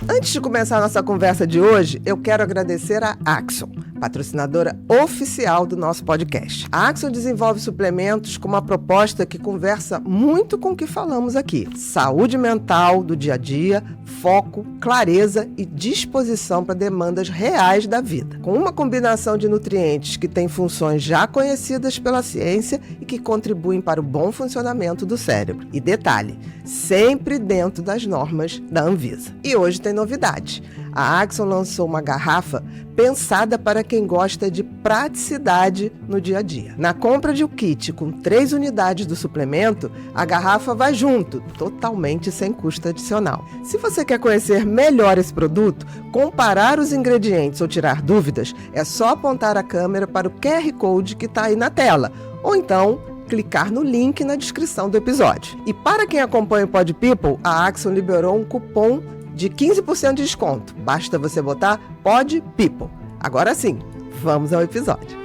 Antes de começar a nossa conversa de hoje, eu quero agradecer a Axon, patrocinadora oficial do nosso podcast. A Axon desenvolve suplementos com uma proposta que conversa muito com o que falamos aqui. Saúde mental do dia a dia, foco, clareza e disposição para demandas reais da vida. Com uma combinação de nutrientes que tem funções já conhecidas pela ciência e que contribuem para o bom funcionamento do cérebro. E detalhe, sempre dentro das normas da Anvisa. E hoje tem novidade. A Axon lançou uma garrafa pensada para quem gosta de praticidade no dia a dia. Na compra de um kit com 3 unidades do suplemento, a garrafa vai junto, totalmente sem custo adicional. Se você quer conhecer melhor esse produto, comparar os ingredientes ou tirar dúvidas, é só apontar a câmera para o QR Code que está aí na tela, ou então clicar no link na descrição do episódio. E para quem acompanha o Pod People, a Axon liberou um cupom de 15% de desconto. Basta você botar Pod People. Agora sim, vamos ao episódio.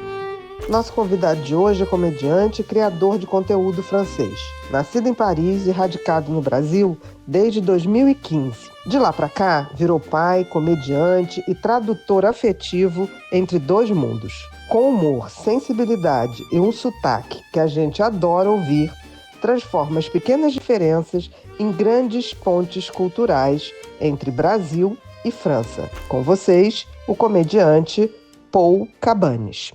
Nosso convidado de hoje é comediante e criador de conteúdo francês. Nascido em Paris e radicado no Brasil desde 2015. De lá para cá, virou pai, comediante e tradutor afetivo entre 2 mundos. Com humor, sensibilidade e um sotaque que a gente adora ouvir, transforma as pequenas diferenças em grandes pontes culturais entre Brasil e França. Com vocês, o comediante Paul Cabanes.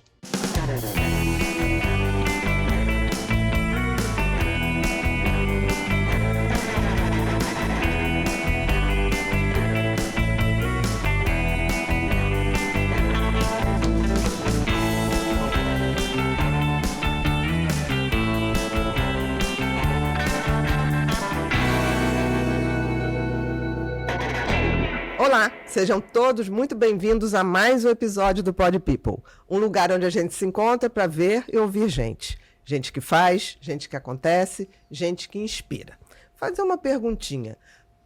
Olá, sejam todos muito bem-vindos a mais um episódio do Pod People, um lugar onde a gente se encontra para ver e ouvir gente. Gente que faz, gente que acontece, gente que inspira. Fazer uma perguntinha.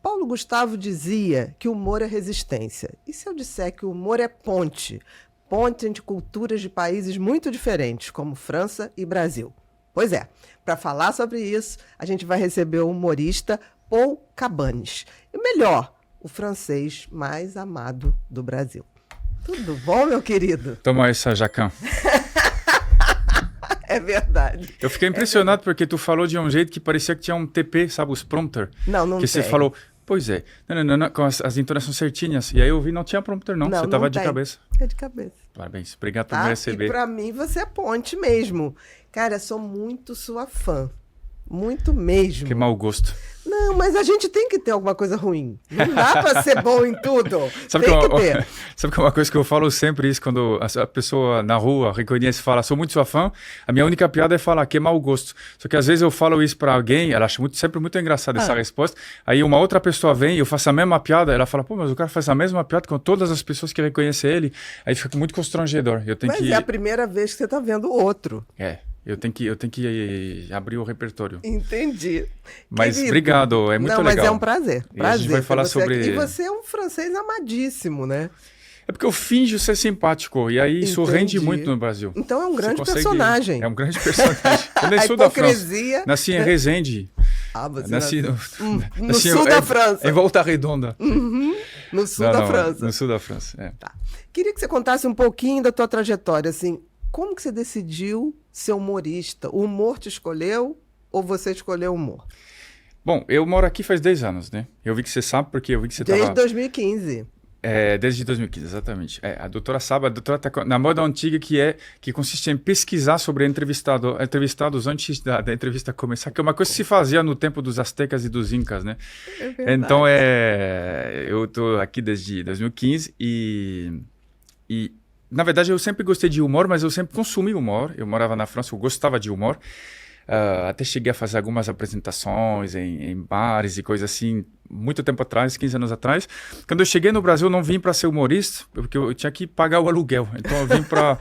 Paulo Gustavo dizia que o humor é resistência. E se eu disser que o humor é ponte? Ponte entre culturas de países muito diferentes, como França e Brasil. Pois é, para falar sobre isso, a gente vai receber o humorista Paul Cabanes. E melhor, o francês mais amado do Brasil. Tudo bom, meu querido? Toma essa, Jacan. É verdade. Eu fiquei impressionado porque tu falou de um jeito que parecia que tinha um TP, sabe, os prompter. Não que tem. Você falou, pois é, não, com as entonações certinhas. E aí eu vi, não tinha prompter não, você tava de cabeça. É de cabeça. Parabéns, obrigado por me receber. E pra mim você é ponte mesmo. Cara, sou muito sua fã. Muito mesmo. Que mau gosto. Não, mas a gente tem que ter alguma coisa ruim. Não dá pra ser bom em tudo. Tem que ter. Sabe que é uma coisa que eu falo sempre isso, quando a pessoa na rua reconhece e fala, sou muito sua fã, a minha única piada é falar que é mau gosto. Só que às vezes eu falo isso pra alguém, ela acha sempre muito engraçada essa resposta, aí uma outra pessoa vem e eu faço a mesma piada, ela fala, pô, mas o cara faz a mesma piada com todas as pessoas que reconhecem ele, aí fica muito constrangedor. É a primeira vez que você tá vendo o outro. Eu tenho que abrir o repertório. Entendi. Mas querido, obrigado, é muito legal. Mas é um prazer. E a gente vai falar sobre... E você é um francês amadíssimo, né? É porque eu finjo ser simpático, e aí isso rende muito no Brasil. Então é um grande personagem. É um grande personagem. Eu nem sou da França. Nasci em Resende. Você nasci no sul da França. Em Volta Redonda. No sul da França. No sul da França, é. Tá. Queria que você contasse um pouquinho da tua trajetória, assim, como que você decidiu ser humorista? O humor te escolheu ou você escolheu o humor? Bom, eu moro aqui faz 10 anos, né? Eu vi que você sabe porque eu vi que você estava... Desde 2015. Desde 2015, exatamente. A doutora sabe, a doutora está na moda antiga que consiste em pesquisar sobre entrevistados antes da entrevista começar, que é uma coisa que se fazia no tempo dos astecas e dos incas, né? É verdade. Então, eu estou aqui desde 2015 e na verdade, eu sempre gostei de humor, mas eu sempre consumi humor. Eu morava na França, eu gostava de humor. Até cheguei a fazer algumas apresentações em bares e coisas assim, muito tempo atrás, 15 anos atrás. Quando eu cheguei no Brasil, eu não vim para ser humorista, porque eu tinha que pagar o aluguel. Então, eu vim para...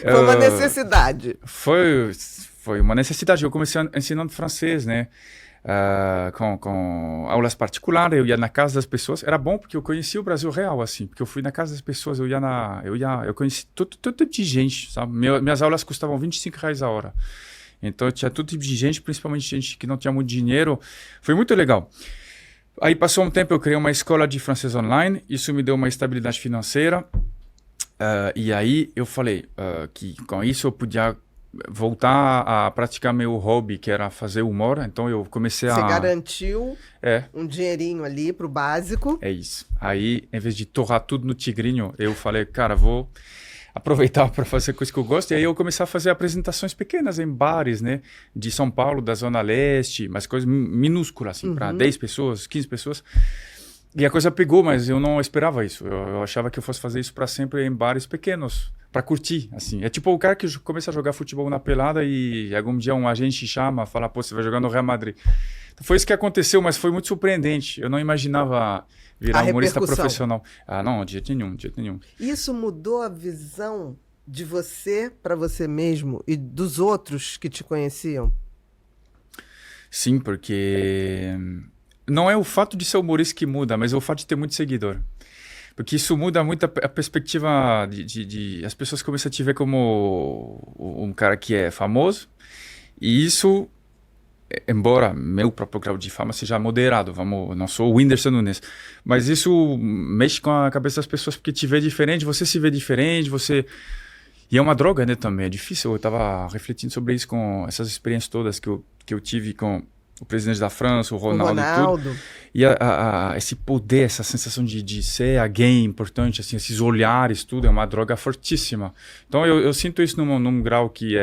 Foi uma necessidade. Foi uma necessidade. Eu comecei ensinando francês, né? Com aulas particulares, eu ia na casa das pessoas. Era bom porque eu conhecia o Brasil real, assim, porque eu fui na casa das pessoas, eu conheci todo tipo de gente, sabe? Minhas aulas custavam R$25 a hora. Então, eu tinha todo tipo de gente, principalmente gente que não tinha muito dinheiro. Foi muito legal. Aí passou um tempo, eu criei uma escola de francês online, isso me deu uma estabilidade financeira, e aí eu falei que com isso eu podia voltar a praticar meu hobby, que era fazer humor, então eu comecei Você a... garantiu um dinheirinho ali pro básico. É isso. Aí, em vez de torrar tudo no tigrinho, eu falei, cara, vou aproveitar para fazer coisa que eu gosto. E aí eu comecei a fazer apresentações pequenas em bares, né? De São Paulo, da Zona Leste, mas coisas minúsculas, assim, para 10 pessoas, 15 pessoas. E a coisa pegou, mas eu não esperava isso. Eu achava que eu fosse fazer isso para sempre em bares pequenos, para curtir, assim. É tipo o cara que começa a jogar futebol na pelada e algum dia um agente chama, fala, pô, você vai jogar no Real Madrid. Então, foi isso que aconteceu, mas foi muito surpreendente. Eu não imaginava virar humorista profissional. Ah, não, de jeito nenhum, de jeito nenhum. Isso mudou a visão de você para você mesmo e dos outros que te conheciam? Sim, porque não é o fato de ser humorista que muda, mas é o fato de ter muito seguidor. Porque isso muda muito a perspectiva de as pessoas começam a te ver como um cara que é famoso. E isso, embora meu próprio grau de fama seja moderado, não sou o Whindersson Nunes, mas isso mexe com a cabeça das pessoas, porque te vê diferente, você se vê diferente, E é uma droga, né, também, é difícil. Eu estava refletindo sobre isso com essas experiências todas que eu tive com o presidente da França, o Ronaldo. E tudo. E esse poder, essa sensação de ser alguém importante, assim, esses olhares, tudo, é uma droga fortíssima. Então eu sinto isso num grau que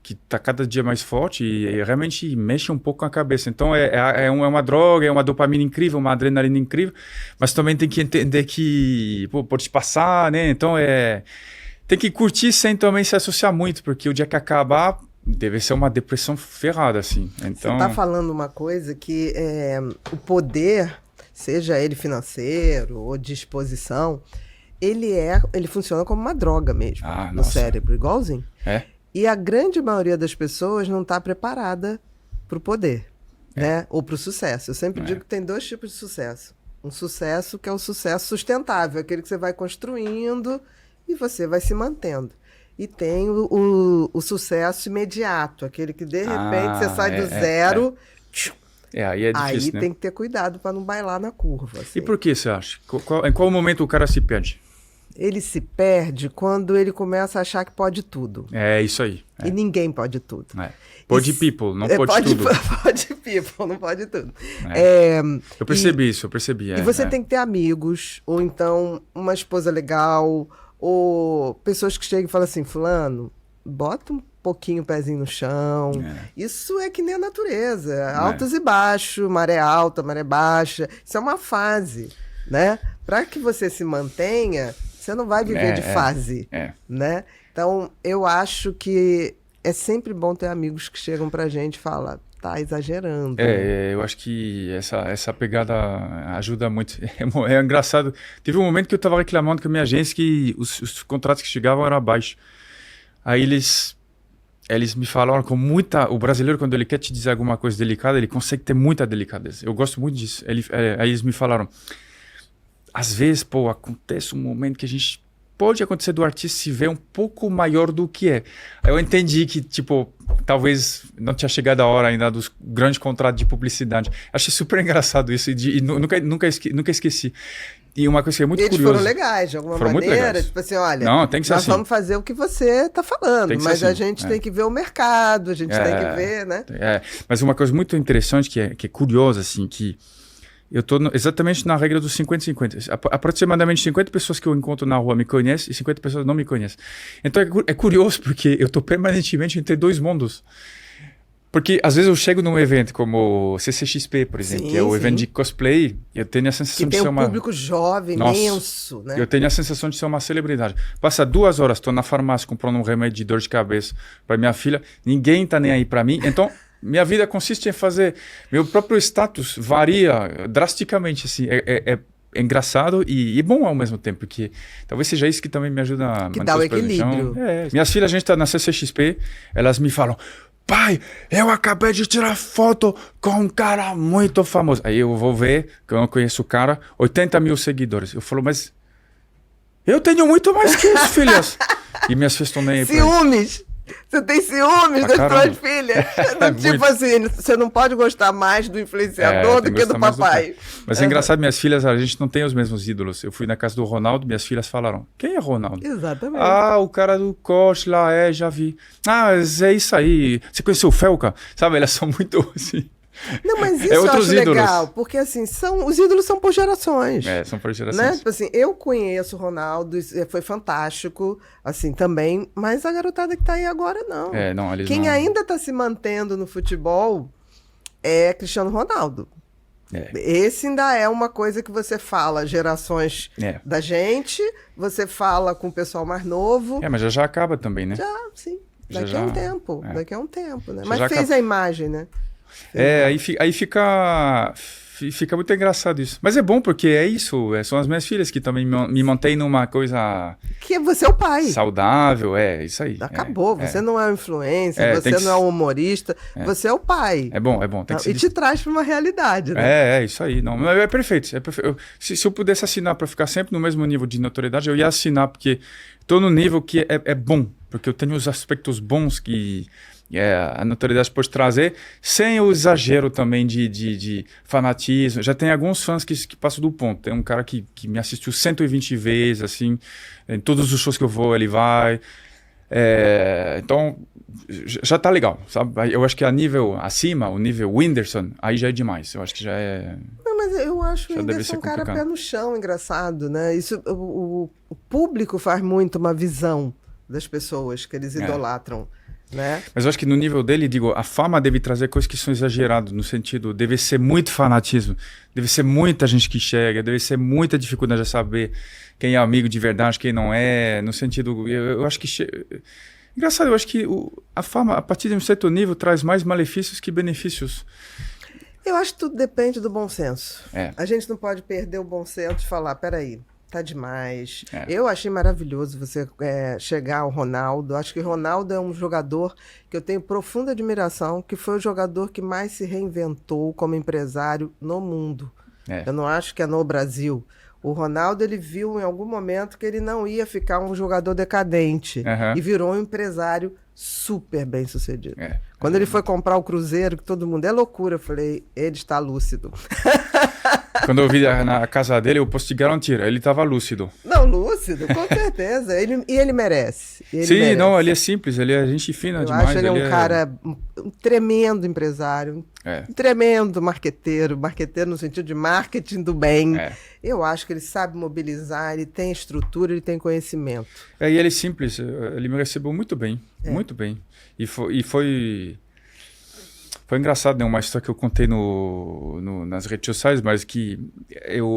está cada dia mais forte e realmente mexe um pouco com a cabeça. Então é uma droga, é uma dopamina incrível, uma adrenalina incrível, mas também tem que entender que pode passar, né? Então tem que curtir sem também se associar muito, porque o dia que acabar deve ser uma depressão ferrada, assim. Então... Você está falando uma coisa que o poder, seja ele financeiro ou de exposição, ele funciona como uma droga mesmo no cérebro, igualzinho. E a grande maioria das pessoas não está preparada para o poder, né? Ou para o sucesso. Eu sempre digo que tem 2 tipos de sucesso. Um sucesso que é o sucesso sustentável, aquele que você vai construindo e você vai se mantendo. E tem o sucesso imediato, aquele que de repente você sai do zero. Aí é difícil, né? Tem que ter cuidado para não bailar na curva. Assim. E por que você acha? Em qual momento o cara se perde? Ele se perde quando ele começa a achar que pode tudo. É isso aí. E ninguém pode tudo. Pode people, não pode tudo. Pode people, não pode tudo. Eu percebi isso, eu percebi. E você tem que ter amigos, ou então uma esposa legal, ou pessoas que chegam e falam assim, fulano, bota um pouquinho o pezinho no chão. Isso é que nem a natureza, altos e baixos, maré alta, maré baixa. Isso é uma fase, né? Para que você se mantenha, você não vai viver de fase, né? Então, eu acho que é sempre bom ter amigos que chegam pra gente e falam, tá exagerando. Eu acho que essa pegada ajuda muito. É engraçado. Teve um momento que eu estava reclamando com a minha agência que os contratos que chegavam eram baixos. Aí eles me falaram com muita... O brasileiro, quando ele quer te dizer alguma coisa delicada, ele consegue ter muita delicadeza. Eu gosto muito disso. Aí eles me falaram... Às vezes, acontece um momento que a gente... Pode acontecer do artista se ver um pouco maior do que é. Aí eu entendi que, talvez não tinha chegado a hora ainda dos grandes contratos de publicidade. Achei super engraçado isso e nunca esqueci. E uma coisa que é muito curiosa... Eles foram legais, de alguma maneira. Tipo assim, olha, não, tem que ser nós assim. Vamos fazer o que você está falando, mas a gente tem que ver o mercado, a gente tem que ver, né? Mas uma coisa muito interessante que é curiosa, assim, que eu estou exatamente na regra dos 50-50. Aproximadamente 50 pessoas que eu encontro na rua me conhecem e 50 pessoas não me conhecem. Então é curioso porque eu estou permanentemente entre 2 mundos. Porque às vezes eu chego num evento como o CCXP, por exemplo, que é o evento de cosplay, eu tenho a sensação de ser uma... Que tem um público jovem, imenso, né? Eu tenho a sensação de ser uma celebridade. Passa 2 horas, estou na farmácia comprando um remédio de dor de cabeça para minha filha, ninguém está nem aí para mim, então... Minha vida consiste em fazer... Meu próprio status varia drasticamente, assim. É engraçado e bom ao mesmo tempo, porque talvez seja isso que também me ajuda a manter o equilíbrio. Minhas filhas, a gente está na CCXP, elas me falam... Pai, eu acabei de tirar foto com um cara muito famoso. Aí eu vou ver, que eu não conheço o cara, 80 mil seguidores. Eu falo, mas... Eu tenho muito mais que isso, filhas. E minhas filhas estão nem aí pra Ciúmes! Você tem ciúmes das tuas filhas? Tipo assim, você não pode gostar mais do influenciador do que do papai. Mas é engraçado, minhas filhas, a gente não tem os mesmos ídolos. Eu fui na casa do Ronaldo, minhas filhas falaram, quem é Ronaldo? Exatamente. Ah, o cara do coche lá, já vi. Ah, mas é isso aí. Você conheceu o Felca? Sabe, elas são muito assim... Não, mas isso eu acho legal, porque assim, os ídolos são por gerações. São por gerações. Né? Tipo assim, eu conheço o Ronaldo, foi fantástico, assim, também, mas a garotada que tá aí agora, não. Quem ainda tá se mantendo no futebol é Cristiano Ronaldo. Esse ainda é uma coisa que você fala, gerações da gente, você fala com o pessoal mais novo. Mas já acaba também, né? Já, sim. Daqui a um tempo, né? Já mas fez acaba. A imagem, né? Aí fica muito engraçado isso. Mas é bom porque é isso, são as minhas filhas que também me mantêm numa coisa... Que você é o pai. Saudável, isso aí. Acabou, você não é um influencer, você não é um humorista, você é o pai. É bom. E te traz para uma realidade, né? Isso aí. Não, é perfeito. Se eu pudesse assinar para ficar sempre no mesmo nível de notoriedade, eu ia assinar, porque estou no nível que é bom, porque eu tenho os aspectos bons que... a notoriedade pode trazer, sem o exagero também de fanatismo. Já tem alguns fãs que passam do ponto. Tem um cara que me assistiu 120 vezes, assim, em todos os shows que eu vou, ele vai. Então, já tá legal, sabe? Eu acho que a nível acima, o nível Whindersson, aí já é demais. Eu acho que já é... Não, mas eu acho o Whindersson um cara pé no chão, engraçado, né? Isso, o público faz muito uma visão das pessoas que eles idolatram. Né? Mas eu acho que no nível dele, digo, a fama deve trazer coisas que são exageradas, no sentido, deve ser muito fanatismo, deve ser muita gente que chega, deve ser muita dificuldade de saber quem é amigo de verdade, quem não é, no sentido, eu acho que... Engraçado, eu acho que a fama, a partir de um certo nível, traz mais malefícios que benefícios. Eu acho que tudo depende do bom senso. A gente não pode perder o bom senso de falar, peraí, tá demais. Eu achei maravilhoso você chegar ao Ronaldo. Acho que o Ronaldo é um jogador que eu tenho profunda admiração, que foi o jogador que mais se reinventou como empresário no mundo. Eu não acho que é no Brasil. O Ronaldo, ele viu em algum momento que ele não ia ficar um jogador decadente e virou um empresário super bem sucedido. Quando ele foi comprar o Cruzeiro, que todo mundo é loucura, eu falei, ele está lúcido. Quando eu vi na casa dele, eu posso te garantir, ele estava lúcido. Não, lúcido, com certeza. Ele merece. Sim, não, ele é simples, ele é gente fina demais. Eu acho ele um cara, um tremendo empresário, um tremendo marqueteiro no sentido de marketing do bem. Eu acho que ele sabe mobilizar, ele tem estrutura, ele tem conhecimento. E ele é simples, ele me recebeu muito bem, muito bem. E foi engraçado, né? Uma história que eu contei nas redes sociais, mas que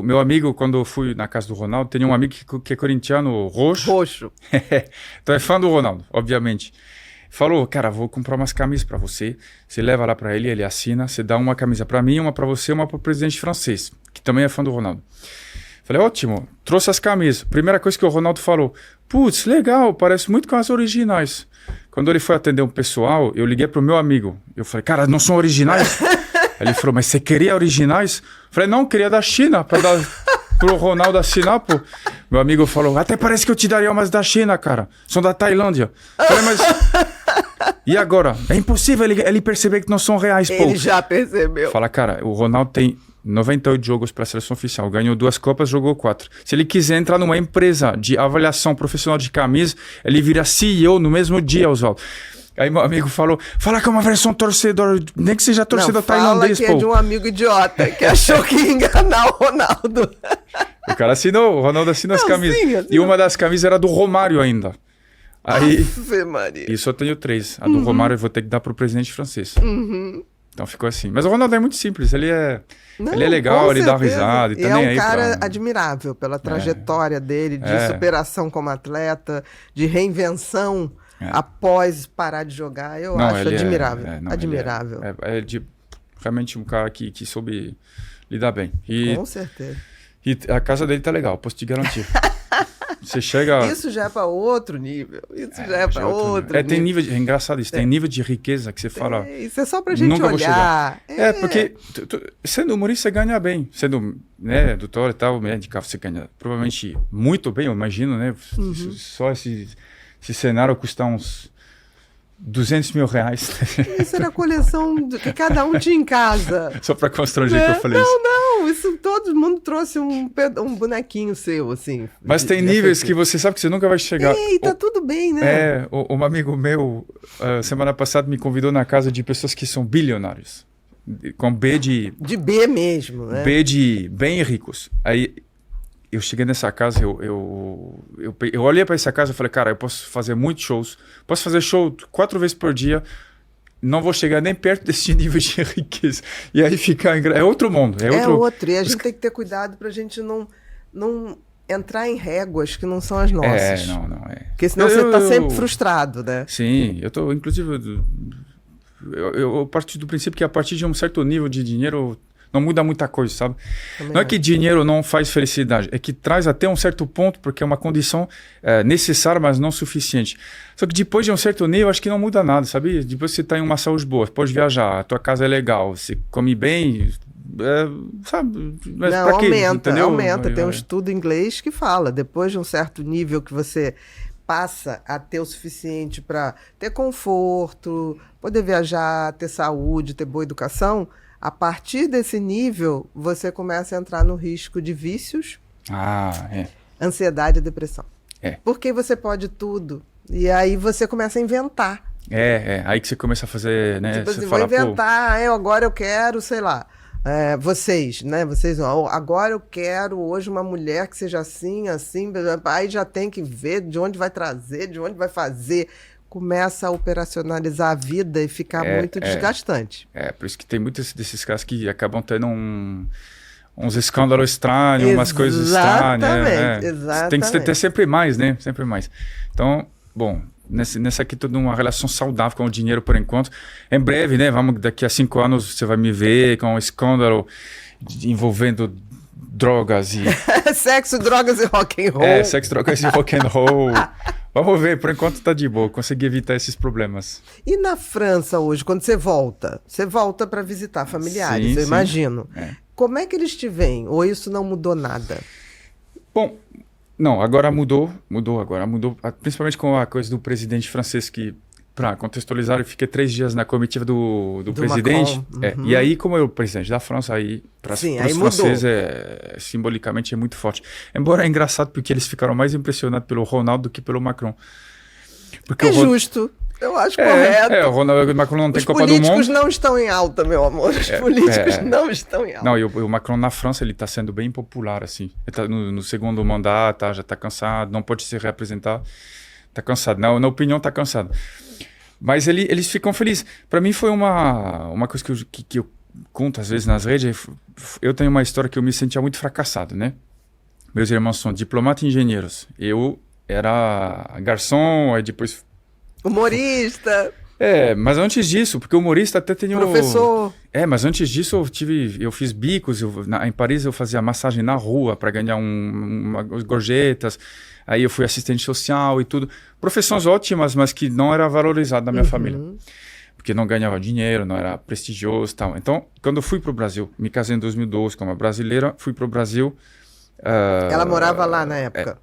meu amigo, quando eu fui na casa do Ronaldo, tem um amigo que é corintiano roxo. Então é fã do Ronaldo, obviamente. Falou, cara, vou comprar umas camisas para você. Você leva lá para ele assina. Você dá uma camisa para mim, uma para você, uma para o presidente francês, que também é fã do Ronaldo. Falei, ótimo, trouxe as camisas. Primeira coisa que o Ronaldo falou, putz, legal, parece muito com as originais. Quando ele foi atender um pessoal, eu liguei pro meu amigo. Eu falei, cara, não são originais? Ele falou, mas você queria originais? Eu falei, não, queria da China, para dar pro Ronaldo assinar, pô. Meu amigo falou, até parece que eu te daria umas da China, cara. São da Tailândia. Eu falei, mas... E agora? É impossível ele perceber que não são reais, pô. Ele já percebeu. Fala, cara, o Ronaldo tem 98 jogos para a seleção oficial, ganhou 2 Copas, jogou 4. Se ele quiser entrar numa empresa de avaliação profissional de camisa, ele vira CEO no mesmo dia, Oswaldo. Aí meu amigo falou, fala que é uma versão torcedor, nem que seja torcedor tailandês, pô. Fala que é de um amigo idiota, que achou que ia enganar o Ronaldo. O cara assinou, o Ronaldo assinou as camisas. Sim, e uma das camisas era do Romário ainda. Aí, isso eu tenho 3. A do Romário eu vou ter que dar pro presidente francês. Então ficou assim. Mas o Ronaldo é muito simples, ele é legal, ele dá risada. E é um cara admirável pela trajetória dele, de superação como atleta, de reinvenção após parar de jogar. Eu acho admirável. Admirável. É realmente um cara que soube lidar bem. Com certeza. E a casa dele tá legal, posso te garantir. Você chega... Isso já é para outro nível. Isso já é para outro nível. Tem nível é engraçado isso, tem nível de riqueza que você fala... Isso é só pra gente olhar. Porque sendo humorista você ganha bem. Sendo doutor e tal, médica, você ganha provavelmente muito bem, eu imagino, né? Só esse cenário custa uns 200 mil reais. Isso era a coleção que cada um tinha em casa. Só para constranger que eu falei isso. Não, isso todo mundo trouxe um bonequinho seu, assim. Mas tem níveis que você sabe que você nunca vai chegar. Ei, tá tudo bem, né? Um amigo meu, semana passada, me convidou na casa de pessoas que são bilionários. Com B de... De B mesmo, né? B de bem ricos. Aí eu cheguei nessa casa, eu olhei para essa casa e falei, cara, eu posso fazer muitos shows. Posso fazer show 4 vezes por dia. Não vou chegar nem perto desse nível de riqueza. E aí fica... É outro mundo. É outro. E a gente tem que ter cuidado pra gente não entrar em réguas que não são as nossas. Não. Porque senão você tá sempre frustrado, né? Sim, eu tô, inclusive... Eu parto do princípio que a partir de um certo nível de dinheiro não muda muita coisa, sabe? Também não é que dinheiro não faz felicidade, é que traz até um certo ponto, porque é uma condição necessária, mas não suficiente. Só que depois de um certo nível, acho que não muda nada, sabe? Depois você está em uma saúde boa, pode viajar, a tua casa é legal, você come bem, sabe? Mas não, pra quê? Aumenta. Tem um estudo em inglês que fala, depois de um certo nível que você passa a ter o suficiente para ter conforto, poder viajar, ter saúde, ter boa educação, a partir desse nível, você começa a entrar no risco de vícios, ansiedade e depressão. Porque você pode tudo. E aí você começa a inventar. Aí que você começa a fazer, né? Tipo você assim, fala, vou inventar, agora eu quero, sei lá, vocês, né? Vocês, agora eu quero hoje uma mulher que seja assim, aí já tem que ver de onde vai trazer, de onde vai fazer. Começa a operacionalizar a vida e ficar muito desgastante. Por isso que tem muitos desses casos que acabam tendo uns escândalos estranhos, umas coisas estranhas. Exatamente. Tem que ter sempre mais, né? Sempre mais. Então, bom, nessa aqui toda uma relação saudável com o dinheiro por enquanto. Em breve, né? Daqui a 5 anos você vai me ver com um escândalo envolvendo drogas e... Sexo, drogas e rock and roll. Sexo, drogas e rock and roll. Vamos ver, por enquanto tá de boa, consegui evitar esses problemas. E na França hoje, quando você volta para visitar familiares, eu imagino. Como é que eles te veem? Ou isso não mudou nada? Bom, não, agora mudou, principalmente com a coisa do presidente francês que, para contextualizar, eu fiquei 3 dias na comitiva do presidente. E aí, como eu, presidente da França, aí para os franceses simbolicamente é muito forte. Embora é engraçado porque eles ficaram mais impressionados pelo Ronaldo do que pelo Macron. Porque justo. Eu acho correto. O Ronaldo Macron não tem Copa do Mundo. Os políticos não estão em alta, meu amor. Os políticos não estão em alta. Não, e o Macron na França, ele está sendo bem popular, assim. Ele está no segundo mandato, já está cansado, não pode se reapresentar. Está cansado. Na opinião, está cansado. Mas eles ficam felizes. Para mim foi uma coisa que eu conto às vezes nas redes. Eu tenho uma história que eu me sentia muito fracassado, né? Meus irmãos são diplomatas e engenheiros. Eu era garçom, aí depois... Humorista. Mas antes disso, porque o humorista até tem professor. Mas antes disso eu fiz bicos, em Paris eu fazia massagem na rua para ganhar umas gorjetas. Aí eu fui assistente social e tudo. Profissões ótimas, mas que não era valorizado na minha família. Porque não ganhava dinheiro, não era prestigioso e tal. Então, quando eu fui para o Brasil, me casei em 2012 com uma brasileira, fui para o Brasil. Ela morava lá na época?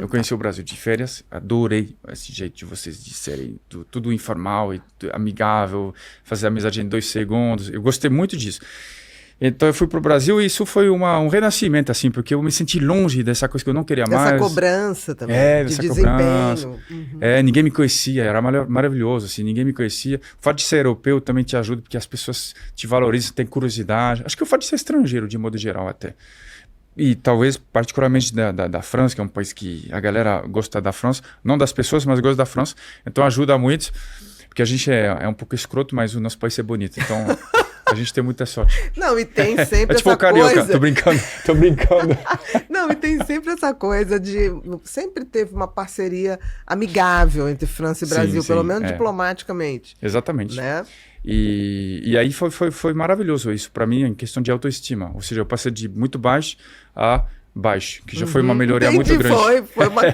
Eu conheci o Brasil de férias, adorei esse jeito de vocês de serem tudo informal e amigável, fazer amizade em 2 segundos. Eu gostei muito disso. Então eu fui pro Brasil e isso foi um renascimento, assim, porque eu me senti longe dessa coisa que eu não queria mais. Dessa cobrança também, de desempenho. Ninguém me conhecia, era maravilhoso, assim, ninguém me conhecia. O fato de ser europeu também te ajuda, porque as pessoas te valorizam, têm curiosidade. Acho que o fato de ser estrangeiro, de modo geral, até. E talvez, particularmente da França, que é um país que a galera gosta da França, não das pessoas, mas gosta da França. Então ajuda muito, porque a gente é um pouco escroto, mas o nosso país é bonito. Então... A gente tem muita sorte. Não, e tem sempre tipo essa carioca. coisa... Tô brincando. Não, e tem sempre essa coisa de... Sempre teve uma parceria amigável entre França e Brasil, pelo menos diplomaticamente. Exatamente. Né? E aí foi maravilhoso isso para mim, em questão de autoestima. Ou seja, eu passei de muito baixo a baixo, que já foi uma melhoria muito grande.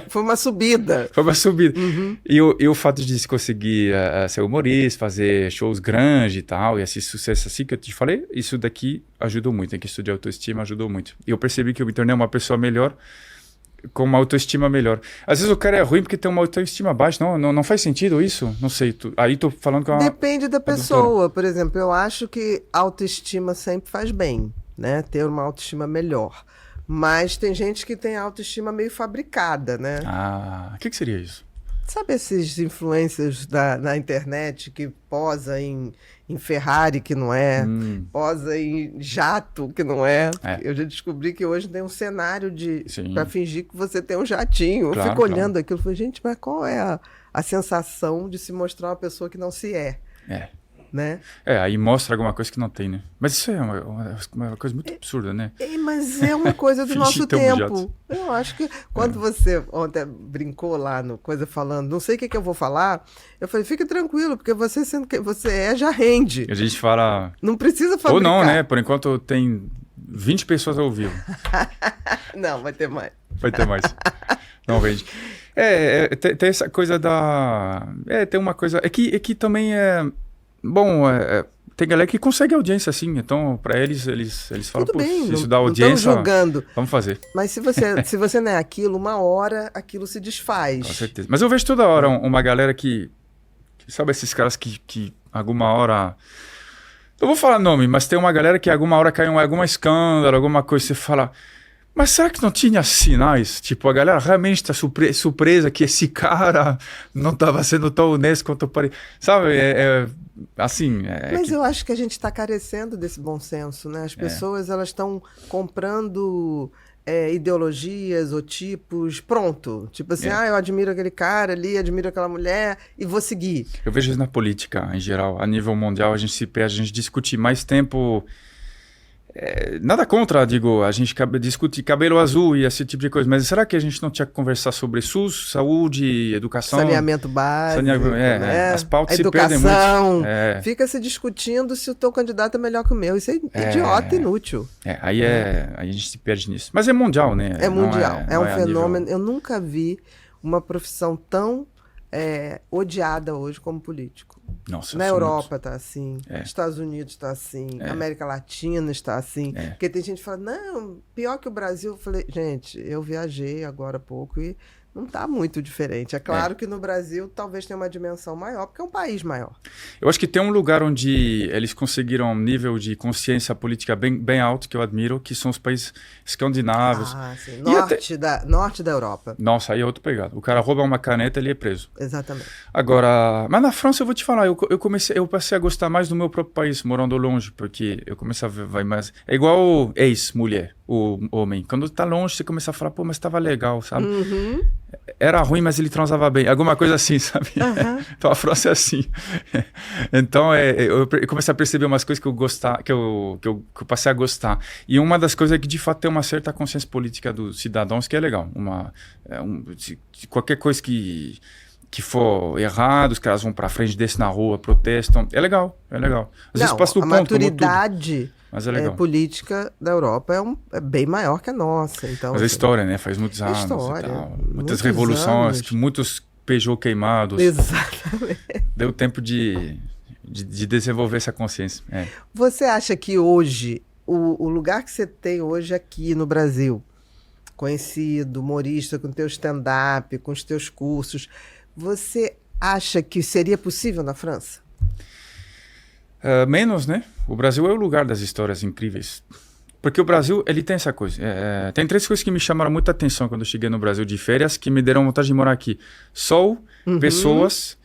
Foi uma subida. Foi uma subida. E o fato de conseguir ser humorista, fazer shows grandes e tal, e esse sucesso assim que eu te falei, isso daqui ajudou muito, em questão de autoestima ajudou muito. E eu percebi que eu me tornei uma pessoa melhor com uma autoestima melhor. Às vezes o cara é ruim porque tem uma autoestima baixa. Não faz sentido isso? Não sei. Aí tô falando com a... Depende da a doutora. pessoa. Por exemplo, eu acho que autoestima sempre faz bem, né? Ter uma autoestima melhor. Mas tem gente que tem autoestima meio fabricada, né? Ah, o que seria isso? Sabe esses influencers na internet que posa em Ferrari, que não é, posa em jato, que não é? Eu já descobri que hoje tem um cenário para fingir que você tem um jatinho. Claro, eu fico olhando aquilo e falo, gente, mas qual é a sensação de se mostrar uma pessoa que não se é? Né? Aí mostra alguma coisa que não tem, né? Mas isso é uma coisa muito absurda, né? Mas é uma coisa do nosso tempo. Eu acho que quando você ontem brincou lá no coisa falando, não sei o que eu vou falar, eu falei, fique tranquilo, porque você sendo que você já rende. A gente fala... Não precisa fabricar. Ou não, né? Por enquanto tem 20 pessoas ao vivo. Não, vai ter mais. Vai ter mais. Não rende. Tem essa coisa da... tem uma coisa... É que também é... Bom, tem galera que consegue audiência assim, então para eles falam, tudo bem, se isso dá audiência, não julgando. Vamos fazer. Mas se você não é aquilo, uma hora aquilo se desfaz. Com certeza. Mas eu vejo toda hora uma galera que sabe esses caras que alguma hora... Não vou falar nome, mas tem uma galera que alguma hora cai em alguma escândalo, alguma coisa, você fala... Mas será que não tinha sinais? Tipo, a galera realmente está surpresa que esse cara não estava sendo tão honesto quanto parecia. Sabe? Assim... Mas eu acho que a gente está carecendo desse bom senso, né? As pessoas elas estão comprando ideologias ou tipos, pronto. Tipo assim, eu admiro aquele cara ali, admiro aquela mulher e vou seguir. Eu vejo isso na política, em geral. A nível mundial, a gente se perde, a gente discute mais tempo... nada contra, digo, a gente discute cabelo azul e esse tipo de coisa, mas será que a gente não tinha que conversar sobre SUS, saúde, educação? Saneamento básico, né? As pautas se perdem muito. Educação. Fica se discutindo se o teu candidato é melhor que o meu. Isso é idiota, inútil. Aí a gente se perde nisso. Mas é mundial, né? É mundial, é um fenômeno. Eu nunca vi uma profissão tão odiada hoje como político. Nossa, na Europa está assim, nos Estados Unidos está assim, na América Latina está assim. Porque tem gente que fala, não, pior que o Brasil. Eu falei, gente, eu viajei agora há pouco e não está muito diferente. É claro que no Brasil talvez tenha uma dimensão maior, porque é um país maior. Eu acho que tem um lugar onde eles conseguiram um nível de consciência política bem alto, que eu admiro, que são os países escandinavos. Ah, sim. Norte da Europa. Nossa, aí é outro pegado. O cara rouba uma caneta, ele é preso. Exatamente. Agora, mas na França eu vou te falar, eu passei a gostar mais do meu próprio país, morando longe, porque eu comecei a ver mais... É igual ex-mulher, o homem. Quando tá longe, você começa a falar, pô, mas tava legal, sabe? Era ruim, mas ele transava bem. Alguma coisa assim, sabe? Então a França é assim. Então eu comecei a perceber umas coisas que eu passei a gostar. E uma das coisas é que de fato tem uma certa consciência política dos cidadãos que é legal. Qualquer coisa que for errado, os caras vão pra frente desse na rua, protestam. É legal. Às vezes passa do ponto, maturidade mas é legal. Política da Europa é bem maior que a nossa. Então, mas a história, né? Faz muitos anos. História, e tal. Muitas revoluções, muitos Peugeot queimados. Exatamente. Deu tempo de desenvolver essa consciência. Você acha que hoje, o lugar que você tem hoje aqui no Brasil, conhecido, humorista, com teu stand-up, com os teus cursos, você acha que seria possível na França? Menos, né? O Brasil é o lugar das histórias incríveis. Porque o Brasil, ele tem essa coisa. Tem 3 coisas que me chamaram muita atenção quando eu cheguei no Brasil de férias, que me deram vontade de morar aqui. Sol, pessoas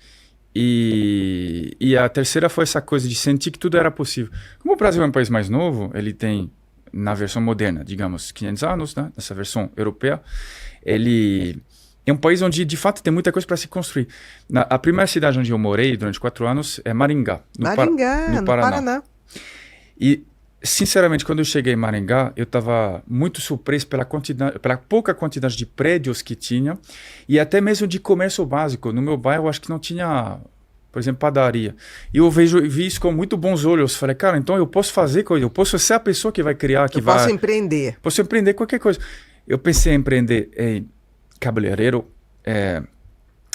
e a terceira foi essa coisa de sentir que tudo era possível. Como o Brasil é um país mais novo, ele tem, na versão moderna, digamos, 500 anos, né? Nessa versão europeia, ele... É um país onde, de fato, tem muita coisa para se construir. A primeira cidade onde eu morei durante 4 anos é Maringá, no Paraná. E, sinceramente, quando eu cheguei em Maringá, eu estava muito surpreso pela pouca quantidade de prédios que tinha e até mesmo de comércio básico. No meu bairro, eu acho que não tinha, por exemplo, padaria. E eu vi isso com muito bons olhos. Falei, cara, então eu posso fazer coisa, eu posso ser a pessoa que vai criar, posso empreender. Posso empreender qualquer coisa. Eu pensei em empreender em cabeleireiro,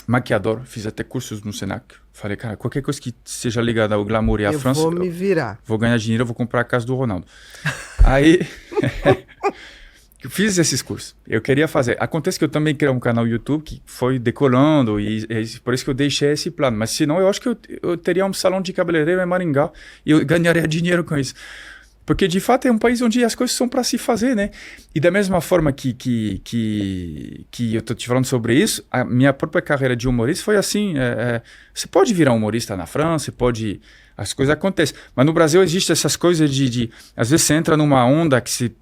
maquiador, fiz até cursos no Senac. Falei, cara, qualquer coisa que seja ligada ao glamour e à França, eu vou me virar. Vou ganhar dinheiro, eu vou comprar a casa do Ronaldo. Aí, Eu fiz esses cursos. Eu queria fazer. Acontece que eu também criei um canal YouTube que foi decolando e por isso que eu deixei esse plano. Mas senão eu acho que eu teria um salão de cabeleireiro em Maringá e eu ganharia dinheiro com isso. Porque, de fato, é um país onde as coisas são para se fazer, né? E da mesma forma que eu estou te falando sobre isso, a minha própria carreira de humorista foi assim. Você pode virar humorista na França, as coisas acontecem. Mas no Brasil existe essas coisas às vezes você entra numa onda que você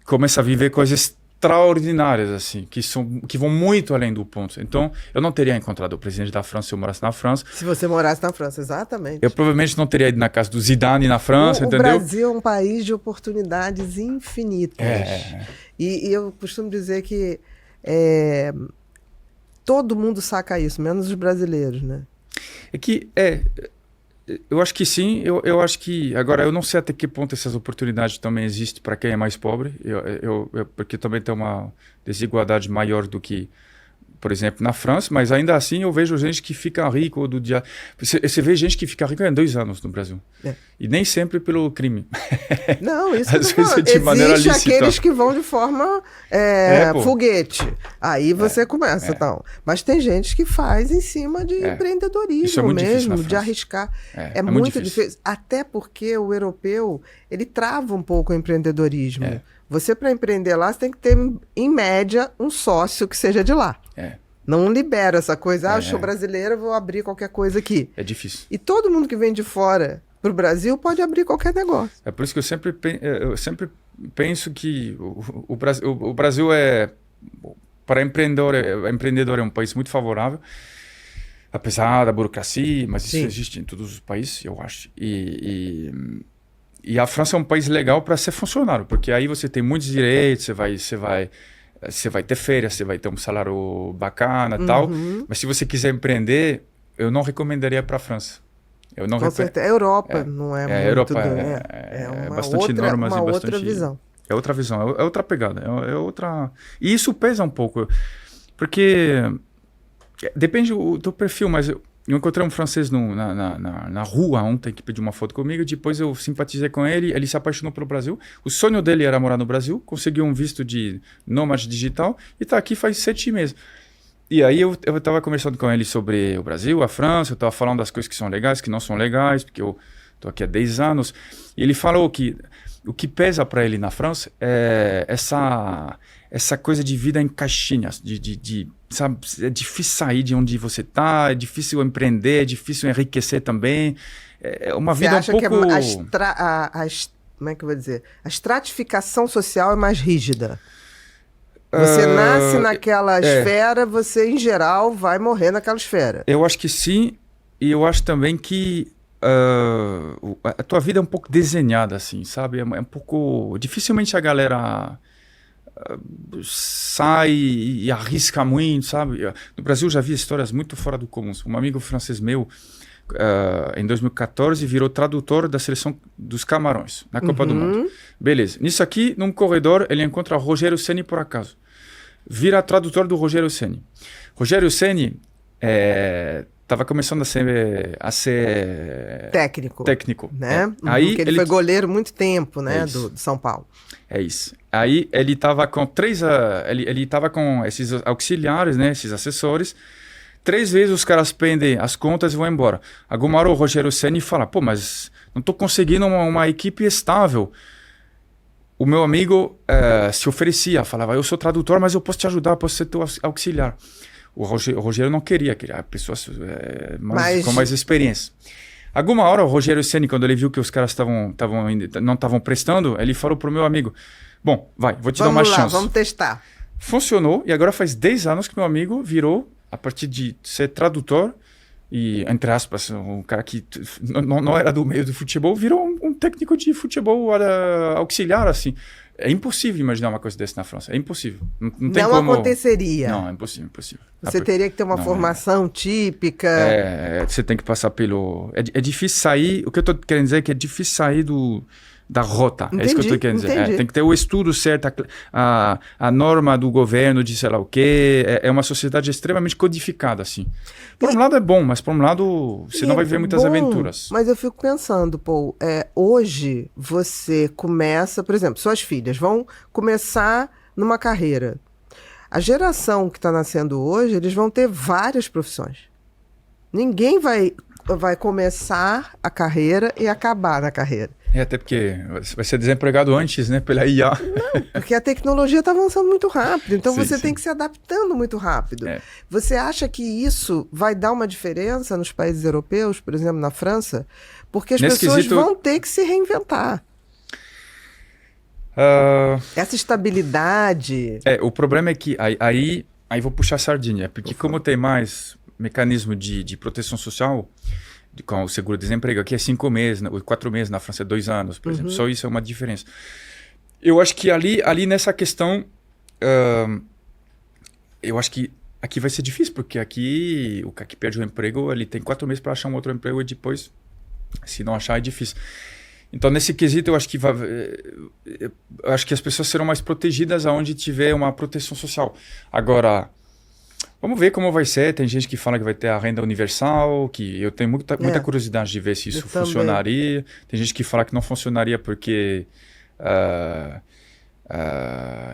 começa a viver coisas extraordinárias, assim, que vão muito além do ponto. Então, eu não teria encontrado o presidente da França se eu morasse na França. Se você morasse na França, exatamente. Eu provavelmente não teria ido na casa do Zidane na França, entendeu? O Brasil é um país de oportunidades infinitas. E eu costumo dizer que todo mundo saca isso, menos os brasileiros, né? Eu acho que sim, eu acho que... Agora, eu não sei até que ponto essas oportunidades também existem para quem é mais pobre, porque também tem uma desigualdade maior do que, por exemplo, na França, mas ainda assim eu vejo gente que fica rico do dia... Você vê gente que fica rico em 2 anos no Brasil. E nem sempre pelo crime. Não, isso às vezes de maneira lícita. Existe aqueles que vão de forma foguete. Aí você começa, então. Mas tem gente que faz em cima de empreendedorismo mesmo, de arriscar. É muito difícil. Até porque o europeu, ele trava um pouco o empreendedorismo. Você, para empreender lá, você tem que ter, em média, um sócio que seja de lá. Não libera essa coisa, eu sou brasileira, vou abrir qualquer coisa aqui. É difícil. E todo mundo que vem de fora para o Brasil pode abrir qualquer negócio. É por isso que eu sempre penso que o Brasil para empreendedor é um país muito favorável, apesar da burocracia, mas isso existe em todos os países, eu acho. E a França é um país legal para ser funcionário, porque aí você tem muitos direitos, você vai ter férias, você vai ter um salário bacana e tal. Mas se você quiser empreender, eu não recomendaria para a França. Com certeza. A Europa não é muito... A Europa é bastante normas e bastante... outra visão. É outra visão, é outra pegada, é outra... E isso pesa um pouco, porque depende do perfil, mas eu encontrei um francês na rua ontem que pediu uma foto comigo, depois eu simpatizei com ele se apaixonou pelo Brasil. O sonho dele era morar no Brasil, conseguiu um visto de nômade digital e está aqui faz 7 meses. E aí eu estava conversando com ele sobre o Brasil, a França, eu estava falando das coisas que são legais, que não são legais, porque eu estou aqui há 10 anos. E ele falou que o que pesa para ele na França é essa coisa de vida em caixinhas, sabe, é difícil sair de onde você está, é difícil empreender, é difícil enriquecer também. É uma vida um pouco... Você acha que como é que eu vou dizer? A estratificação social é mais rígida. Você nasce naquela esfera, você, em geral, vai morrer naquela esfera. Eu acho que sim, e eu acho também que a tua vida é um pouco desenhada, assim, sabe? É um pouco... Dificilmente a galera sai e arrisca muito, sabe? No Brasil já vi histórias muito fora do comum. Um amigo francês meu, em 2014, virou tradutor da seleção dos Camarões, na Copa do Mundo. Beleza. Nisso aqui, num corredor, ele encontra Rogério Ceni por acaso. Vira tradutor do Rogério Ceni. Rogério Ceni estava começando a ser técnico. Né? Aí ele foi goleiro muito tempo, né? Do São Paulo. É isso. Aí ele estava com ele estava com esses auxiliares, né? Esses assessores. 3 vezes os caras pendem as contas e vão embora. Alguma hora o Rogério Ceni fala, pô, mas não estou conseguindo uma equipe estável. O meu amigo se oferecia, falava, eu sou tradutor, mas eu posso te ajudar, posso ser teu auxiliar. O Rogério não queria pessoas com mais experiência. Alguma hora o Rogério Ceni, quando ele viu que os caras não estavam prestando, ele falou pro meu amigo, bom, vou te dar uma chance. Vamos testar. Funcionou, e agora faz 10 anos que meu amigo virou, a partir de ser tradutor, e, entre aspas, um cara que não era do meio do futebol, virou um técnico de futebol auxiliar, assim. É impossível imaginar uma coisa dessa na França. É impossível. Não tem como... aconteceria. Não, é impossível. Você teria que ter uma formação típica. Você tem que passar pelo... É difícil sair... O que eu estou querendo dizer é que é difícil sair da rota. Entendi, é isso que eu estou querendo dizer. Tem que ter o estudo certo, a norma do governo de sei lá o quê. É uma sociedade extremamente codificada, assim. Por um lado é bom, mas por um lado você não vai ver muitas aventuras. Mas eu fico pensando, Paul, hoje você começa, por exemplo, suas filhas vão começar numa carreira. A geração que está nascendo hoje, eles vão ter várias profissões. Ninguém vai começar a carreira e acabar na carreira. Até porque vai ser desempregado antes, né? Pela IA. Não, porque a tecnologia está avançando muito rápido. Então Sim, você sim. tem que se adaptando muito rápido. Você acha que isso vai dar uma diferença nos países europeus, por exemplo, na França? Porque as Nesse pessoas quesito, vão ter que se reinventar. Essa estabilidade... o problema é que aí vou puxar a sardinha, porque como tem mais mecanismo de proteção social, com o seguro-desemprego, aqui é 5 meses, 4 meses, na França é 2 anos, por exemplo. Só isso é uma diferença. Eu acho que ali nessa questão, eu acho que aqui vai ser difícil, porque aqui o cara que perde o emprego, ele tem 4 meses para achar um outro emprego e depois, se não achar, é difícil. Então, nesse quesito, eu acho que as pessoas serão mais protegidas aonde tiver uma proteção social. Agora, vamos ver como vai ser. Tem gente que fala que vai ter a renda universal, que eu tenho muita curiosidade de ver se isso funcionaria. Tem gente que fala que não funcionaria porque...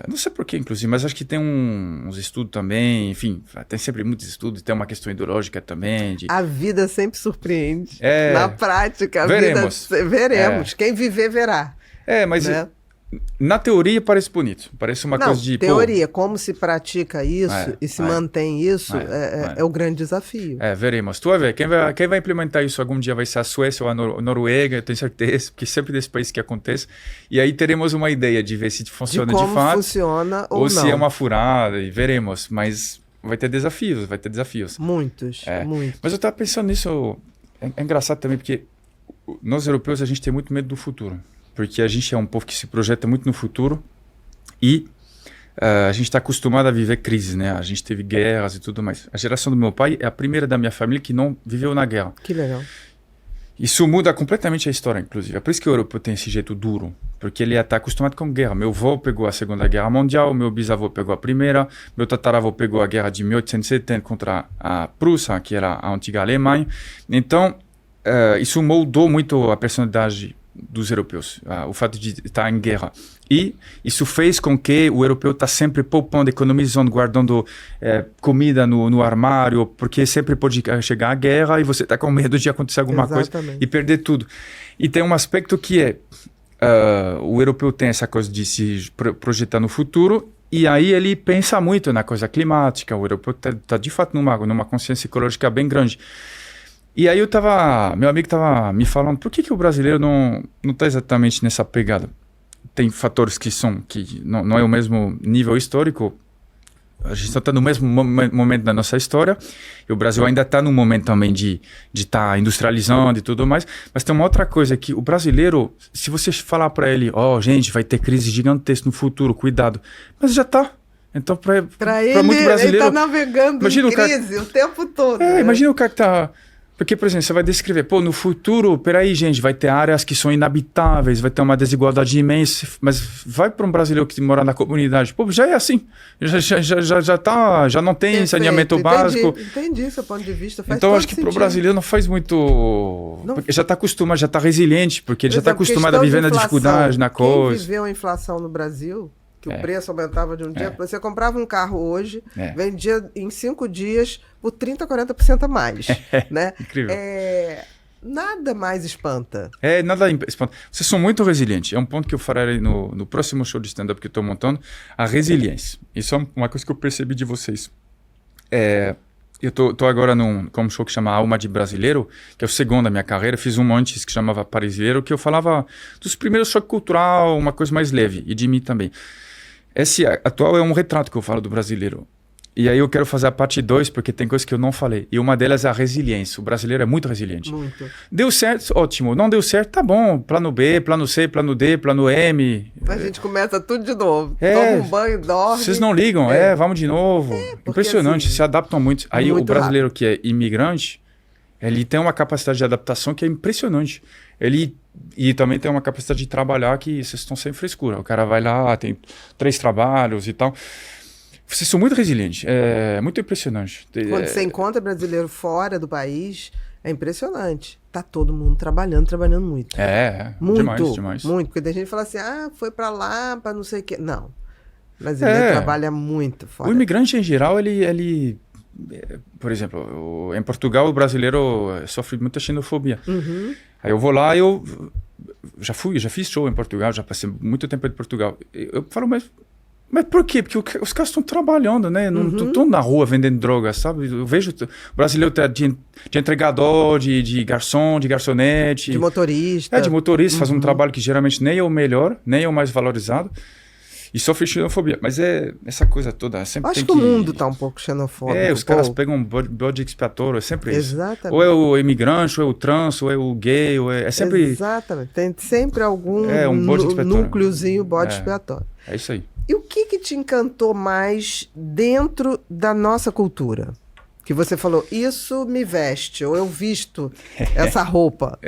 não sei por quê, inclusive, mas acho que tem uns estudos também, enfim, tem sempre muitos estudos, tem uma questão ideológica também. A vida sempre surpreende. É, na prática, veremos. Veremos. Quem viver, verá. Mas né? Na teoria parece bonito, parece uma coisa de... teoria, como se pratica isso e se mantém isso, é o grande desafio. Veremos. Tu vai ver, quem vai implementar isso algum dia vai ser a Suécia ou a Noruega, eu tenho certeza, porque sempre desse país que acontece. E aí teremos uma ideia de ver se funciona de fato. Como funciona ou não. Se é uma furada, e veremos. Mas vai ter desafios. Muitos. Mas eu estava pensando nisso, é engraçado também, porque nós europeus a gente tem muito medo do futuro. Porque a gente é um povo que se projeta muito no futuro e a gente está acostumado a viver crises, né? A gente teve guerras e tudo mais. A geração do meu pai é a primeira da minha família que não viveu na guerra. Que legal. Isso muda completamente a história, inclusive. É por isso que o europeu tem esse jeito duro, porque ele está acostumado com guerra. Meu avô pegou a Segunda Guerra Mundial, meu bisavô pegou a Primeira, meu tataravô pegou a guerra de 1870 contra a Prússia, que era a antiga Alemanha. Então, isso moldou muito a personalidade dos europeus, o fato de estar em guerra. E isso fez com que o europeu está sempre poupando, economizando, guardando comida no armário, porque sempre pode chegar a guerra e você está com medo de acontecer alguma coisa e perder tudo. E tem um aspecto que o europeu tem essa coisa de se projetar no futuro, e aí ele pensa muito na coisa climática. O europeu está de fato numa consciência ecológica bem grande. E aí meu amigo estava me falando, por que o brasileiro não está exatamente nessa pegada? Tem fatores que não é o mesmo nível histórico, a gente está no mesmo momento da nossa história, e o Brasil ainda está num momento também de estar industrializando e tudo mais, mas tem uma outra coisa que o brasileiro, se você falar para ele, gente, vai ter crise gigantesca no futuro, cuidado, mas já está. Então, para muito brasileiro... Ele está navegando em crise o tempo todo. Imagina o cara que está... Porque, por exemplo, você vai descrever, no futuro, peraí, gente, vai ter áreas que são inabitáveis, vai ter uma desigualdade imensa, mas vai para um brasileiro que mora na comunidade, já é assim, já não tem saneamento básico. Entendi seu ponto de vista, faz então, acho que para o brasileiro não faz muito... Porque já está acostumado, já está resiliente, porque ele já está acostumado a viver na dificuldade, na coisa. Quem viveu a inflação no Brasil... que o preço aumentava de um dia, você comprava um carro hoje, vendia em 5 dias por 30%, 40% a mais. Né? Incrível. Nada mais espanta. Nada espanta. Vocês são muito resilientes. É um ponto que eu farei no próximo show de stand-up que eu estou montando, a resiliência. Isso é uma coisa que eu percebi de vocês. Eu tô agora com um show que chama Alma de Brasileiro, que é o segundo da minha carreira. Fiz um antes que chamava Parisileiro, que eu falava dos primeiros choques cultural, uma coisa mais leve, e de mim também. Esse atual é um retrato que eu falo do brasileiro. E aí eu quero fazer a parte 2, porque tem coisas que eu não falei. E uma delas é a resiliência. O brasileiro é muito resiliente. Muito. Deu certo, ótimo. Não deu certo, tá bom. Plano B, plano C, plano D, plano M. A gente começa tudo de novo. Toma um banho, dorme. Vocês não ligam, vamos de novo. Impressionante, assim, se adaptam muito. Aí o brasileiro que é imigrante, ele tem uma capacidade de adaptação que é impressionante. E também tem uma capacidade de trabalhar que vocês estão sem frescura. O cara vai lá, tem 3 trabalhos e tal. Vocês são muito resilientes. É muito impressionante. Quando você encontra brasileiro fora do país, é impressionante. Tá todo mundo trabalhando muito. Muito, demais. Muito. Porque tem gente que fala assim, foi pra lá, pra não sei o quê. Não. brasileiro trabalha muito fora. O imigrante, em geral, ele por exemplo, em Portugal, o brasileiro sofre muita xenofobia. Aí eu vou lá, eu já fiz show em Portugal, já passei muito tempo em Portugal. Eu falo, mas por quê? Porque os caras estão trabalhando, né? Não estão na rua vendendo drogas, sabe? Eu vejo o brasileiro de entregador, de garçom, de garçonete. De motorista. De motorista, faz um trabalho que geralmente nem é o melhor, nem é o mais valorizado. E sofre xenofobia. Mas essa coisa toda, sempre acho tem que o mundo tá um pouco xenofóbico. Os caras pegam um bode expiatório, é sempre isso. Exatamente. Ou é o imigrante, ou é o trans, ou é o gay, é sempre... Exatamente. Tem sempre algum um bode expiatório. núcleozinho bode expiatório. É isso aí. E o que te encantou mais dentro da nossa cultura? Que você falou, isso me veste, ou eu visto essa roupa.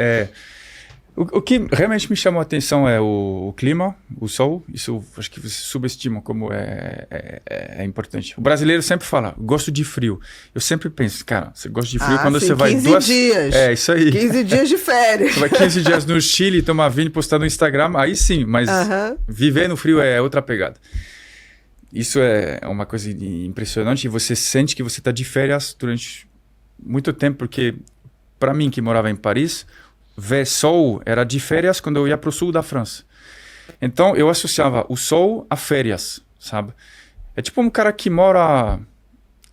O que realmente me chamou a atenção é o clima, o sol. Isso acho que você subestima como é importante. O brasileiro sempre fala, gosto de frio. Eu sempre penso, cara, você gosta de frio quando você vai 15 dias. Isso aí. 15 dias de férias. Você vai 15 dias no Chile, tomar vinho e postar no Instagram, aí sim. Mas viver no frio é outra pegada. Isso é uma coisa impressionante e você sente que você está de férias durante muito tempo, porque para mim que morava em Paris, ver sol era de férias quando eu ia para o sul da França. Então eu associava o sol a férias, sabe? É tipo um cara que mora,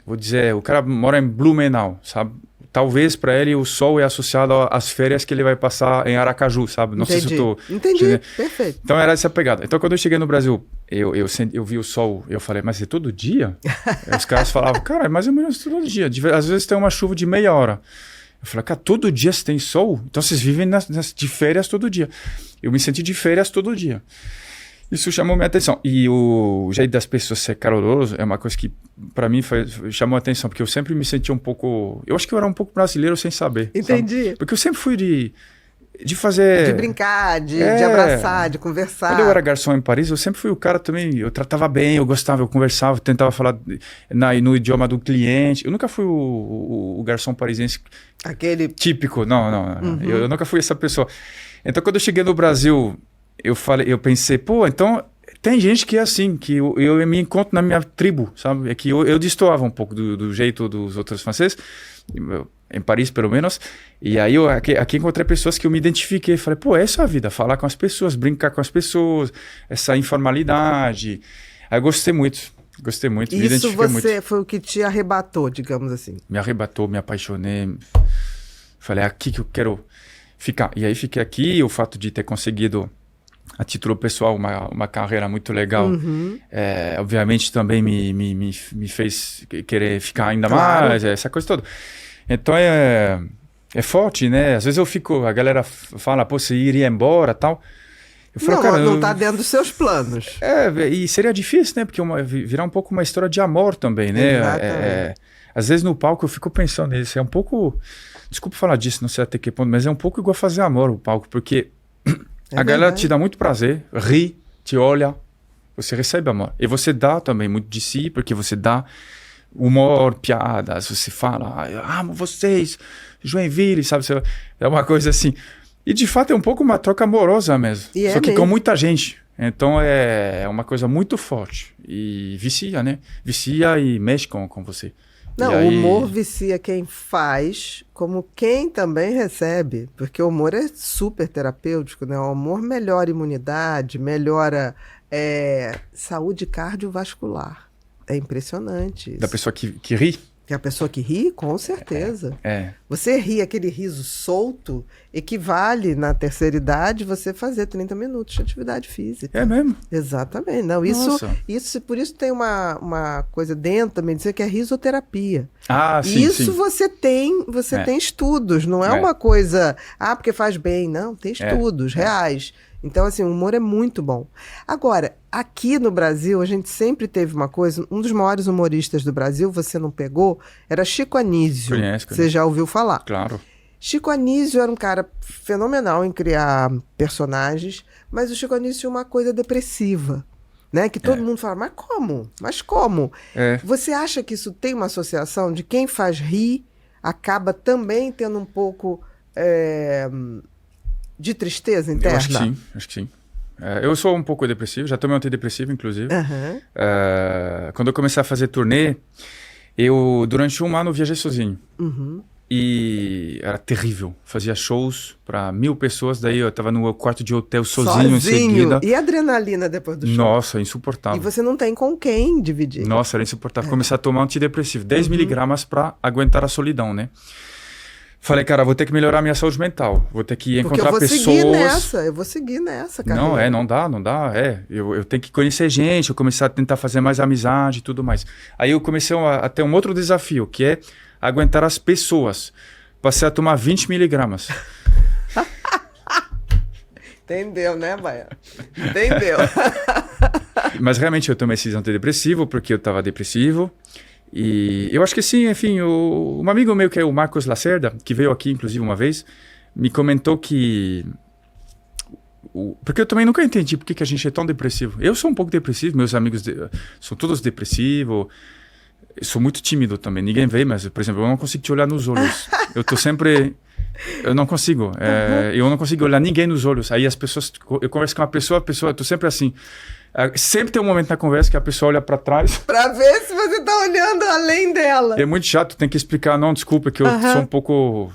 vou dizer, o cara mora em Blumenau, sabe? Talvez para ele o sol é associado às férias que ele vai passar em Aracaju, sabe? Não sei se eu tô... Entendi, perfeito. Então era essa pegada. Então quando eu cheguei no Brasil, eu vi o sol, eu falei, mas é todo dia? Os caras falavam, cara, é mais ou menos todo dia. Às vezes tem uma chuva de meia hora. Eu falei, cara, todo dia você tem sol? Então vocês vivem de férias todo dia. Eu me senti de férias todo dia. Isso chamou minha atenção. E o jeito das pessoas ser caloroso é uma coisa que, para mim, chamou a atenção. Porque eu sempre me senti um pouco... Eu acho que eu era um pouco brasileiro sem saber. Entendi. Sabe? Porque eu sempre fui de fazer... De brincar, de abraçar, de conversar. Quando eu era garçom em Paris, eu sempre fui o cara também... Eu tratava bem, eu gostava, eu conversava, tentava falar no idioma do cliente. Eu nunca fui o garçom parisiense... Aquele... Típico. Não. Eu nunca fui essa pessoa. Então, quando eu cheguei no Brasil... Eu pensei, pô, então tem gente que é assim, que eu me encontro na minha tribo, sabe? É que eu destoava um pouco do jeito dos outros franceses, em Paris pelo menos, e aí eu aqui encontrei pessoas que eu me identifiquei, falei, pô, essa é a vida, falar com as pessoas, brincar com as pessoas, essa informalidade. Aí eu gostei muito, me identifiquei muito. Isso foi o que te arrebatou, digamos assim? Me arrebatou, me apaixonei, falei, é aqui que eu quero ficar. E aí fiquei aqui, o fato de ter conseguido... a título pessoal, uma carreira muito legal. Obviamente também me fez querer ficar ainda mais, essa coisa toda. Então é forte, né? Às vezes a galera fala, pô, você iria embora e tal. Eu falo, cara, não tá dentro dos seus planos. E seria difícil, né? Porque virar um pouco uma história de amor também, né? Às vezes no palco eu fico pensando nisso, é um pouco... Desculpa falar disso, não sei até que ponto, mas é um pouco igual fazer amor o palco, porque... a galera te dá muito prazer, ri, te olha, você recebe amor. E você dá também muito de si, porque você dá humor, piadas, você fala, eu amo vocês, Joinville, sabe? É uma coisa assim. E de fato é um pouco uma troca amorosa mesmo. Só que com muita gente. Então é uma coisa muito forte. E vicia, né? Vicia e mexe com você. Não, o humor vicia quem faz, como quem também recebe, porque o humor é super terapêutico, né? O humor melhora a imunidade, melhora saúde cardiovascular. É impressionante isso. Da pessoa que ri? Que a pessoa que ri, com certeza. Você ri, aquele riso solto, equivale na terceira idade você fazer 30 minutos de atividade física. É mesmo? Exatamente. Não, por isso tem uma coisa dentro da medicina que é risoterapia. Sim, isso sim. Você tem estudos, não é uma coisa, porque faz bem. Não, tem estudos reais. Então, assim, o humor é muito bom. Agora, aqui no Brasil, a gente sempre teve uma coisa... Um dos maiores humoristas do Brasil, você não pegou, era Chico Anísio. Conhece. Você já ouviu falar? Claro. Chico Anísio era um cara fenomenal em criar personagens, mas o Chico Anísio tinha uma coisa depressiva, né? Que todo mundo fala, mas como? Mas como? Você acha que isso tem uma associação de quem faz rir acaba também tendo um pouco... de tristeza interna? Eu acho que sim. Eu sou um pouco depressivo, já tomei antidepressivo, inclusive. Aham. Quando eu comecei a fazer turnê, durante um ano, viajei sozinho. Uhum. E era terrível. Fazia shows para 1.000 pessoas, daí eu tava no quarto de hotel sozinho em seguida. E a adrenalina depois do show? Nossa, insuportável. E você não tem com quem dividir. Nossa, era insuportável. Comecei a tomar antidepressivo, 10 miligramas para aguentar a solidão, né? Falei, cara, vou ter que melhorar minha saúde mental. Vou ter que encontrar pessoas... Eu vou seguir nessa, cara. Não dá. Eu tenho que conhecer gente, eu comecei a tentar fazer mais amizade e tudo mais. Aí eu comecei a ter um outro desafio, que é aguentar as pessoas. Passei a tomar 20 miligramas. Entendeu, né, Baiano? Entendeu. Mas realmente eu tomei esse antidepressivo porque eu estava depressivo. E eu acho que sim, enfim, um amigo meu que é o Marcos Lacerda, que veio aqui inclusive uma vez, me comentou que... Porque eu também nunca entendi por que a gente é tão depressivo. Eu sou um pouco depressivo, meus amigos são todos depressivos. Eu sou muito tímido também, ninguém vê, mas, por exemplo, eu não consigo te olhar nos olhos. Eu tô sempre... Eu não consigo. Eu não consigo olhar ninguém nos olhos. Aí as pessoas... Eu converso com uma pessoa, eu tô sempre assim... Sempre tem um momento na conversa que a pessoa olha pra trás. Pra ver se você tá olhando além dela. É muito chato, tem que explicar. Não, desculpa, que eu sou um pouco...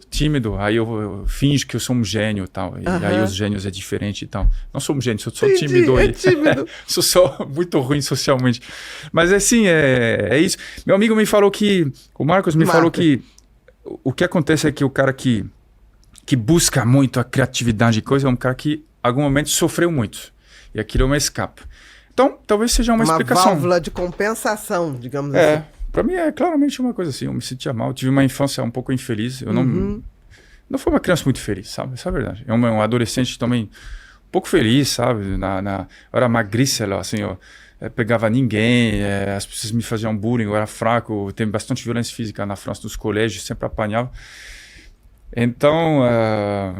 Tímido. Aí eu finjo que eu sou um gênio e tal. E aí os gênios é diferente e tal. Não sou um gênio, sou tímido. Tímido. Sou só muito ruim socialmente. Mas assim, é isso. Meu amigo me falou que... O Marcos me falou que... O que acontece é que o cara que busca muito a criatividade e coisa é um cara que, em algum momento, sofreu muito. E aquilo é uma escape. Então, talvez seja uma explicação. Uma válvula de compensação, digamos assim. Pra mim é claramente uma coisa assim. Eu me sentia mal. Eu tive uma infância um pouco infeliz. Eu não fui uma criança muito feliz, sabe? Essa é a verdade. Eu um adolescente também um pouco feliz, sabe? Eu era magrícela, assim, eu pegava ninguém, as pessoas me faziam bullying, eu era fraco, tem bastante violência física na França, nos colégios, sempre apanhava. Então,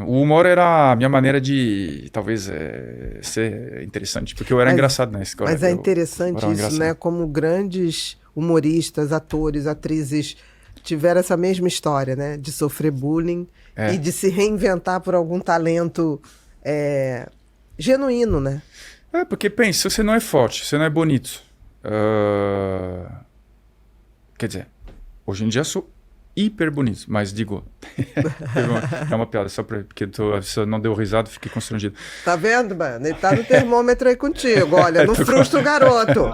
o humor era a minha maneira de, talvez, ser interessante, porque eu era engraçado na escola. Mas é interessante isso, né? Como grandes humoristas, atores, atrizes tiveram essa mesma história, né? De sofrer bullying e de se reinventar por algum talento genuíno, né? Porque pensa, você não é forte, você não é bonito. Quer dizer, hoje em dia sou hiper bonito, mas digo... é uma piada, só porque a pessoa não deu risada, fiquei constrangido. Tá vendo, mano? Ele tá no termômetro aí contigo, olha, não frustra o garoto.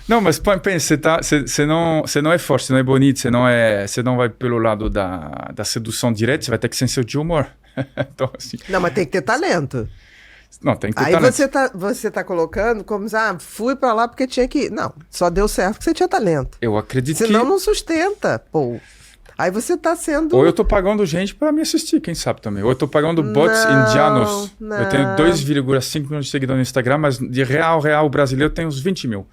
Não, mas pensa, você não é forte, você não é bonito, você não vai pelo lado da sedução direta, você vai ter que ser seu de humor. Então, assim... Não, mas tem que ter talento. Não, tem que ter aí talento. você tá colocando como, fui pra lá porque tinha que ir. Não, só deu certo porque você tinha talento. Eu acredito Senão não sustenta, pô. Aí você tá sendo... Ou eu tô pagando gente pra me assistir, quem sabe também. Ou eu tô pagando bots indianos. Não. Eu tenho 2,5 milhões de seguidores no Instagram, mas de real brasileiro tem uns 20 mil.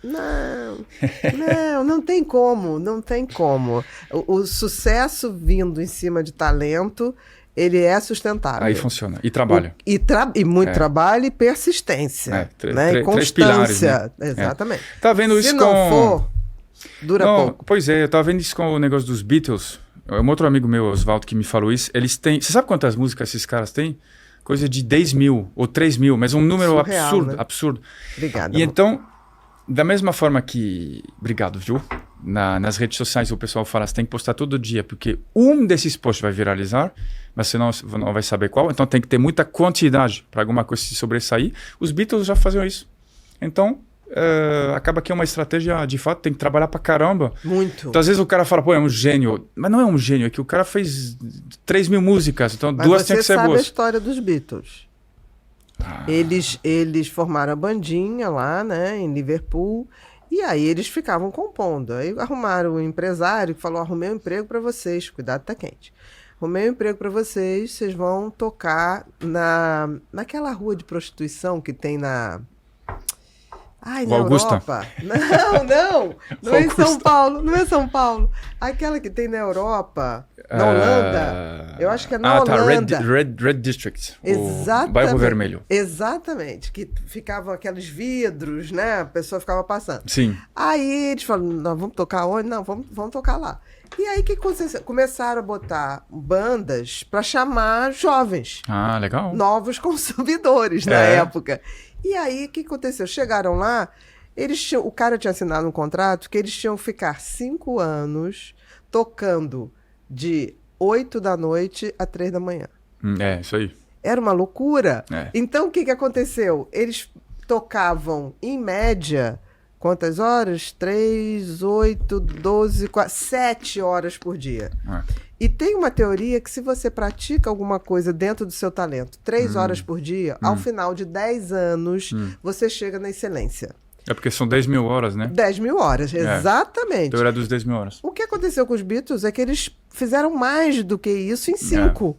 Não tem como, não tem como. O sucesso vindo em cima de talento... Ele é sustentável. Aí funciona. E trabalho. E muito trabalho e persistência. Né? E constância. 3 pilares, né? Exatamente. Tá vendo isso Se não for, dura pouco. Pois é, eu tava vendo isso com o negócio dos Beatles. Um outro amigo meu, Oswaldo, que me falou isso. Eles têm... Você sabe quantas músicas esses caras têm? Coisa de 10 mil ou 3 mil, mas um número surreal, absurdo, né? Absurdo. Obrigada. E então, da mesma forma que... Obrigado, viu? Nas redes sociais o pessoal fala, você tem que postar todo dia, porque um desses posts vai viralizar, mas você não vai saber qual, então tem que ter muita quantidade para alguma coisa se sobressair. Os Beatles já faziam isso. Então, acaba que é uma estratégia, de fato, tem que trabalhar pra caramba. Muito. Então, às vezes o cara fala, pô, é um gênio. Mas não é um gênio, é que o cara fez 3 mil músicas, então mas 2 tinha que ser boas. Mas você sabe a história dos Beatles. Eles formaram a bandinha lá, né, em Liverpool, e aí eles ficavam compondo. Aí arrumaram um empresário que falou, arrumei um emprego para vocês, cuidado, tá quente. Arrumei um emprego para vocês vão tocar naquela rua de prostituição que tem na Augusta. Europa. Não é em São Paulo, não é São Paulo. Aquela que tem na Europa, na Holanda. Eu acho que é na Holanda. Tá, Red District. Exatamente. O bairro vermelho. Exatamente, que ficavam aqueles vidros, né? A pessoa ficava passando. Sim. Aí eles falaram, nós vamos tocar onde? Não, vamos tocar lá. E aí que começaram a botar bandas para chamar jovens, Ah, legal. novos consumidores na época. E aí o que aconteceu? Chegaram lá, o cara tinha assinado um contrato que eles tinham que ficar 5 anos tocando de 8 da noite a 3 da manhã. Isso aí. Era uma loucura. É. Então, o que aconteceu? Eles tocavam, em média, quantas horas? 3, 8, 12, 4, 7 horas por dia. E tem uma teoria que se você pratica alguma coisa dentro do seu talento 3 horas por dia, ao final de 10 anos, você chega na excelência. É porque são 10 mil horas, né? 10 mil horas, exatamente. Teoria dos 10 mil horas. O que aconteceu com os Beatles é que eles fizeram mais do que isso em 5.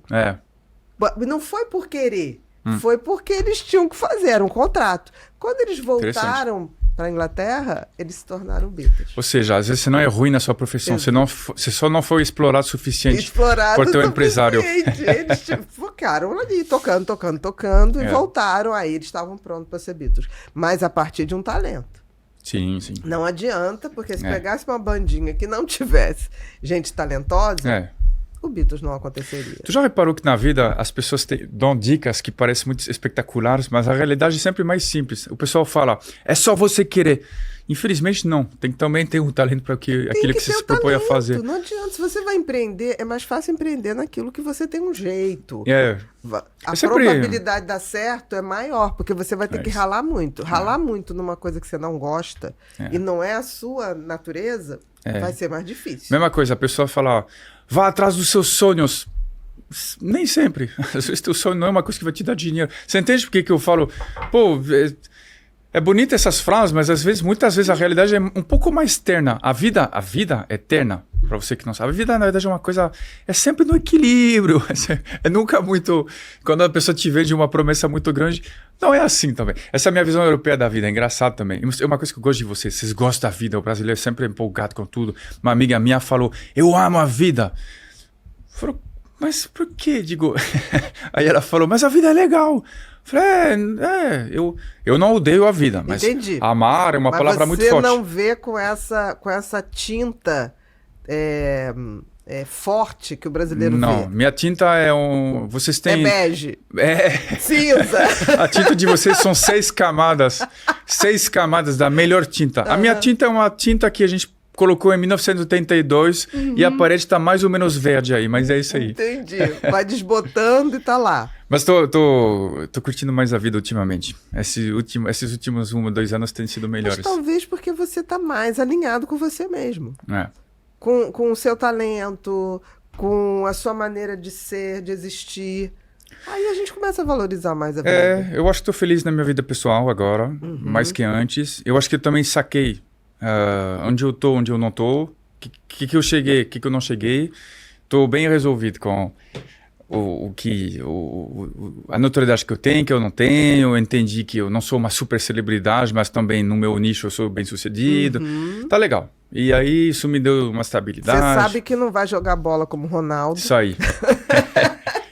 Não foi por querer, foi porque eles tinham que fazer, era um contrato. Quando eles voltaram para a Inglaterra, eles se tornaram Beatles. Ou seja, às vezes você não é ruim na sua profissão, você só não foi explorado o suficiente por teu empresário. Eles focaram ali, tocando, e voltaram, aí eles estavam prontos para ser Beatles. Mas a partir de um talento. Sim. Não adianta, porque se pegasse uma bandinha que não tivesse gente talentosa, o Beatles não aconteceria. Tu já reparou que na vida as pessoas dão dicas que parecem muito espetaculares, mas a realidade é sempre mais simples. O pessoal fala, é só você querer. Infelizmente, não. Tem que também ter um talento para aquilo que você se propõe a fazer. Não adianta. Se você vai empreender, é mais fácil empreender naquilo que você tem um jeito. A probabilidade de dar certo é maior, porque você vai ter que ralar muito. Ralar muito numa coisa que você não gosta e não é a sua natureza, vai ser mais difícil. Mesma coisa, a pessoa fala, vá atrás dos seus sonhos. Nem sempre. Às vezes teu sonho não é uma coisa que vai te dar dinheiro. Você entende por que eu falo, é bonita essas frases, mas muitas vezes a realidade é um pouco mais terna. A vida é terna, para você que não sabe. A vida, na verdade, é uma coisa... É sempre no equilíbrio. É nunca muito... Quando a pessoa te vende uma promessa muito grande, não é assim também. Essa é a minha visão europeia da vida. É engraçado também. É uma coisa que eu gosto de vocês. Vocês gostam da vida. O brasileiro é sempre empolgado com tudo. Uma amiga minha falou, eu amo a vida. Falou, mas por quê? Digo... Aí ela falou, mas a vida é legal. Falei, eu não odeio a vida, mas amar é uma palavra muito forte. Mas você não vê com essa tinta forte que o brasileiro vê? Não, minha tinta vocês têm... É bege. Cinza. A tinta de vocês são 6 camadas. 6 camadas da melhor tinta. A minha tinta é uma tinta que a gente colocou em 1982 e a parede está mais ou menos verde aí, mas é isso aí. Entendi. Vai desbotando e tá lá. Mas tô curtindo mais a vida ultimamente. Esses últimos 1 ou 2 anos têm sido melhores. Mas talvez porque você tá mais alinhado com você mesmo. Com o seu talento, com a sua maneira de ser, de existir. Aí a gente começa a valorizar mais a vida. Eu acho que tô feliz na minha vida pessoal agora, mais que antes. Eu acho que eu também saquei onde eu tô, onde eu não tô, que eu cheguei, que eu não cheguei. Tô bem resolvido com a notoriedade que eu tenho, que eu não tenho. Eu entendi que eu não sou uma super celebridade, mas também no meu nicho eu sou bem sucedido. Tá legal. E aí isso me deu uma estabilidade. Você sabe que não vai jogar bola como Ronaldo. Isso aí.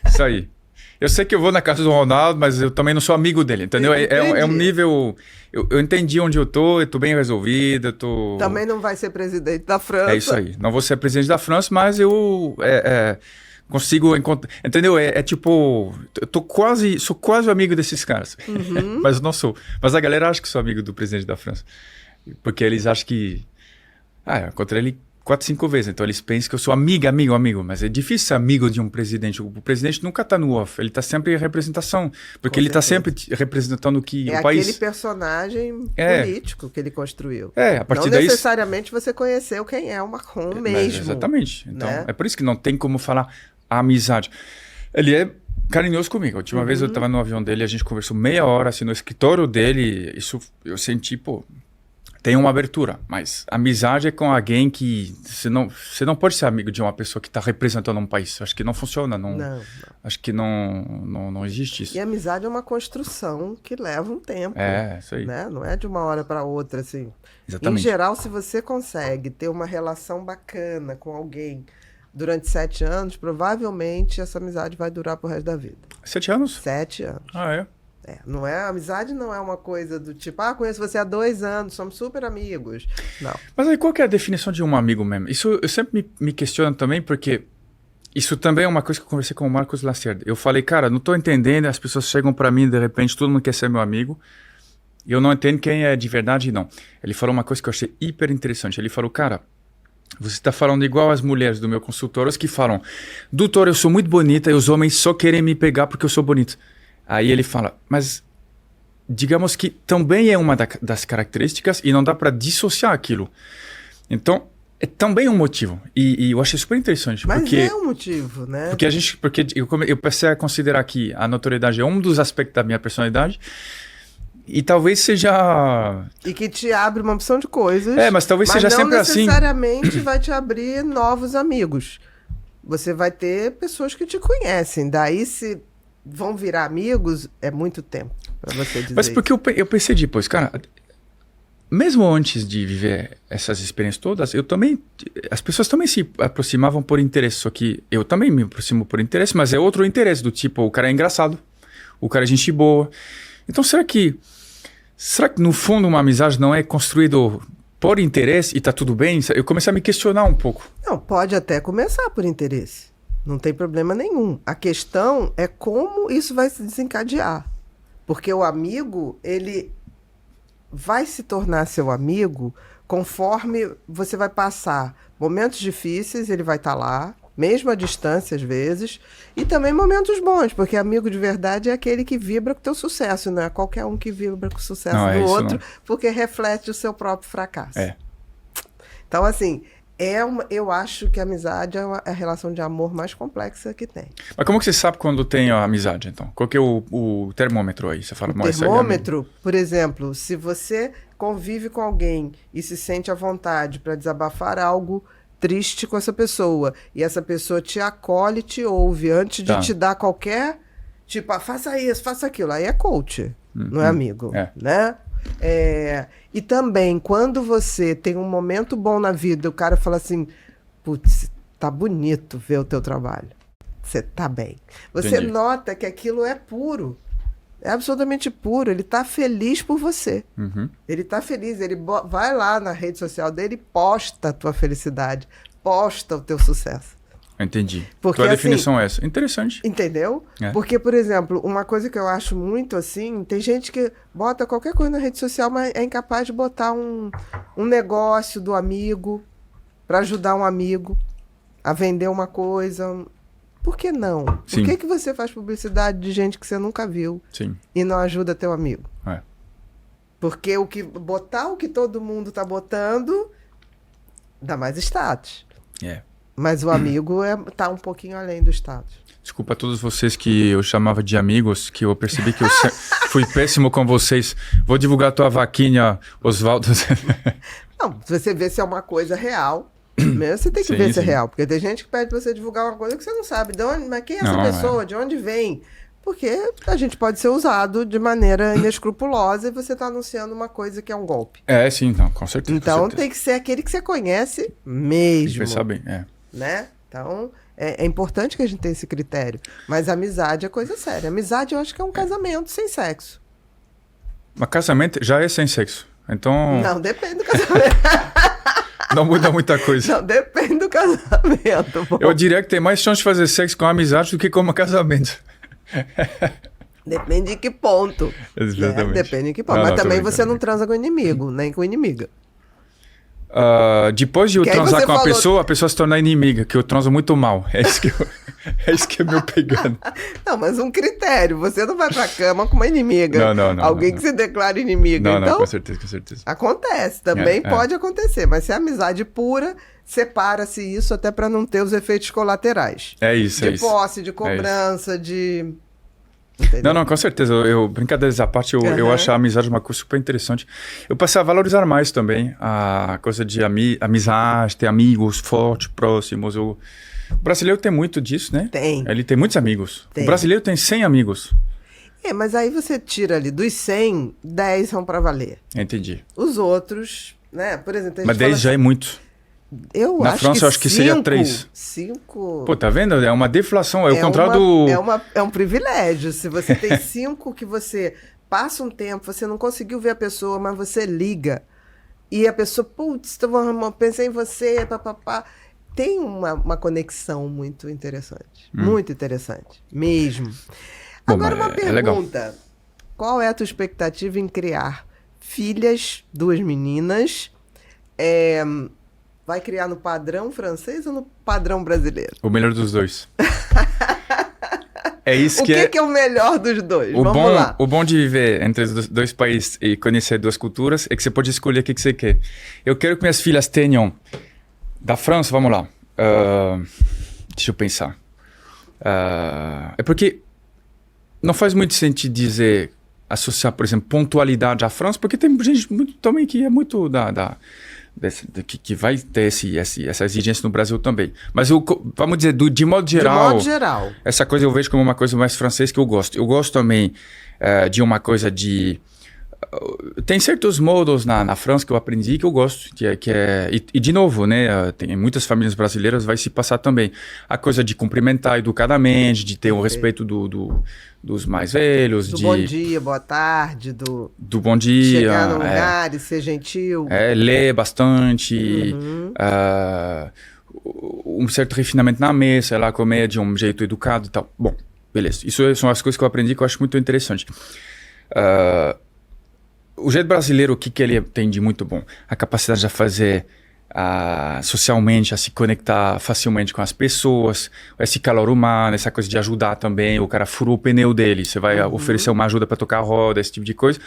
Isso aí. Eu sei que eu vou na casa do Ronaldo, mas eu também não sou amigo dele, entendeu? É um nível... Eu entendi onde eu tô bem resolvido, Também não vai ser presidente da França. É isso aí. Não vou ser presidente da França, mas eu consigo encontrar... Entendeu? Tipo... Sou quase amigo desses caras. Mas não sou. Mas a galera acha que sou amigo do presidente da França. Porque eles acham que... eu encontrei ele 4, 5 vezes. Então eles pensam que eu sou amigo. Mas é difícil ser amigo de um presidente. O presidente nunca está no off. Ele está sempre em representação. Porque ele está sempre representando o que o país... É aquele personagem político que ele construiu. A partir não daí... necessariamente você conheceu quem é o Macron mesmo. Exatamente. Então, né? É por isso que não tem como falar a amizade. Ele é carinhoso comigo. A última vez eu estava no avião dele, a gente conversou meia hora assim, no escritório dele. Isso eu senti, tem uma abertura, mas amizade é com alguém que você não pode ser amigo de uma pessoa que está representando um país. Acho que não funciona. Não. Acho que não existe isso. E amizade é uma construção que leva um tempo. Isso aí. Né? Não é de uma hora para outra, assim. Exatamente. Em geral, se você consegue ter uma relação bacana com alguém durante 7 anos, provavelmente essa amizade vai durar pro resto da vida. 7 anos? 7 anos. É? Não é, amizade não é uma coisa do tipo, conheço você há 2 anos, somos super amigos. Não. Mas aí qual que é a definição de um amigo mesmo? Isso eu sempre me questiono também, porque isso também é uma coisa que eu conversei com o Marcos Lacerda. Eu falei, cara, não tô entendendo, as pessoas chegam pra mim, de repente, todo mundo quer ser meu amigo, e eu não entendo quem é de verdade e não. Ele falou uma coisa que eu achei hiper interessante. Ele falou, cara, você está falando igual as mulheres do meu consultório que falam, doutor, eu sou muito bonita e os homens só querem me pegar porque eu sou bonito. Aí ele fala, mas digamos que também é uma das características e não dá para dissociar aquilo. Então, é também um motivo. E eu achei super interessante. Mas porque, é um motivo, né? Porque eu passei a considerar que a notoriedade é um dos aspectos da minha personalidade. E talvez seja... E que te abre uma opção de coisas. Mas talvez seja sempre assim. Mas não necessariamente vai te abrir novos amigos. Você vai ter pessoas que te conhecem. Daí, se vão virar amigos, é muito tempo para você dizer. Mas porque eu pensei depois, cara, mesmo antes de viver essas experiências todas, as pessoas também se aproximavam por interesse. Só que eu também me aproximo por interesse, mas é outro interesse, do tipo, o cara é engraçado, o cara é gente boa. Então, será que no fundo uma amizade não é construído por interesse e tá tudo bem? Eu comecei a me questionar um pouco. Não, pode até começar por interesse. Não tem problema nenhum. A questão é como isso vai se desencadear. Porque o amigo, ele vai se tornar seu amigo conforme você vai passar momentos difíceis, ele vai estar lá, mesmo à distância às vezes, e também momentos bons, porque amigo de verdade é aquele que vibra com o teu sucesso, não é qualquer um que vibra com o sucesso do outro, porque reflete o seu próprio fracasso. Então, assim, eu acho que a amizade é a relação de amor mais complexa que tem. Mas como que você sabe quando tem a amizade, então? Qual que é o termômetro aí? Você fala, o termômetro, por exemplo, se você convive com alguém e se sente à vontade para desabafar algo triste com essa pessoa, e essa pessoa te acolhe, te ouve, antes de te dar qualquer, tipo, faça isso, faça aquilo, aí é coach, não é amigo, né? E também, quando você tem um momento bom na vida, o cara fala assim, putz, tá bonito ver o teu trabalho, você tá bem. Você nota que aquilo é puro, é absolutamente puro, ele tá feliz por você. Ele tá feliz, ele vai lá na rede social dele e posta a tua felicidade, posta o teu sucesso. Entendi. Porque, tua definição é essa. Interessante. Entendeu? Porque, por exemplo, uma coisa que eu acho muito assim, tem gente que bota qualquer coisa na rede social, mas é incapaz de botar um negócio do amigo para ajudar um amigo a vender uma coisa. Por que não? Sim. Por que você faz publicidade de gente que você nunca viu e não ajuda teu amigo? Porque botar o que todo mundo tá botando dá mais status. Mas o amigo tá um pouquinho além do status. Desculpa a todos vocês que eu chamava de amigos, que eu percebi que eu fui péssimo com vocês. Vou divulgar a tua vaquinha, Oswaldo. Não, você vê se é uma coisa real. Mesmo você tem que ver se é real. Porque tem gente que pede pra você divulgar uma coisa que você não sabe. Mas quem é essa pessoa? De onde vem? Porque a gente pode ser usado de maneira inescrupulosa e você tá anunciando uma coisa que é um golpe. Sim, não, com certeza. Então tem que ser aquele que você conhece mesmo. Tem que pensar bem, né? Então, é importante que a gente tenha esse critério. Mas amizade é coisa séria. Amizade eu acho que é um casamento sem sexo. Mas casamento já é sem sexo. Então... Não, depende do casamento. Não muda muita coisa. Não, depende do casamento. Bom. Eu diria que tem mais chance de fazer sexo com amizade do que com um casamento. Depende de que ponto. Exatamente. Depende de que ponto. Mas também você não transa com inimigo, nem com inimiga. Depois de eu transar com a pessoa se torna inimiga, que eu transo muito mal. É isso que é meu pegando. Não, mas um critério. Você não vai pra cama com uma inimiga. Não. Alguém que se declara inimiga. Não, com certeza. Acontece, também pode acontecer. Mas se é amizade pura, separa-se isso até pra não ter os efeitos colaterais. É isso. De posse, de cobrança, de... Entendeu? Não, com certeza. Brincadeiras à parte, eu acho a amizade uma coisa super interessante. Eu passei a valorizar mais também a coisa de amizade, ter amigos fortes, próximos. O brasileiro tem muito disso, né? Tem. Ele tem muitos amigos. O brasileiro tem 100 amigos. Mas aí você tira ali, dos 100, 10 são pra valer. Entendi. Os outros, né? Por exemplo... Mas 10 já é muito. Eu Na acho França, que eu acho que seria 3. 5. Pô, tá vendo? É uma deflação, é o contrário do... É um privilégio. Se você tem 5 que você passa um tempo, você não conseguiu ver a pessoa, mas você liga. E a pessoa, putz, pensei em você, papapá. Tem uma conexão muito interessante. Muito interessante. Mesmo. Bom, Agora, mas uma é legal. pergunta. Qual é a tua expectativa em criar filhas, 2 meninas? Vai criar no padrão francês ou no padrão brasileiro? O melhor dos dois. É isso O que é o melhor dos dois? Vamos lá. O bom de viver entre os dois países e conhecer 2 culturas é que você pode escolher o que você quer. Eu quero que minhas filhas tenham... Da França, vamos lá. Deixa eu pensar. É porque não faz muito sentido dizer, associar, por exemplo, pontualidade à França, porque tem gente muito, também que é muito que vai ter essa exigência no Brasil também. Mas vamos dizer, de modo geral, essa coisa eu vejo como uma coisa mais francesa que eu gosto. Eu gosto também de uma coisa de... Tem certos modos na França que eu aprendi que eu gosto, e de novo, né, tem muitas famílias brasileiras vai se passar também a coisa de cumprimentar educadamente, de ter o respeito dos mais velhos, do bom dia, boa tarde, do bom dia, chegar no lugar e ser gentil, ler bastante, um certo refinamento na mesa, sei lá, comer de um jeito educado e tal. Bom, beleza, isso são as coisas que eu aprendi que eu acho muito interessante. O jeito brasileiro, o que ele tem de muito bom? A capacidade de fazer socialmente, a se conectar facilmente com as pessoas, esse calor humano, essa coisa de ajudar também. O cara furou o pneu dele, você vai oferecer uma ajuda para tocar a roda, esse tipo de coisa.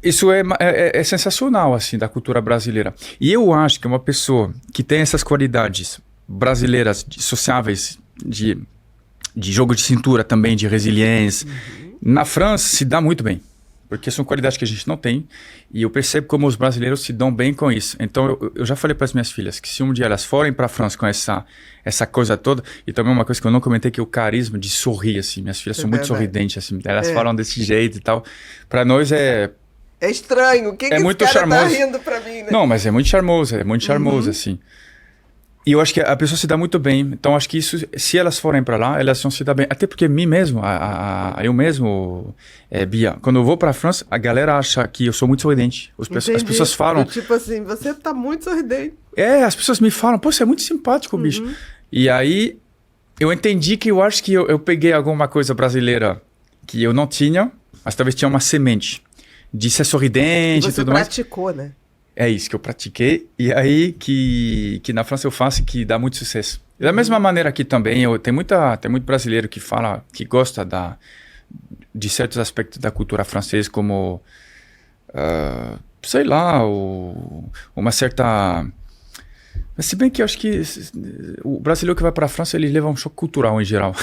Isso é sensacional, assim, da cultura brasileira. E eu acho que uma pessoa que tem essas qualidades brasileiras, sociáveis, de jogo de cintura também, de resiliência, na França se dá muito bem. Porque são qualidades que a gente não tem, e eu percebo como os brasileiros se dão bem com isso. Então, eu já falei para as minhas filhas que se um dia elas forem para a França com essa coisa toda, e também uma coisa que eu não comentei, que é o carisma de sorrir, assim. Minhas filhas são muito sorridentes, assim. Elas falam desse jeito e tal. Para nós é estranho. Quem é que muito esse cara charmoso. tá rindo para mim, né? Não, mas é muito charmoso, assim. E eu acho que a pessoa se dá muito bem. Então, acho que isso, se elas forem para lá, elas vão se dar bem. Até porque mim mesmo, eu mesmo, Bia, quando eu vou para a França, a galera acha que eu sou muito sorridente. As pessoas falam... Tipo assim, você tá muito sorridente. As pessoas me falam, pô, você é muito simpático, bicho. E aí, eu entendi que eu acho que eu peguei alguma coisa brasileira que eu não tinha, mas talvez tinha uma semente de ser sorridente e tudo mais. Você praticou, né? É isso que eu pratiquei, e aí que na França eu faço e que dá muito sucesso. E da mesma maneira aqui também, tem muito brasileiro que fala, que gosta de certos aspectos da cultura francesa, como, sei lá, uma certa... Mas se bem que eu acho que o brasileiro que vai para a França, ele leva um choque cultural em geral.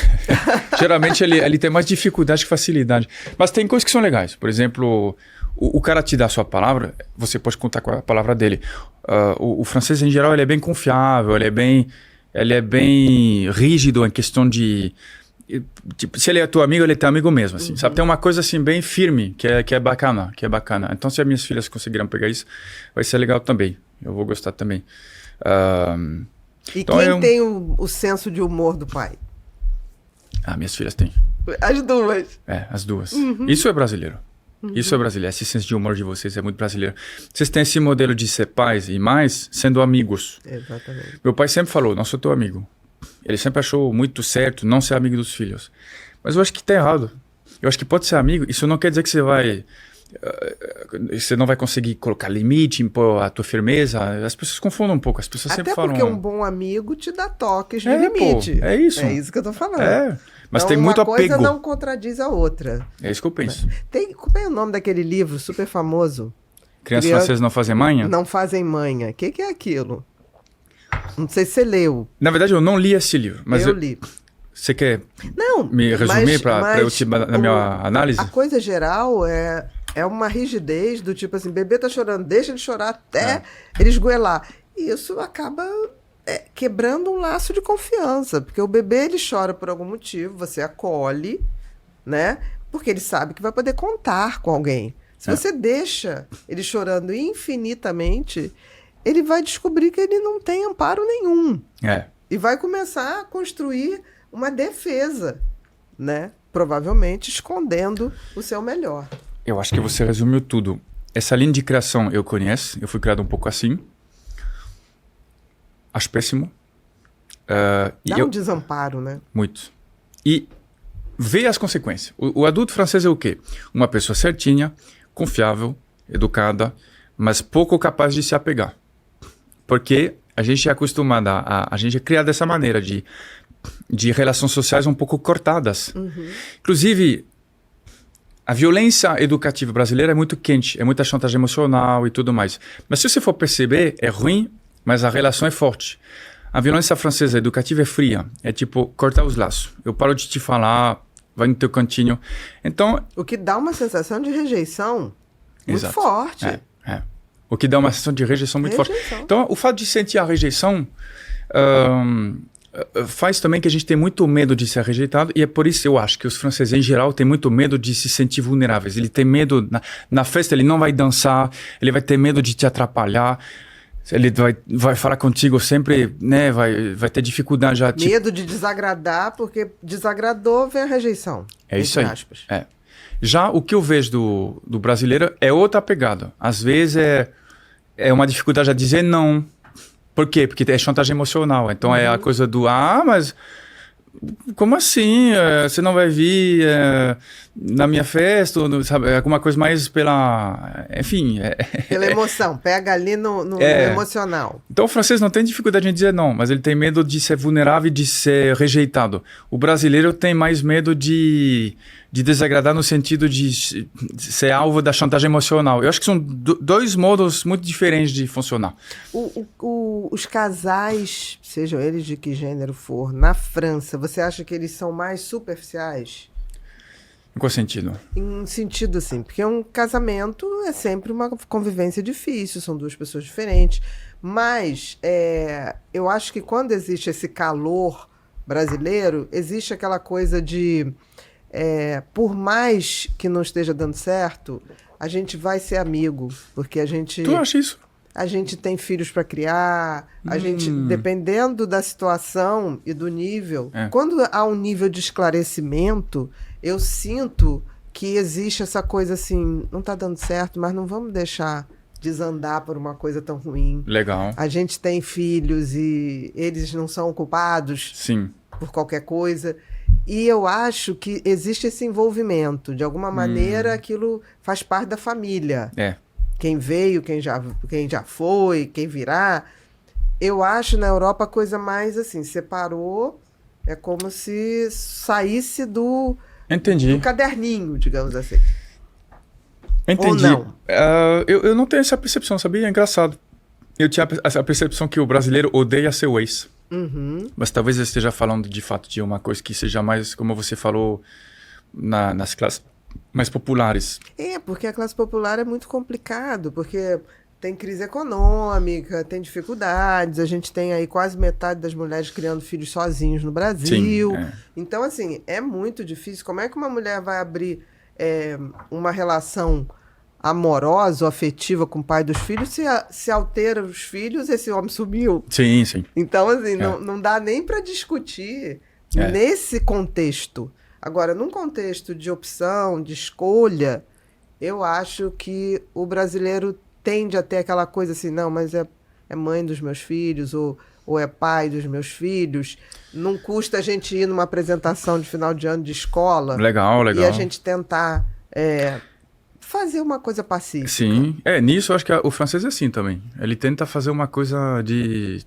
Geralmente ele tem mais dificuldade que facilidade. Mas tem coisas que são legais, por exemplo... O cara te dá a sua palavra, você pode contar com a palavra dele. O francês, em geral, ele é bem confiável, ele é bem rígido em questão de... Tipo, se ele é teu amigo, ele é teu amigo mesmo, assim, sabe? Tem uma coisa, assim, bem firme, que é bacana, Então, se as minhas filhas conseguirem pegar isso, vai ser legal também. Eu vou gostar também. E então quem tem o senso de humor do pai? Minhas filhas têm. As duas? As duas. Isso é brasileiro. Isso é brasileiro, esse senso de humor de vocês é muito brasileiro. Vocês têm esse modelo de ser pais e mais sendo amigos. Exatamente. Meu pai sempre falou, não sou teu amigo. Ele sempre achou muito certo não ser amigo dos filhos. Mas eu acho que tá errado. Eu acho que pode ser amigo, isso não quer dizer que você não vai conseguir colocar limite, impor a tua firmeza. As pessoas confundem um pouco, as pessoas sempre falam... Até porque um bom amigo te dá toques de limite. É isso. É isso que eu tô falando. Mas então, tem muito apego. Uma coisa não contradiz a outra. É isso que eu penso. Como é o nome daquele livro super famoso? Crianças francesas não fazem manha? Não fazem manha. O que é aquilo? Não sei se você leu. Na verdade, eu não li esse livro. Mas eu li. Você quer me resumir para eu te na minha análise? A coisa geral é uma rigidez do tipo assim, bebê tá chorando, deixa ele chorar até ele esgoelar. E isso acaba... quebrando um laço de confiança, porque o bebê ele chora por algum motivo, você acolhe, né? Porque ele sabe que vai poder contar com alguém. Se você deixa ele chorando infinitamente, ele vai descobrir que ele não tem amparo nenhum. É. E vai começar a construir uma defesa, né? Provavelmente escondendo o seu melhor. Eu acho que você resumiu tudo. Essa linha de criação eu conheço, eu fui criado um pouco assim. Acho péssimo. Dá um desamparo, né? Muito. E vê as consequências. O adulto francês é o quê? Uma pessoa certinha, confiável, educada, mas pouco capaz de se apegar. Porque a gente é acostumado, a gente é criado dessa maneira de relações sociais um pouco cortadas. Inclusive, a violência educativa brasileira é muito quente, é muita chantagem emocional e tudo mais. Mas se você for perceber, é ruim, mas a relação é forte. A violência francesa educativa é fria, é tipo cortar os laços. Eu paro de te falar, vai no teu cantinho. Então, o que dá uma sensação de rejeição muito exato. forte. É. O que dá uma sensação de rejeição muito forte. Então, o fato de sentir a rejeição faz também que a gente tenha muito medo de ser rejeitado, e é por isso que eu acho que os franceses em geral têm muito medo de se sentir vulneráveis. Ele tem medo, na festa ele não vai dançar, ele vai ter medo de te atrapalhar, ele vai falar contigo sempre, né, vai ter dificuldade já. Medo de desagradar, porque desagradou vem a rejeição. É isso aí. É. Já o que eu vejo do brasileiro é outra pegada. Às vezes é uma dificuldade a dizer não. Por quê? Porque é chantagem emocional. Então é a coisa do, mas como assim? Você não vai vir na minha festa? Sabe? É alguma coisa mais pela... Enfim. Pela emoção. Pega ali no emocional. Então o francês não tem dificuldade em dizer não, mas ele tem medo de ser vulnerável e de ser rejeitado. O brasileiro tem mais medo de desagradar no sentido de ser alvo da chantagem emocional. Eu acho que são dois modos muito diferentes de funcionar. Os casais, sejam eles de que gênero for, na França, você acha que eles são mais superficiais? Em qual sentido? Em sentido assim, porque um casamento é sempre uma convivência difícil, são duas pessoas diferentes, mas eu acho que quando existe esse calor brasileiro, existe aquela coisa de... por mais que não esteja dando certo, a gente vai ser amigo, porque a gente... Tu acha isso? A gente tem filhos para criar, a gente, dependendo da situação e do nível, quando há um nível de esclarecimento, eu sinto que existe essa coisa assim, não está dando certo, mas não vamos deixar desandar por uma coisa tão ruim. Legal. A gente tem filhos e eles não são culpados por qualquer coisa. E eu acho que existe esse envolvimento. De alguma maneira, aquilo faz parte da família. Quem veio, quem já foi, quem virá. Eu acho na Europa a coisa mais assim, separou, é como se saísse do caderninho, digamos assim. Entendi. Ou não? Eu não tenho essa percepção, sabia? É engraçado. Eu tinha essa percepção que o brasileiro odeia seu ex. Mas talvez eu esteja falando de fato de uma coisa que seja mais, como você falou, nas classes mais populares. Porque a classe popular é muito complicado, porque tem crise econômica, tem dificuldades, a gente tem aí quase metade das mulheres criando filhos sozinhos no Brasil. Então, assim, é muito difícil. Como é que uma mulher vai abrir uma relação amorosa ou afetiva com o pai dos filhos se altera os filhos, esse homem sumiu? Sim. Então, assim, não dá nem para discutir nesse contexto. Agora, num contexto de opção, de escolha, eu acho que o brasileiro tende a ter aquela coisa assim, não, mas é mãe dos meus filhos ou é pai dos meus filhos. Não custa a gente ir numa apresentação de final de ano de escola. Legal. E a gente tentar fazer uma coisa pacífica. Sim, nisso eu acho que o francês é assim também. Ele tenta fazer uma coisa de...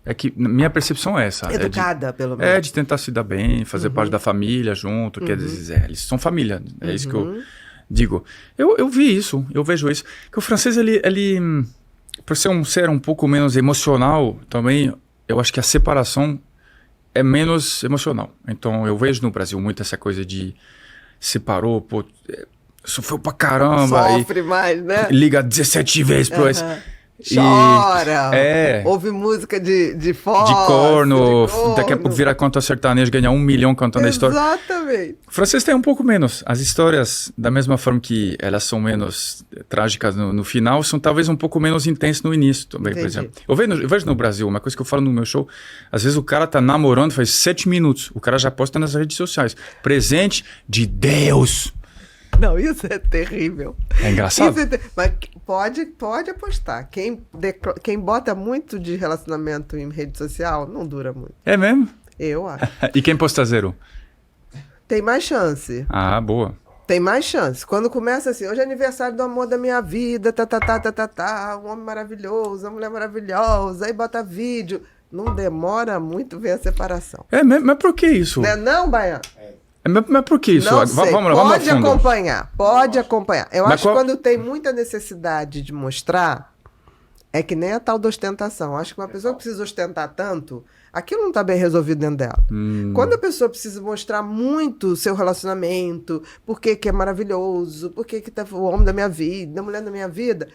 É que minha percepção é essa. Educada, pelo menos. De tentar se dar bem, fazer parte da família junto. Quer dizer, eles são família. É isso que eu digo. Eu vi isso, eu vejo isso. Que o francês, ele, por ser um ser um pouco menos emocional, também, eu acho que a separação é menos emocional. Então, eu vejo no Brasil muito essa coisa de separou, sofreu pra caramba. Sofre mais, né? Liga 17 vezes pro ex. Chora! É. Ouve música de fossa, De corno, de corno. daqui a pouco vira cantor sertanejo, ganha 1 milhão contando a história. Exatamente. O francês tem um pouco menos. As histórias, da mesma forma que elas são menos trágicas no final, são talvez um pouco menos intensas no início também, por Entendi. exemplo. Eu vejo no Brasil, uma coisa que eu falo no meu show, às vezes o cara tá namorando faz 7 minutos, o cara já posta nas redes sociais. Presente de Deus. Não, isso é terrível. É engraçado. Mas pode apostar. Quem bota muito de relacionamento em rede social não dura muito. É mesmo? Eu acho. E quem posta zero? Tem mais chance. Ah, boa. Tem mais chance. Quando começa assim, hoje é aniversário do amor da minha vida, um homem maravilhoso, uma mulher maravilhosa, aí bota vídeo. Não demora muito ver a separação. É mesmo? Mas por que isso? Não é não, Baiano? Mas por que isso? Não sei. Vamos lá, vamos a Pode fundo. acompanhar, pode acompanhar. Eu Mas acho que quando tem muita necessidade de mostrar, é que nem a tal da ostentação. Acho que uma pessoa que precisa ostentar tanto, aquilo não está bem resolvido dentro dela. Quando a pessoa precisa mostrar muito o seu relacionamento, por que que é maravilhoso, por que que tá o homem da minha vida, a mulher da minha vida,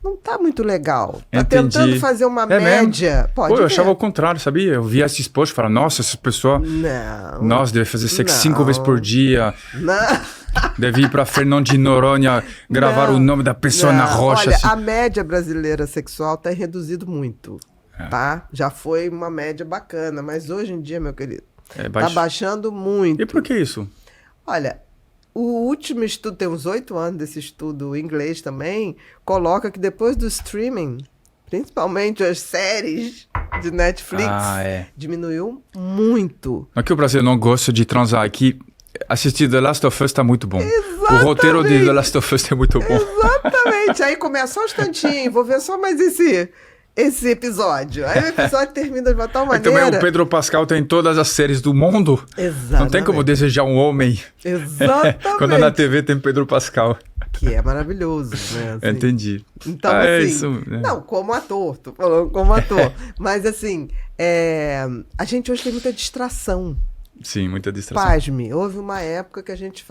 não tá muito legal. Tá Entendi. tentando fazer uma média. Mesmo? Pode Pô, eu ver. achava o contrário, sabia? Eu via esses posts e falava, nossa, essa pessoa... Não. Nossa, deve fazer sexo Não. 5 vezes por dia. Não. Deve ir pra Fernando de Noronha gravar Não. o nome da pessoa na Não, rocha. olha, assim. a média brasileira sexual está reduzido muito, tá? Já foi uma média bacana, mas hoje em dia, meu querido, É tá baixo. baixando muito. E por que isso? Olha, o último estudo, tem uns 8 anos desse estudo em inglês também, coloca que depois do streaming, principalmente as séries de Netflix, diminuiu muito. Aqui o Brasil não gosta de transar. Aqui, assistir The Last of Us tá muito bom. Exatamente. O roteiro de The Last of Us é muito bom. Exatamente. Aí começa só um instantinho, vou ver só mais esse episódio. Aí o episódio termina de uma tal E maneira... também o Pedro Pascal tem todas as séries do mundo. Exatamente. Não tem como desejar um homem. Exatamente. Quando na TV tem Pedro Pascal. Que é maravilhoso, né? Assim. Entendi. Então, É assim... isso, né? Não, como ator. Tô falando como ator. Mas, assim, a gente hoje tem muita distração. Sim, muita distração. Pasme, houve uma época que a gente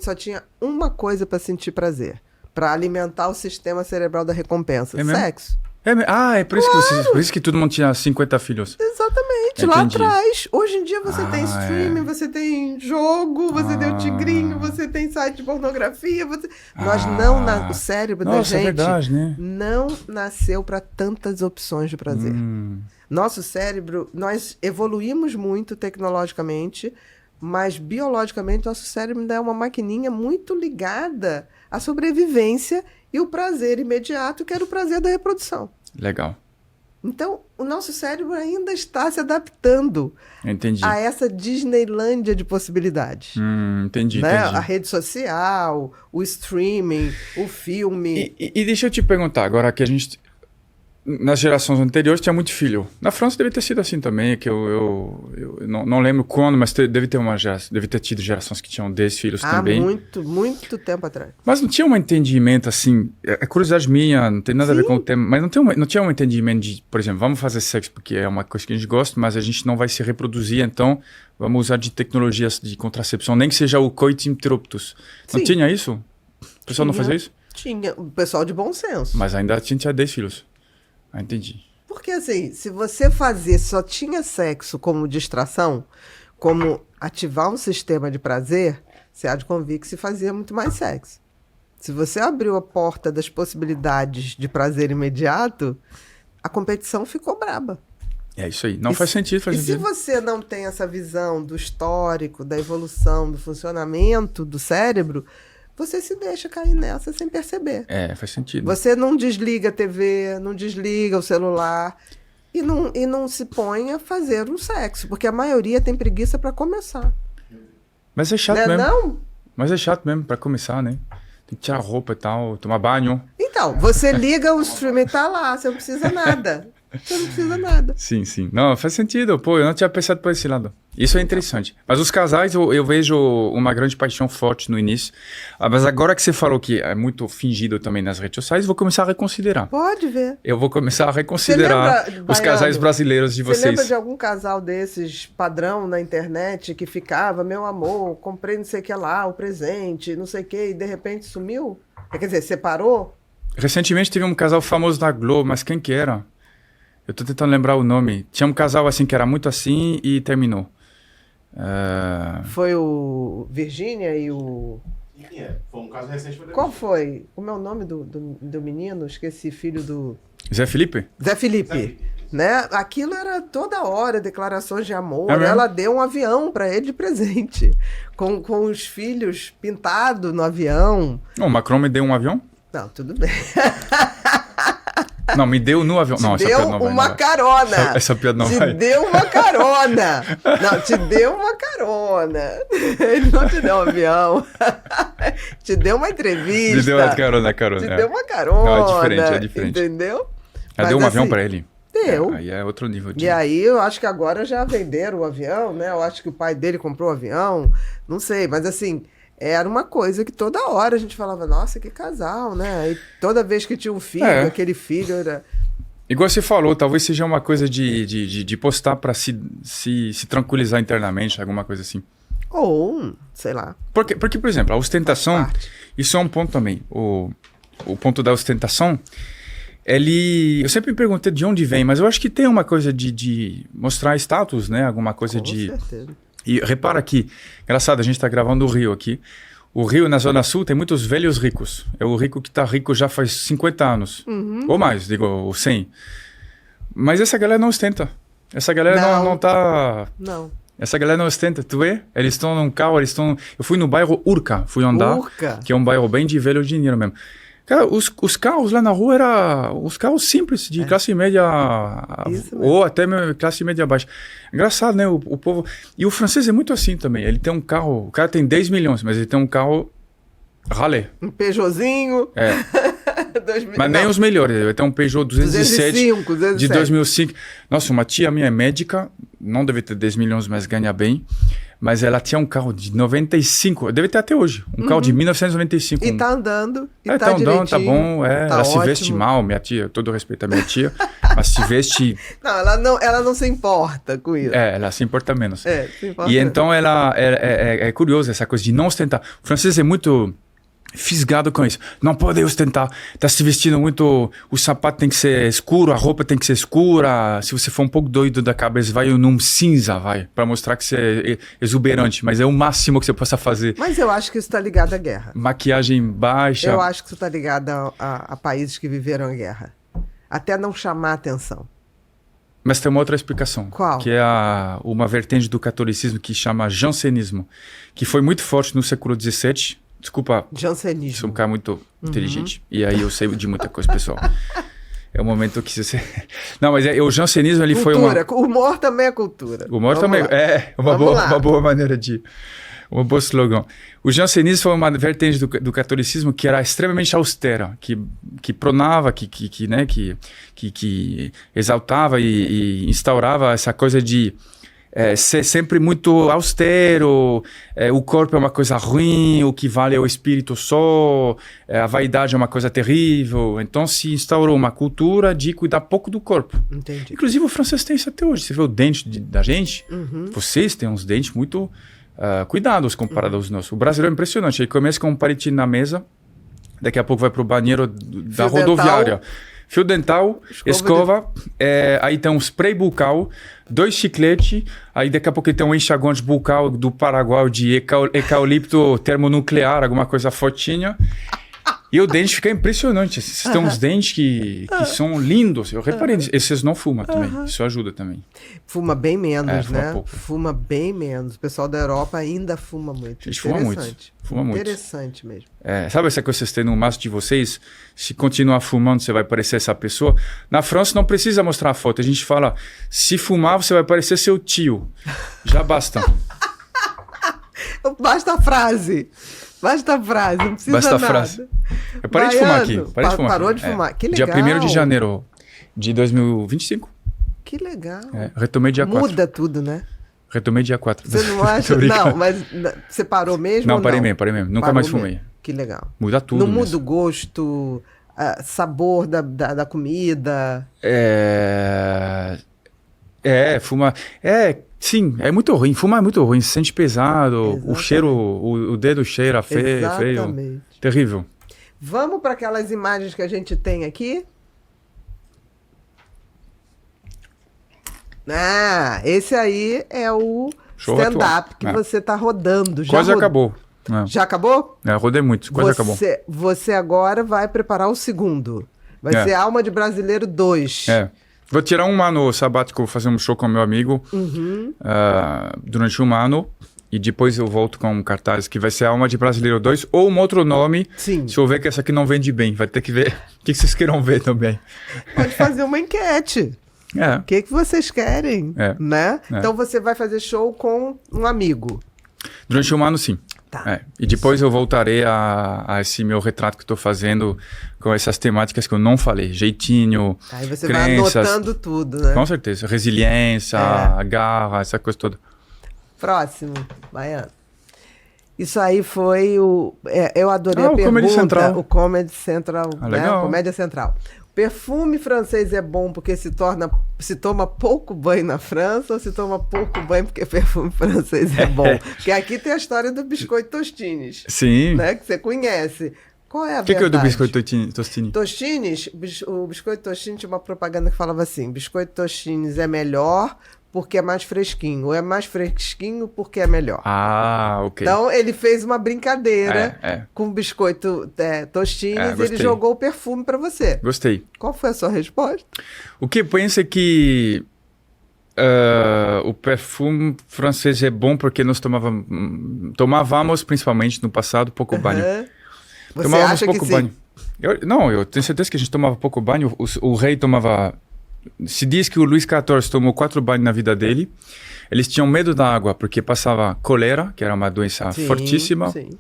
só tinha uma coisa para sentir prazer. Para alimentar o sistema cerebral da recompensa. É mesmo? Sexo. É por isso, por isso que todo mundo tinha 50 filhos. Exatamente, lá Entendi. atrás. Hoje em dia você tem Ah, streaming, você tem jogo, você tem o tigrinho, você tem site de pornografia. Nós não, o cérebro da Nossa, é gente verdade, né? não nasceu para tantas opções de prazer. Nosso cérebro, nós evoluímos muito tecnologicamente, mas biologicamente nosso cérebro ainda é uma maquininha muito ligada à sobrevivência e o prazer imediato, que era o prazer da reprodução. Legal. Então, o nosso cérebro ainda está se adaptando Entendi. a essa Disneylândia de possibilidades. Entendi, Né? entendi. A rede social, o streaming, o filme. E deixa eu te perguntar, agora que a gente... Nas gerações anteriores tinha muito filho. Na França deve ter sido assim também, que eu não lembro quando, mas deve ter tido gerações que tinham 10 filhos também. Muito tempo atrás. Mas não tinha um entendimento assim, é curiosidade minha, não tem nada a ver com o tema, mas não tinha um entendimento de, por exemplo, vamos fazer sexo porque é uma coisa que a gente gosta, mas a gente não vai se reproduzir, então vamos usar de tecnologias de contracepção, nem que seja o coitus interruptus. Não Sim. tinha isso? O pessoal não fazia isso? Tinha. O pessoal de bom senso. Mas ainda tinha 10 filhos. Ah, entendi. Porque assim, se você só tinha sexo como distração, como ativar um sistema de prazer, você há de convir que se fazia muito mais sexo. Se você abriu a porta das possibilidades de prazer imediato, a competição ficou braba. É isso aí. Não faz sentido, faz E sentido. se você não tem essa visão do histórico, da evolução, do funcionamento do cérebro, você se deixa cair nessa sem perceber. É, faz sentido. Você não desliga a TV, não desliga o celular e não se põe a fazer um sexo, porque a maioria tem preguiça para começar. Mas é chato Né, mesmo. não? Mas é chato mesmo pra começar, né? Tem que tirar a roupa e tal, tomar banho. Então, você liga o streaming, tá lá, você não precisa nada. Você não precisa nada. Sim, sim. Não, faz sentido. Pô, eu não tinha pensado por esse lado. Isso é interessante. Mas os casais, eu vejo uma grande paixão forte no início. Mas agora que você falou que é muito fingido também nas redes sociais, vou começar a reconsiderar. Pode ver. Eu vou começar a reconsiderar Você lembra, os casais Baiano, brasileiros de Você lembra vocês. de algum casal desses padrão na internet que ficava, meu amor, comprei não sei o que lá, o presente, não sei o que, e de repente sumiu? Quer dizer, separou? Recentemente teve um casal famoso da Globo, mas quem que era? Eu tô tentando lembrar o nome. Tinha um casal assim que era muito assim e terminou. Foi o Virgínia e o... Foi um caso recente. Qual foi? Como é o nome do menino? Esqueci, filho do... Zé Felipe? Zé Felipe. Né? Aquilo era toda hora, declarações de amor. É mesmo? Ela deu um avião para ele de presente, com os filhos pintados no avião. O Macron me deu um avião? Não, tudo bem. Não, me deu no avião. Não, essa Deu piada não vai. uma não vai. carona. Essa piada não te vai. deu uma carona. Não, te deu uma carona. Ele não te deu um avião. Te deu uma entrevista. Me deu uma carona. Te deu uma carona. Não, é diferente. Entendeu? Ela deu um avião pra ele. Deu. Aí é outro nível de... E aí, eu acho que agora já venderam o avião, né? Eu acho que o pai dele comprou o avião. Não sei, mas assim, era uma coisa que toda hora a gente falava, nossa, que casal, né? E toda vez que tinha um filho, aquele filho era... Igual você falou, talvez seja uma coisa de postar pra se tranquilizar internamente, alguma coisa assim. Ou, sei lá. Porque, por exemplo, a ostentação, isso é um ponto também. O ponto da ostentação, eu sempre me perguntei de onde vem, mas eu acho que tem uma coisa de mostrar status, né? Alguma coisa Com certeza. E repara aqui, engraçado, a gente tá gravando o Rio aqui. O Rio, na Zona Sul, tem muitos velhos ricos. É o rico que tá rico já faz 50 anos. Ou mais, digo, 100. Mas essa galera não ostenta. Essa galera não tá... Não. Essa galera não ostenta, tu vê? Eles estão num carro, Eu fui no bairro Urca, fui andar. Urca. Que é um bairro bem de velho dinheiro mesmo. Cara, os carros lá na rua eram os carros simples, de classe média, ou até classe média baixa. Engraçado, né? O povo... E o francês é muito assim também. Ele tem um carro... O cara tem 10 milhões, mas ele tem um carro ralé. Um Peugeotzinho. Mas nem os melhores. Ele tem um Peugeot 207 de 2005. Nossa, uma tia minha é médica, não deve ter 10 milhões, mas ganha bem. Mas ela tinha um carro de 95, deve ter até hoje, um carro de 1995. E tá andando, tá andando, tá bom, tá ela ótimo. Se veste mal, minha tia, todo respeito à minha tia, mas se veste... Ela não se importa com isso. Ela se importa menos. Se importa e então é curioso essa coisa de não ostentar. O francês é muito fisgado com isso. Não pode ostentar. Tá se vestindo muito... O sapato tem que ser escuro, a roupa tem que ser escura. Se você for um pouco doido da cabeça, vai num cinza, para mostrar que você é exuberante. Mas é o máximo que você possa fazer. Mas eu acho que isso tá ligado à guerra. Maquiagem baixa. Eu acho que isso tá ligado a países que viveram a guerra. Até não chamar atenção. Mas tem uma outra explicação. Qual? Que é uma vertente do catolicismo que chama jansenismo. Que foi muito forte no século XVII. Desculpa, jansenismo. Sou um cara muito inteligente. E aí eu sei de muita coisa, pessoal. É o momento que você... Não, mas o jansenismo, ele foi uma... Humor também é cultura. Humor também é uma boa maneira de... Um bom slogan. O jansenismo foi uma vertente do catolicismo que era extremamente austera, que pronava, que exaltava e instaurava essa coisa de... ser sempre muito austero, o corpo é uma coisa ruim, o que vale é o espírito só, a vaidade é uma coisa terrível. Então se instaurou uma cultura de cuidar pouco do corpo. Entendi. Inclusive o francês tem isso até hoje. Você vê o dente da gente, vocês têm uns dentes muito cuidados comparados aos nossos. O brasileiro é impressionante, ele começa com um palitinho na mesa, daqui a pouco vai pro banheiro da rodoviária. Fio dental, escova, aí tem um spray bucal, 2 chicletes, aí daqui a pouco tem um enxaguante bucal do Paraguai de eucalipto termonuclear, alguma coisa fotinha. E o dente fica impressionante. Vocês têm uns dentes que são lindos. Eu reparei nisso. Esses não fumam também. Isso ajuda também. Fuma bem menos, fuma né? pouco. Fuma bem menos. O pessoal da Europa ainda fuma muito. Eles fumam muito. Fuma muito. Interessante mesmo. Sabe essa coisa que vocês têm no maço de vocês? Se continuar fumando, você vai parecer essa pessoa. Na França não precisa mostrar a foto. A gente fala, se fumar, você vai parecer seu tio. Já basta. Basta a frase. Basta a frase, não precisa Basta nada. A frase. Eu parei de fumar aqui. Parou de fumar. Que legal. Dia 1º de janeiro de 2025. Que legal. Retomei dia 4. Muda tudo, né? Retomei dia 4. Você não acha? Não, mas você parou mesmo? Não, ou parei mesmo. Nunca mais fumei. Mesmo. Que legal. Muda tudo. Não muda o gosto, sabor da comida. Fumar. Sim, é muito ruim. Fumar é muito ruim. Se sente pesado. Exatamente. O cheiro, o dedo cheira feio. Terrível. Vamos para aquelas imagens que a gente tem aqui? Ah, esse aí é o Show stand-up atual. que você está rodando. Quase acabou. Já acabou? Rodei muito, quase acabou. Você agora vai preparar o segundo. Vai ser Alma de Brasileiro 2. Vou tirar um ano sabático, vou fazer um show com meu amigo durante um ano. E depois eu volto com um cartaz que vai ser Alma de Brasileiro 2 ou um outro nome. Sim. Se eu ver que essa aqui não vende bem, vai ter que ver o que vocês queiram ver também. Pode fazer uma enquete. O que vocês querem, né? Então você vai fazer show com um amigo. Durante um ano, sim. Tá. E depois eu voltarei a esse meu retrato que estou fazendo com essas temáticas que eu não falei. Jeitinho, Aí você crenças, vai anotando tudo, né? Com certeza. Resiliência, garra, essa coisa toda. Próximo, Baiano. Isso aí foi o... eu adorei a pergunta. Comedy Central. O Comedy Central. Legal. Comédia Central. Perfume francês é bom porque se toma pouco banho na França ou se toma pouco banho porque perfume francês é bom? Porque aqui tem a história do biscoito Tostines. Sim. Né, que você conhece. Qual é a verdade? O que é o do biscoito Tostines? Tostines, o biscoito Tostines tinha uma propaganda que falava assim, biscoito Tostines é melhor porque é mais fresquinho, ou é mais fresquinho porque é melhor. Ok. Então, ele fez uma brincadeira com o biscoito Tostines e ele jogou o perfume para você. Gostei. Qual foi a sua resposta? O que eu penso é que o perfume francês é bom porque nós tomávamos, principalmente no passado, pouco banho. Você Tomávamos acha pouco que sim? banho. Eu tenho certeza que a gente tomava pouco banho. O rei tomava... Se diz que o Luís XIV tomou 4 banhos na vida dele. Eles tinham medo da água, porque passava colera, que era uma doença fortíssima. Sim.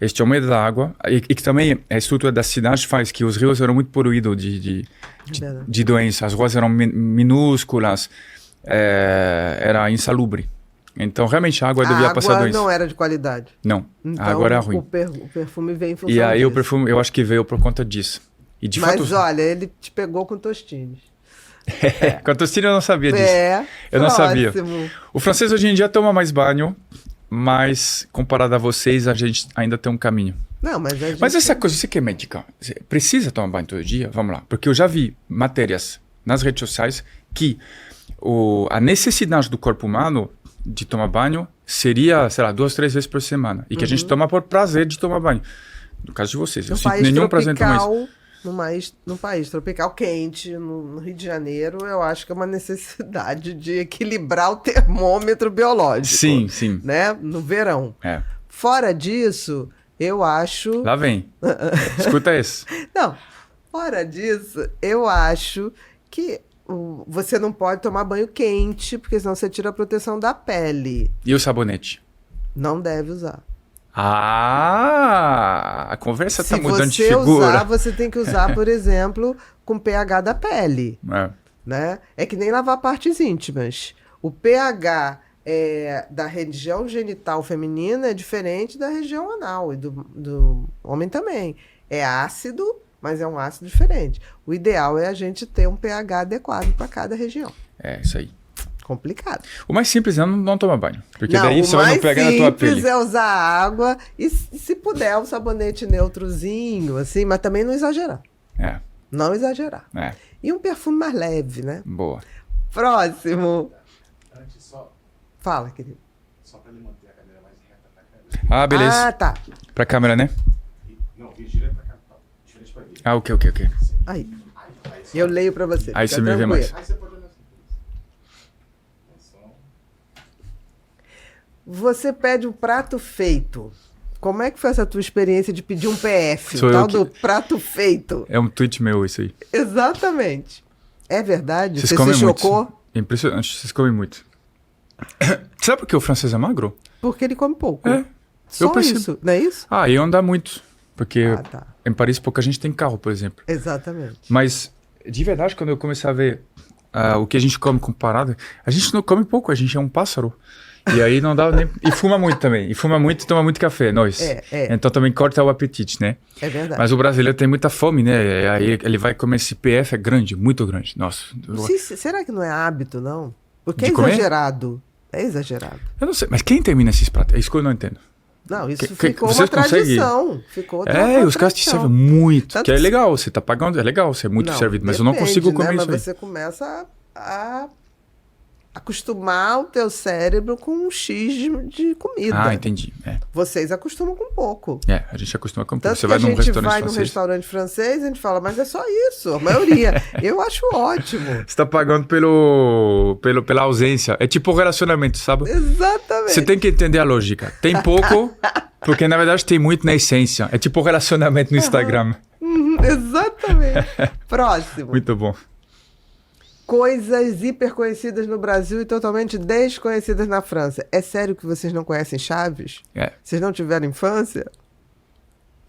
Eles tinham medo da água. E que também a estrutura da cidade faz que os rios eram muito poluídos de doenças. As ruas eram minúsculas. Era insalubre. Então, realmente, a água devia passar doença. A água não era de qualidade. Não, então, a água era ruim. O perfume veio em função E aí disso. o perfume, eu acho que veio por conta disso. E de Mas fato, olha, ele te pegou com Tostines. com a Tostines eu não sabia disso. Eu não sabia. O francês hoje em dia toma mais banho, mas comparado a vocês, a gente ainda tem um caminho. Não, mas Mas essa coisa, você que é médica, você precisa tomar banho todo dia? Vamos lá. Porque eu já vi matérias nas redes sociais que a necessidade do corpo humano de tomar banho seria, sei lá, 2, 3 vezes por semana. E que a gente toma por prazer de tomar banho. No caso de vocês, eu sinto nenhum prazer em tomar isso. Num país tropical quente, no Rio de Janeiro, eu acho que é uma necessidade de equilibrar o termômetro biológico. Sim, sim. Né? No verão. Fora disso, eu acho... Lá vem. Escuta isso. Não, fora disso, eu acho que você não pode tomar banho quente, porque senão você tira a proteção da pele. E o sabonete? Não deve usar. A conversa tá mudando de figura. Se você usar, você tem que usar, por exemplo, com pH da pele. Né? É que nem lavar partes íntimas. O pH da região genital feminina é diferente da região anal e do homem também. É ácido, mas é um ácido diferente. O ideal é a gente ter um pH adequado para cada região. Isso aí. Complicado. O mais simples é não tomar banho. Porque daí você vai não pegar na tua pele. O mais simples é usar água e, se puder, um sabonete neutrozinho, assim, mas também não exagerar. Não exagerar. E um perfume mais leve, né? Boa. Próximo. Antes só... Fala, querido. Só para ele manter a cadeira mais reta pra câmera. Beleza. Tá. Pra câmera, né? Não, gira pra cá. Diferente pra ele. Ok. Aí. Eu leio pra você. Aí você me vê mais. Aí você pode olhar assim. Você pede um prato feito. Como é que foi essa tua experiência de pedir um PF? Sou o tal eu que... do prato feito. É um tweet meu isso aí. Exatamente. É verdade? Vocês você comem se chocou? Muito. É impressionante, vocês comem muito. Sabe por que o francês é magro? Porque ele come pouco. Eu Só isso, não é isso? E anda muito. Porque tá. em Paris pouca gente tem carro, por exemplo. Exatamente. Mas, de verdade, quando eu comecei a ver o que a gente come comparado, a gente não come pouco, a gente é um pássaro. E aí não dá nem... E fuma muito também. E fuma muito e toma muito café, nós. Então também corta o apetite, né? É verdade. Mas o brasileiro tem muita fome, né? Aí ele vai comer esse PF, é grande, muito grande. Nossa. Será que não é hábito, não? Porque de é comer? exagerado. É exagerado. Eu não sei, mas quem termina esses pratos? É isso que eu não entendo. Não, isso Que- ficou vocês uma tradição. Ficou É, os caras te tradição. servem muito. Tanto que é que- legal, você tá pagando, é legal, você é muito servido. Mas eu não depende, consigo né? comer Mas isso aí. você começa a acostumar o teu cérebro com um X de comida. Ah, entendi. Vocês acostumam com pouco. A gente acostuma com Tanto Você que vai a num gente restaurante vai num francês. restaurante francês e a gente fala, mas é só isso, a maioria. Eu acho ótimo. Você tá pagando pela ausência. É tipo relacionamento, sabe? Exatamente. Você tem que entender a lógica. Tem pouco, porque na verdade tem muito na essência. É tipo relacionamento no Instagram. Exatamente. Próximo. Muito bom. Coisas hiper conhecidas no Brasil e totalmente desconhecidas na França. É sério que vocês não conhecem Chaves? É. Vocês não tiveram infância?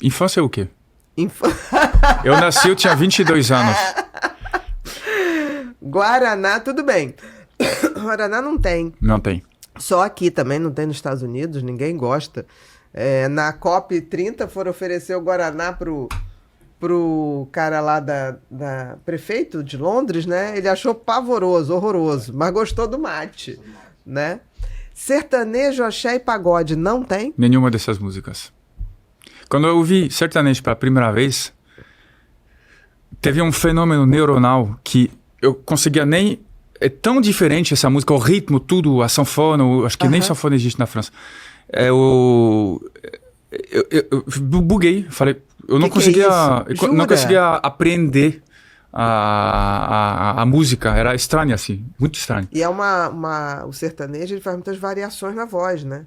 Infância é o quê? Infa- Eu nasci, eu tinha 22 anos. Guaraná, tudo bem. Guaraná não tem. Não tem. Só aqui também, não tem nos Estados Unidos, ninguém gosta. Na COP30 foram oferecer o Guaraná pro cara lá da prefeito de Londres, né? Ele achou pavoroso, horroroso, mas gostou do mate, né? Sertanejo, axé e pagode não tem? Nenhuma dessas músicas. Quando eu ouvi sertanejo pela primeira vez, teve um fenômeno neuronal que eu conseguia nem... É tão diferente essa música, o ritmo, tudo, a sanfona, acho que nem sanfona existe na França. Eu buguei, falei, eu não Que é conseguia, isso? não Jura? conseguia aprender a música, era estranho assim, muito estranho. E o sertanejo, ele faz muitas variações na voz, né?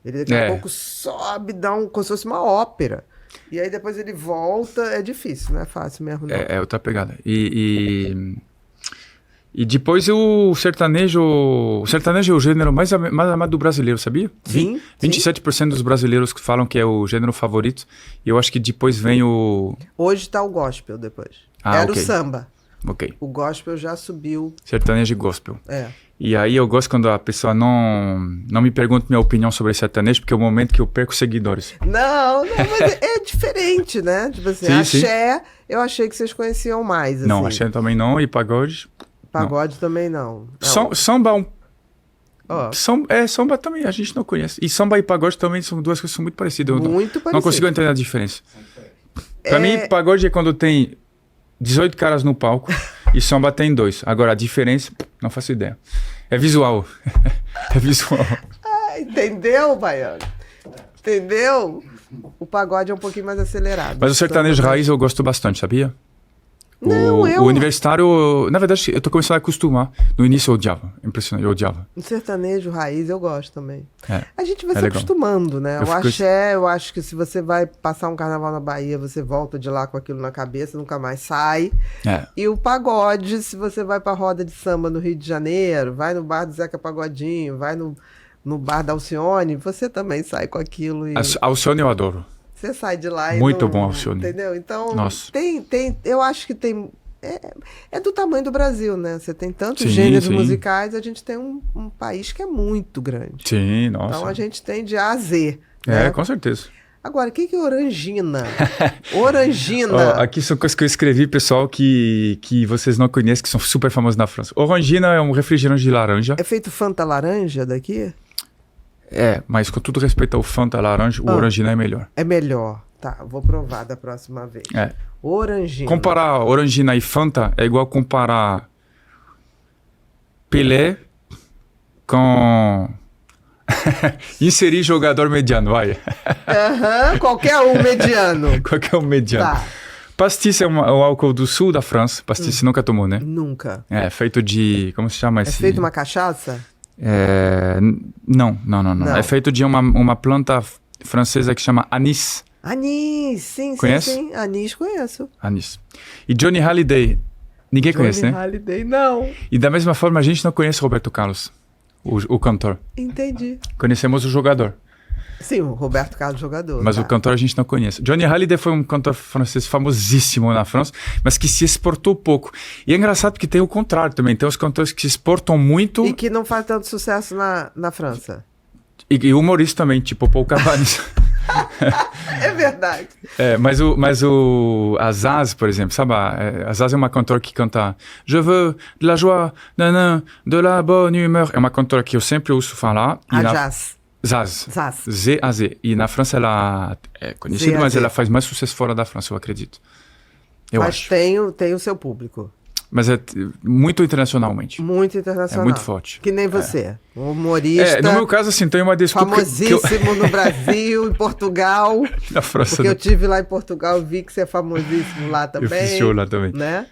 Ele daqui a pouco sobe, dá como se fosse uma ópera. E aí depois ele volta, é difícil, não é fácil mesmo, não. É outra pegada. E depois o sertanejo é o gênero mais amado do brasileiro, sabia? Sim, 27% dos brasileiros que falam que é o gênero favorito. E eu acho que depois vem o... Hoje tá o gospel depois. Ok. O samba. Ok. O gospel já subiu. Sertanejo e gospel. É. E aí eu gosto quando a pessoa não me pergunta minha opinião sobre sertanejo, porque é o momento que eu perco seguidores. Não, mas é diferente, né? Tipo assim, Sim, axé, eu achei que vocês conheciam mais. Não, assim. axé também não, e pagode... Pagode também não. Samba, Ó, samba também a gente não conhece. E samba e pagode também são duas coisas que são muito parecidas. Eu muito não parecido. consigo entender a diferença. Pra mim, pagode é quando tem 18 caras no palco e samba tem 2. Agora, a diferença, não faço ideia. É visual. É visual. Entendeu, Baiano? Entendeu? O pagode é um pouquinho mais acelerado. Mas o sertanejo raiz eu gosto bastante, sabia? Não, O universitário, na verdade, eu tô começando a acostumar. No início eu odiava, impressionante, eu odiava. O sertanejo raiz eu gosto também. É, A gente vai se legal. acostumando, né? Eu O fico- axé, eu acho que se você vai passar um carnaval na Bahia, você volta de lá com aquilo na cabeça, nunca mais sai. É. E o pagode, se você vai pra roda de samba no Rio de Janeiro, vai no bar do Zeca Pagodinho, vai no bar da Alcione, você também sai com aquilo. E Alcione eu adoro. você sai de lá e Muito não- bom, Alcione. Entendeu? Então, Nossa. eu acho que tem... É do tamanho do Brasil, né? Você tem tantos Sim, gêneros sim. musicais, a gente tem um país que é muito grande. Sim, nossa. Então a gente tem de A a Z. É, né? com certeza. Agora, o que é Orangina? Orangina. Ó, aqui são coisas que eu escrevi, pessoal, que vocês não conhecem, que são super famosos na França. Orangina é um refrigerante de laranja. É feito Fanta laranja daqui? É, mas com todo respeito ao Fanta laranja, o Orangina é melhor. É melhor. Tá, vou provar da próxima vez. É. Orangina. Comparar Orangina e Fanta é igual comparar Pelé com inserir jogador mediano, vai. Aham, qualquer um mediano. Qualquer um mediano. Tá. Pastis é o álcool do sul da França. Pastis você nunca tomou, né? Nunca. É feito de... Como se chama É esse? feito uma cachaça? Não. Não. É feito de uma planta francesa que chama anis. Anis, sim, Conhece? sim. Anis conheço. Anis. E Johnny Hallyday, ninguém conhece, Johnny né? Hallyday, não. E da mesma forma, a gente não conhece Roberto Carlos, o cantor. Entendi. Conhecemos o jogador, Sim, o Roberto Carlos jogador. mas tá. o cantor a gente não conhece. Johnny Hallyday foi um cantor francês famosíssimo na França, mas que se exportou pouco. E é engraçado porque tem o contrário também. Tem os cantores que se exportam muito E que não faz tanto sucesso na França. e humoristas também, tipo Paul Cabanes. É verdade. Mas o Azaz, por exemplo, sabe? Azaz é uma cantora que canta Je veux de la joie, nanana, de la bonne humeur. É uma cantora que eu sempre ouço falar. A Jazz. Zaz. Zaz. Z-A-Z. E na França ela é conhecida, mas ela faz mais sucesso fora da França, eu acredito. Eu Mas acho. tem o seu público. Mas é muito internacionalmente. Muito internacional. É muito forte. Que nem você. Um humorista. No meu caso, assim, tem uma desculpa famosíssimo no Brasil, em Portugal. Na França. Porque eu tive lá em Portugal, vi que você é famosíssimo lá também. Eu fiz show lá também. Né?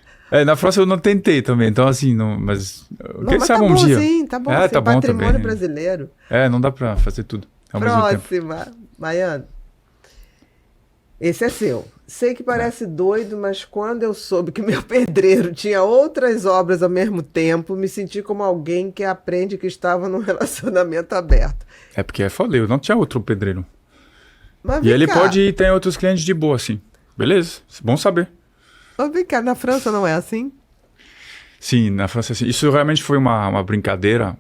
Na França eu não tentei também, então assim, não, mas quem mas sabe tá um bom, dia. Sim, tá bom, tá bom patrimônio também. brasileiro. Não dá pra fazer tudo ao mesmo tempo. Próxima, Baiano. Esse é seu. Sei que parece doido, mas quando eu soube que meu pedreiro tinha outras obras ao mesmo tempo, me senti como alguém que aprende que estava num relacionamento aberto. É porque é foda, eu não tinha outro pedreiro. Mas E ele cá. pode ir, tem outros clientes de boa, assim. Beleza, bom saber. Mas vem cá, na França não é assim? Sim, na França, sim. Isso realmente foi uma brincadeira,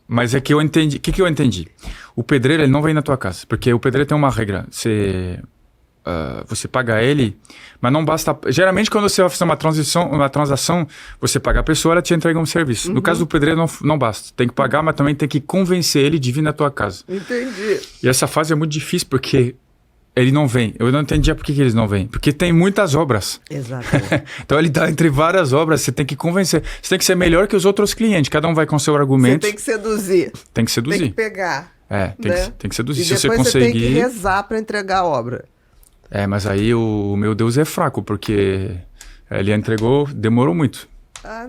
mas é que eu entendi. O que eu entendi? O pedreiro, ele não vem na tua casa, porque o pedreiro tem uma regra. Você paga ele, mas não basta. Geralmente, quando você vai fazer uma transação, você paga a pessoa, ela te entrega um serviço. No caso do pedreiro, não basta. Tem que pagar, mas também tem que convencer ele de vir na tua casa. Entendi. E essa fase é muito difícil, porque ele não vem. Eu não entendia por que eles não vêm. Porque tem muitas obras. Exatamente. Então ele dá entre várias obras, você tem que convencer. Você tem que ser melhor que os outros clientes. Cada um vai com seu argumento. Você tem que seduzir. Tem que seduzir. Tem que pegar. Tem que seduzir. E Se você depois conseguir. você tem que rezar para entregar a obra. Mas aí o meu Deus é fraco, porque ele entregou, demorou muito.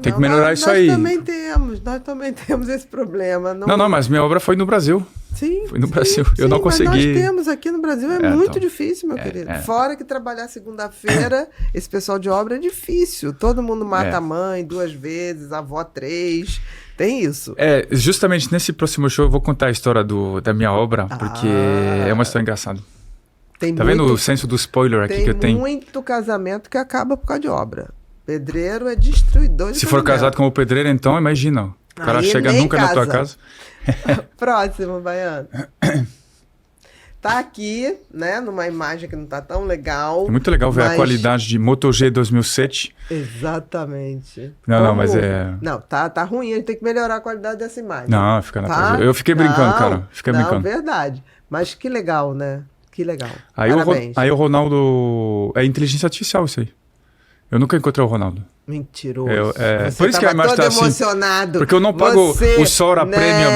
Tem que melhorar isso aí. Nós também temos esse problema. Não, mas minha obra foi no Brasil. Sim. Foi no Brasil. Sim, eu não consegui. Mas nós temos aqui no Brasil, muito então, difícil, meu querido. Fora que trabalhar segunda-feira, esse pessoal de obra é difícil. Todo mundo mata a mãe 2 vezes, a avó 3. Tem isso. Justamente nesse próximo show eu vou contar a história da minha obra, porque é uma história engraçada. Tá vendo o senso do spoiler aqui que eu tenho? Tem muito casamento que acaba por causa de obra. Pedreiro é destruidor de Se for casado com o pedreiro, então imagina. O cara chega nunca na tua casa. Próximo, Baiano. Tá aqui, né, numa imagem que não tá tão legal. É muito legal ver a qualidade de Moto G 2007. Exatamente. Mas é... Não, tá ruim, a gente tem que melhorar a qualidade dessa imagem. Não, fica na tua. Eu fiquei brincando, cara. Fiquei brincando. Verdade. Mas que legal, né? Que legal. Aí o Ronaldo... É inteligência artificial isso aí. Eu nunca encontrei o Ronaldo. Mentiroso. Por isso que a imagem tá assim. Emocionado. Porque eu não pago o Sora Premium.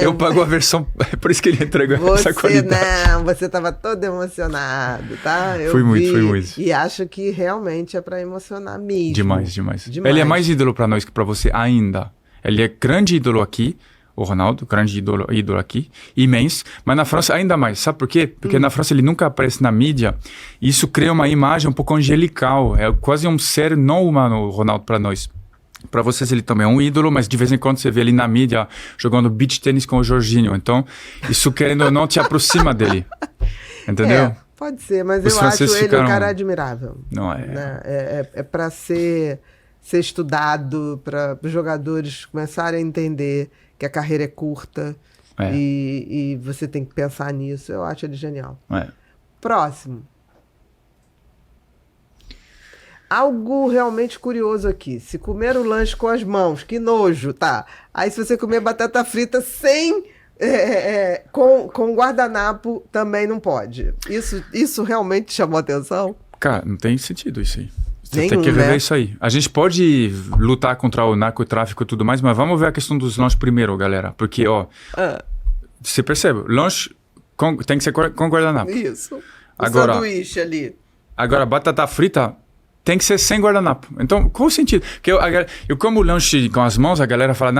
Eu pago a versão... Por isso que ele entregou essa qualidade. Você tava todo emocionado, tá? Foi muito. E acho que realmente é pra emocionar mesmo. Demais. Ele é mais ídolo pra nós que pra você ainda. Ele é grande ídolo aqui. O Ronaldo, grande ídolo aqui, imenso, mas na França ainda mais. Sabe por quê? Porque na França ele nunca aparece na mídia, e isso cria uma imagem um pouco angelical, é quase um ser não humano, o Ronaldo, para nós. Para vocês ele também é um ídolo, mas de vez em quando você vê ele na mídia jogando beach tênis com o Jorginho, então isso querendo ou não te aproxima dele, entendeu? Pode ser, mas eu acho ele um cara admirável. Não é? Né? É para ser estudado, para os jogadores começarem a entender que a carreira é curta e você tem que pensar nisso. Eu acho ele genial. Próximo. Algo realmente curioso aqui. Se comer o lanche com as mãos, que nojo, tá? Aí se você comer batata frita sem... com guardanapo, também não pode. Isso realmente chamou atenção? Cara, não tem sentido isso aí. Você tem que rever isso aí. A gente pode lutar contra o narcotráfico e tudo mais, mas vamos ver a questão dos lanches primeiro, galera. Porque, você percebe, lanche tem que ser com guardanapo. Isso. Agora, sanduíche ali. Agora, batata frita tem que ser sem guardanapo. Então, qual o sentido? Porque eu como lanche com as mãos, a galera fala,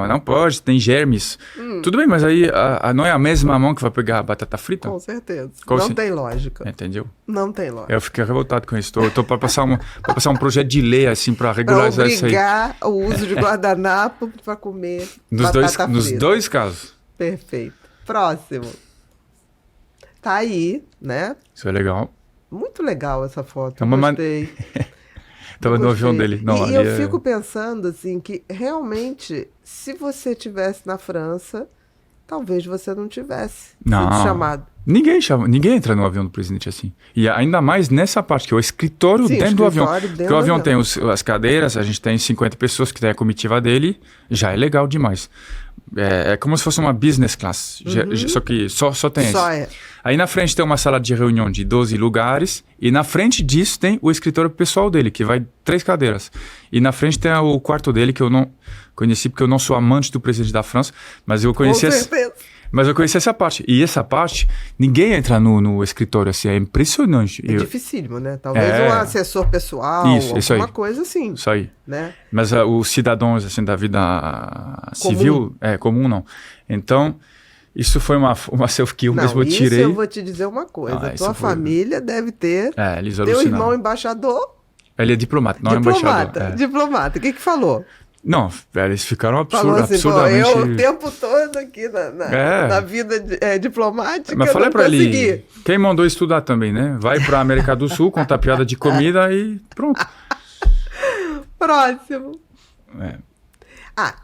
não pode, tem germes. Tudo bem, mas aí não é a mesma mão que vai pegar a batata frita? Com certeza. Não tem lógica. Entendeu? Não tem lógica. Eu fiquei revoltado com isso. Eu tô para passar um projeto de lei, assim, para regularizar isso aí. Obrigar o uso de guardanapo para comer batata frita. Nos dois casos. Perfeito. Próximo. Tá aí, né? Isso é legal. Muito legal essa foto, gostei. Tava no avião dele. E eu fico pensando, assim, que realmente, se você estivesse na França, talvez você não tivesse sido chamado. Ninguém entra no avião do presidente assim. E ainda mais nessa parte, que é o escritório dentro do avião. Porque o avião tem as cadeiras, a gente tem 50 pessoas que tem a comitiva dele, já é legal demais. É como se fosse uma business class. Só que só tem Só esse. Aí na frente tem uma sala de reunião de 12 lugares. E na frente disso tem o escritório pessoal dele, que vai 3 cadeiras. E na frente tem o quarto dele, que eu não conheci, porque eu não sou amante do presidente da França. Mas eu conheci essa parte. E essa parte, ninguém entra no escritório assim. É impressionante. É dificílimo, né? Talvez um assessor pessoal, isso alguma aí. Coisa assim. Isso aí. Né? Mas os cidadãos assim, da vida civil, comum não. Então, isso foi uma selfie que eu mesmo tirei. Isso eu vou te dizer uma coisa. Tua família deve ter... eles teu alucinaram. irmão embaixador... Ele é diplomata, não é embaixador. Diplomata. O que falou? Não, eles ficaram absurdamente... eu o tempo todo aqui na vida diplomática, mas falei pra ele, quem mandou estudar também, né? Vai pra América do Sul, contar piada de comida e pronto. Próximo.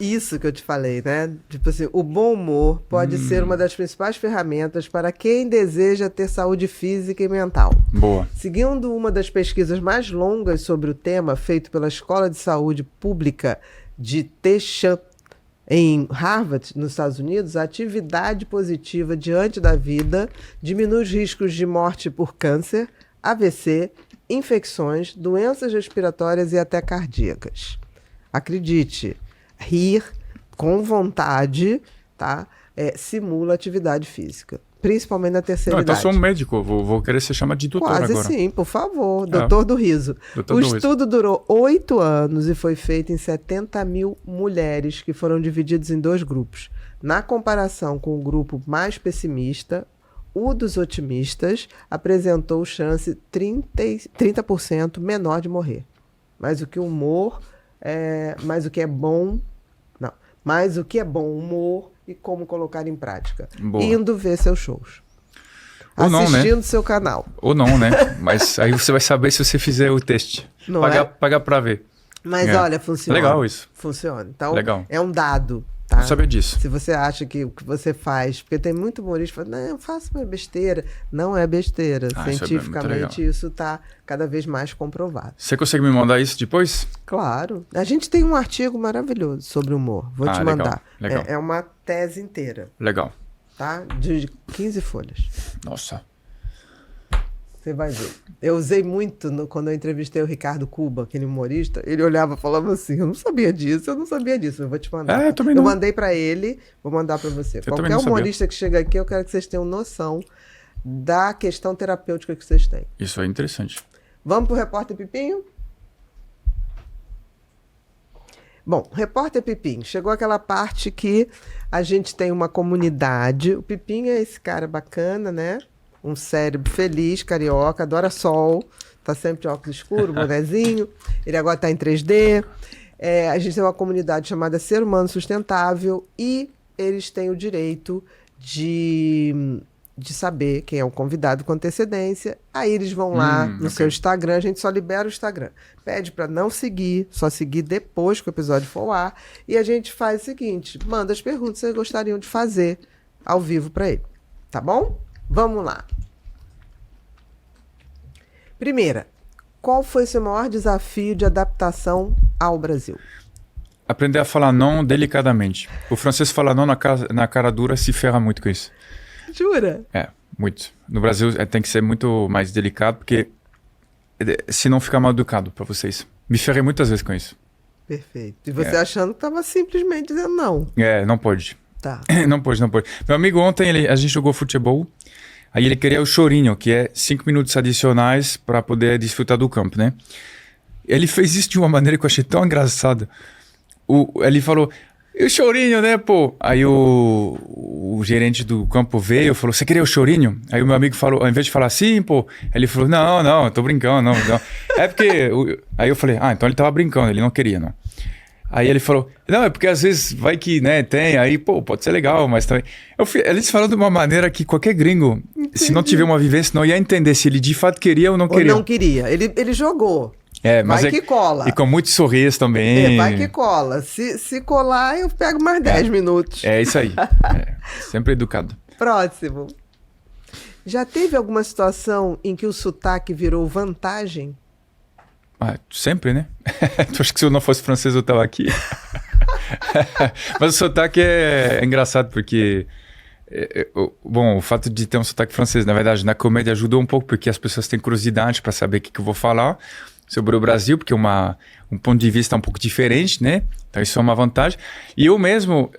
Isso que eu te falei, né? Tipo assim, o bom humor pode ser uma das principais ferramentas para quem deseja ter saúde física e mental. Boa. Seguindo uma das pesquisas mais longas sobre o tema, feito pela Escola de Saúde Pública de Texas, em Harvard, nos Estados Unidos, a atividade positiva diante da vida diminui os riscos de morte por câncer, AVC, infecções, doenças respiratórias e até cardíacas. Acredite, rir com vontade, tá? Simula atividade física. Principalmente na terceira idade. Então eu sou um médico, vou querer ser chamado de doutor Quase agora. Sim, por favor. Doutor do riso. O estudo durou 8 anos e foi feito em 70 mil mulheres que foram divididas em 2 grupos. Na comparação com o grupo mais pessimista, o dos otimistas apresentou chance 30% menor de morrer. Mas o que humor... mas o que é bom humor e como colocar em prática. Boa. Indo ver seus shows. Ou assistindo não, né? seu canal. Ou não, né? Mas aí você vai saber se você fizer o teste. Pagar pra ver. Mas olha, funciona. Legal isso. Funciona. Então, legal. É um dado. Tá? Não sabia disso. Se você acha que o que você faz... Porque tem muito humorista que fala, não, eu faço uma besteira. Não é besteira. Cientificamente, isso está cada vez mais comprovado. Você consegue me mandar isso depois? Claro. A gente tem um artigo maravilhoso sobre humor. Vou te mandar. Legal. É uma tese inteira. Legal. Tá? De 15 folhas. Nossa. Você vai ver. Eu usei muito quando eu entrevistei o Ricardo Cuba, aquele humorista. Ele olhava e falava assim, eu não sabia disso. Eu vou te mandar. Eu também não. Eu mandei pra ele, vou mandar pra você. Qualquer humorista que chega aqui, eu quero que vocês tenham noção da questão terapêutica que vocês têm. Isso é interessante. Vamos pro Repórter Pipinho? Bom, Repórter Pipinho, chegou aquela parte que a gente tem uma comunidade. O Pipinho é esse cara bacana, né? Um cérebro feliz, carioca, adora sol, tá sempre de óculos escuros, bonezinho. Ele agora tá em 3D. A gente tem uma comunidade chamada Ser Humano Sustentável e eles têm o direito de saber quem é o convidado com antecedência. Aí eles vão lá no seu Instagram, a gente só libera o Instagram. Pede para não seguir, só seguir depois que o episódio for ao ar. E a gente faz o seguinte, manda as perguntas que vocês gostariam de fazer ao vivo para ele. Tá bom? Vamos lá. Primeira, qual foi o seu maior desafio de adaptação ao Brasil? Aprender a falar não delicadamente. O francês fala não na cara dura, se ferra muito com isso. Jura? Muito. No Brasil tem que ser muito mais delicado, porque senão fica mal educado para vocês. Me ferrei muitas vezes com isso. Perfeito. E você achando que estava simplesmente dizendo não. Não pode. Tá. Não pode. Meu amigo ontem, a gente jogou futebol, aí ele queria o chorinho, que é 5 minutos adicionais para poder desfrutar do campo, né? Ele fez isso de uma maneira que eu achei tão engraçada. Ele falou, e o chorinho, né, pô? Aí o gerente do campo veio e falou, você queria o chorinho? Aí o meu amigo falou, ao invés de falar sim, pô, ele falou, não, tô brincando, não. É porque... Aí eu falei, então ele tava brincando, ele não queria, não. Aí ele falou, não, é porque às vezes vai que, né, tem, aí, pô, pode ser legal, mas também... Eles falaram de uma maneira que qualquer gringo, se não tiver uma vivência, não ia entender se ele de fato queria ou não queria. Ou não queria. Ele jogou. Mas vai que cola. E com muito sorriso também. Vai que cola. Se colar, eu pego mais 10 minutos. É isso aí. Sempre educado. Próximo. Já teve alguma situação em que o sotaque virou vantagem? Sempre, né? Tu acha que se eu não fosse francês eu tava aqui? Mas o sotaque é engraçado porque... Bom, o fato de ter um sotaque francês, na verdade, na comédia ajudou um pouco porque as pessoas têm curiosidade para saber o que eu vou falar sobre o Brasil, porque é um ponto de vista um pouco diferente, né? Então isso é uma vantagem. E eu mesmo,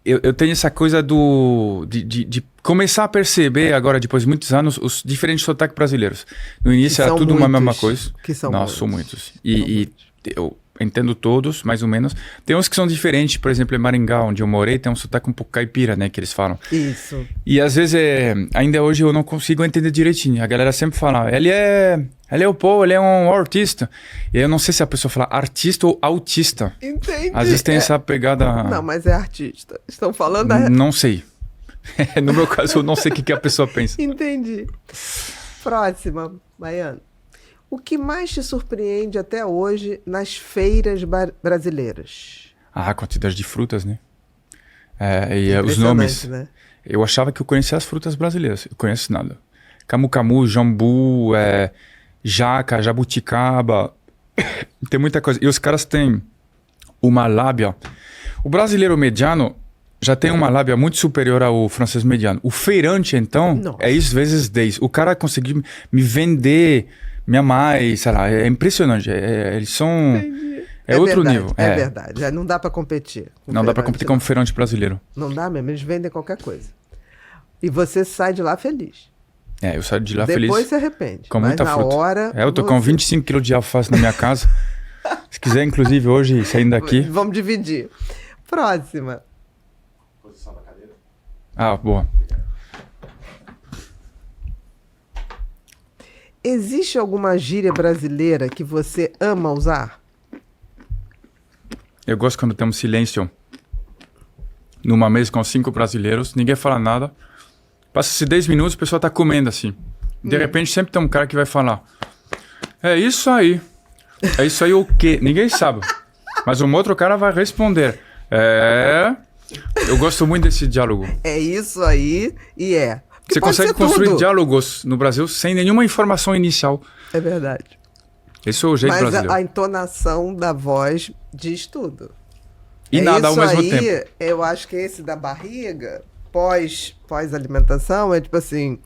eu tenho essa coisa de começar a perceber agora, depois de muitos anos, os diferentes sotaques brasileiros. No início era tudo uma mesma coisa. Que são Nossa, são muitos. E eu entendo todos, mais ou menos. Tem uns que são diferentes, por exemplo, em Maringá, onde eu morei, tem um sotaque um pouco caipira, né, que eles falam. Isso. E às vezes, ainda hoje eu não consigo entender direitinho. A galera sempre fala, ele é o Paul, ele é um artista. E eu não sei se a pessoa fala artista ou autista. Entendi. Às vezes tem essa pegada... Não, mas é artista. Estão falando... Não sei. No meu caso, eu não sei o que a pessoa pensa. Entendi. Próxima, Baiano. O que mais te surpreende até hoje nas feiras brasileiras? A quantidade de frutas, né? E os nomes. Né? Eu achava que eu conhecia as frutas brasileiras. Eu conheço nada. Camu-camu, jambu, jaca, jabuticaba. Tem muita coisa. E os caras têm uma lábia. O brasileiro mediano já tem uma lábia muito superior ao francês mediano. O feirante, então, Nossa. é isso vezes 10. O cara conseguiu me vender... Minha mãe, sei lá, é impressionante. Eles são... Entendi. É outro verdade, nível. É verdade. Não dá pra competir. Não dá pra competir com o feirante brasileiro. Não dá mesmo. Eles vendem qualquer coisa. E você sai de lá feliz. Eu saio de lá feliz. Depois se arrepende. Com mas muita na fruta. hora... Eu tô com 25 quilos de alface na minha casa. Se quiser, inclusive, hoje, saindo daqui... Vamos dividir. Próxima. Posição da cadeira. Ah, boa. Existe alguma gíria brasileira que você ama usar? Eu gosto quando temos silêncio numa mesa com 5 brasileiros, ninguém fala nada. Passa-se 10 minutos, a pessoa tá comendo assim. De repente, sempre tem um cara que vai falar: é isso aí. É isso aí o quê? Ninguém sabe. Mas um outro cara vai responder: eu gosto muito desse diálogo. É isso aí e é. Você consegue construir diálogos no Brasil sem nenhuma informação inicial. É verdade. Esse é o jeito brasileiro. Mas a entonação da voz diz tudo. E nada ao mesmo tempo. Eu acho que esse da barriga, pós-alimentação, é tipo assim,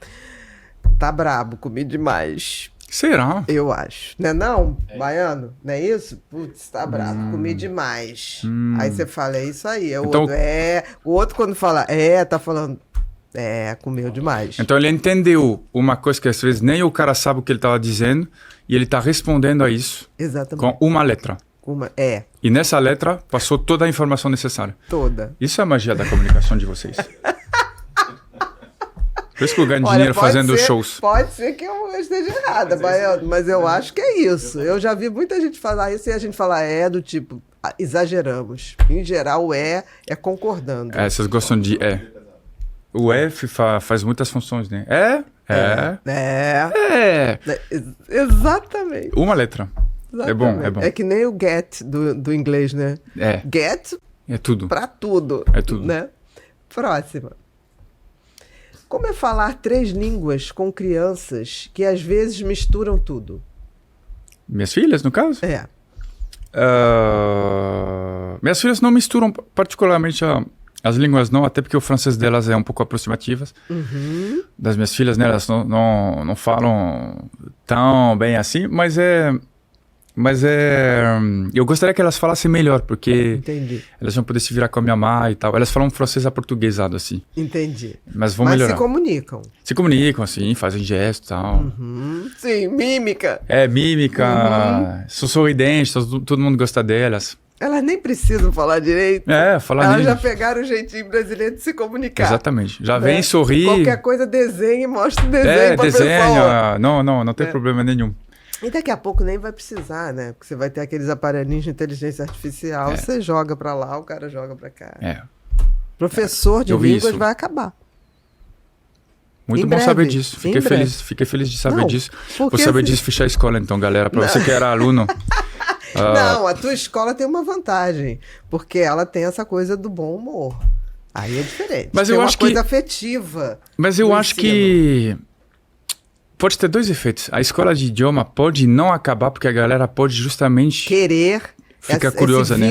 tá brabo, comi demais. Será? Eu acho. Não é não, Baiano? Não é isso? Putz, tá brabo, comi demais. Aí você fala, é isso aí. Então, o outro quando fala, tá falando... comeu demais. Então ele entendeu uma coisa que às vezes nem o cara sabe o que ele estava dizendo e ele está respondendo a isso. Exatamente. Com uma letra. E nessa letra passou toda a informação necessária. Toda. Isso é a magia da comunicação de vocês. Por isso que eu ganho dinheiro fazendo shows. Pode ser que eu esteja errada, Baiano, mas eu acho que é isso. Eu já vi muita gente falar isso e a gente falar do tipo, exageramos. Em geral, o é concordando. Vocês gostam de O F faz muitas funções, né? Exatamente. Uma letra. Exatamente. É bom. É que nem o get do inglês, né? Get é tudo. Pra tudo. É tudo. Né? Próxima. Como é falar 3 línguas com crianças que às vezes misturam tudo? Minhas filhas, no caso? Minhas filhas não misturam particularmente as línguas, não, até porque o francês delas é um pouco aproximativas. Das minhas filhas, né, elas não falam tão bem assim, mas eu gostaria que elas falassem melhor, porque Entendi. elas vão poder se virar com a minha mãe e tal. Elas falam francês aportuguesado, assim. Entendi. Mas vão melhorar. Se comunicam. Se comunicam, assim, fazem gestos e tal. Sim, mímica. Mímica, são sorridentes, todo mundo gosta delas. Elas nem precisam falar direito. Falar Elas direito. já pegaram o jeitinho brasileiro de se comunicar. Exatamente. Já vem, sorrir. Qualquer coisa, desenha e mostra o desenho pra pessoa. Não tem problema nenhum. E daqui a pouco nem vai precisar, né? Porque você vai ter aqueles aparelhinhos de inteligência artificial, você joga pra lá, o cara joga pra cá. Professor de línguas vai acabar. Muito bom saber disso. Fiquei feliz de saber disso. Vou saber disso, fechar a escola então, galera. Pra você que era aluno... Não, a tua escola tem uma vantagem, porque ela tem essa coisa do bom humor. Aí é diferente. Mas tem eu uma acho coisa afetiva. Mas eu acho que pode ter 2 efeitos. A escola de idioma pode não acabar, porque a galera pode justamente querer fica curiosa, né?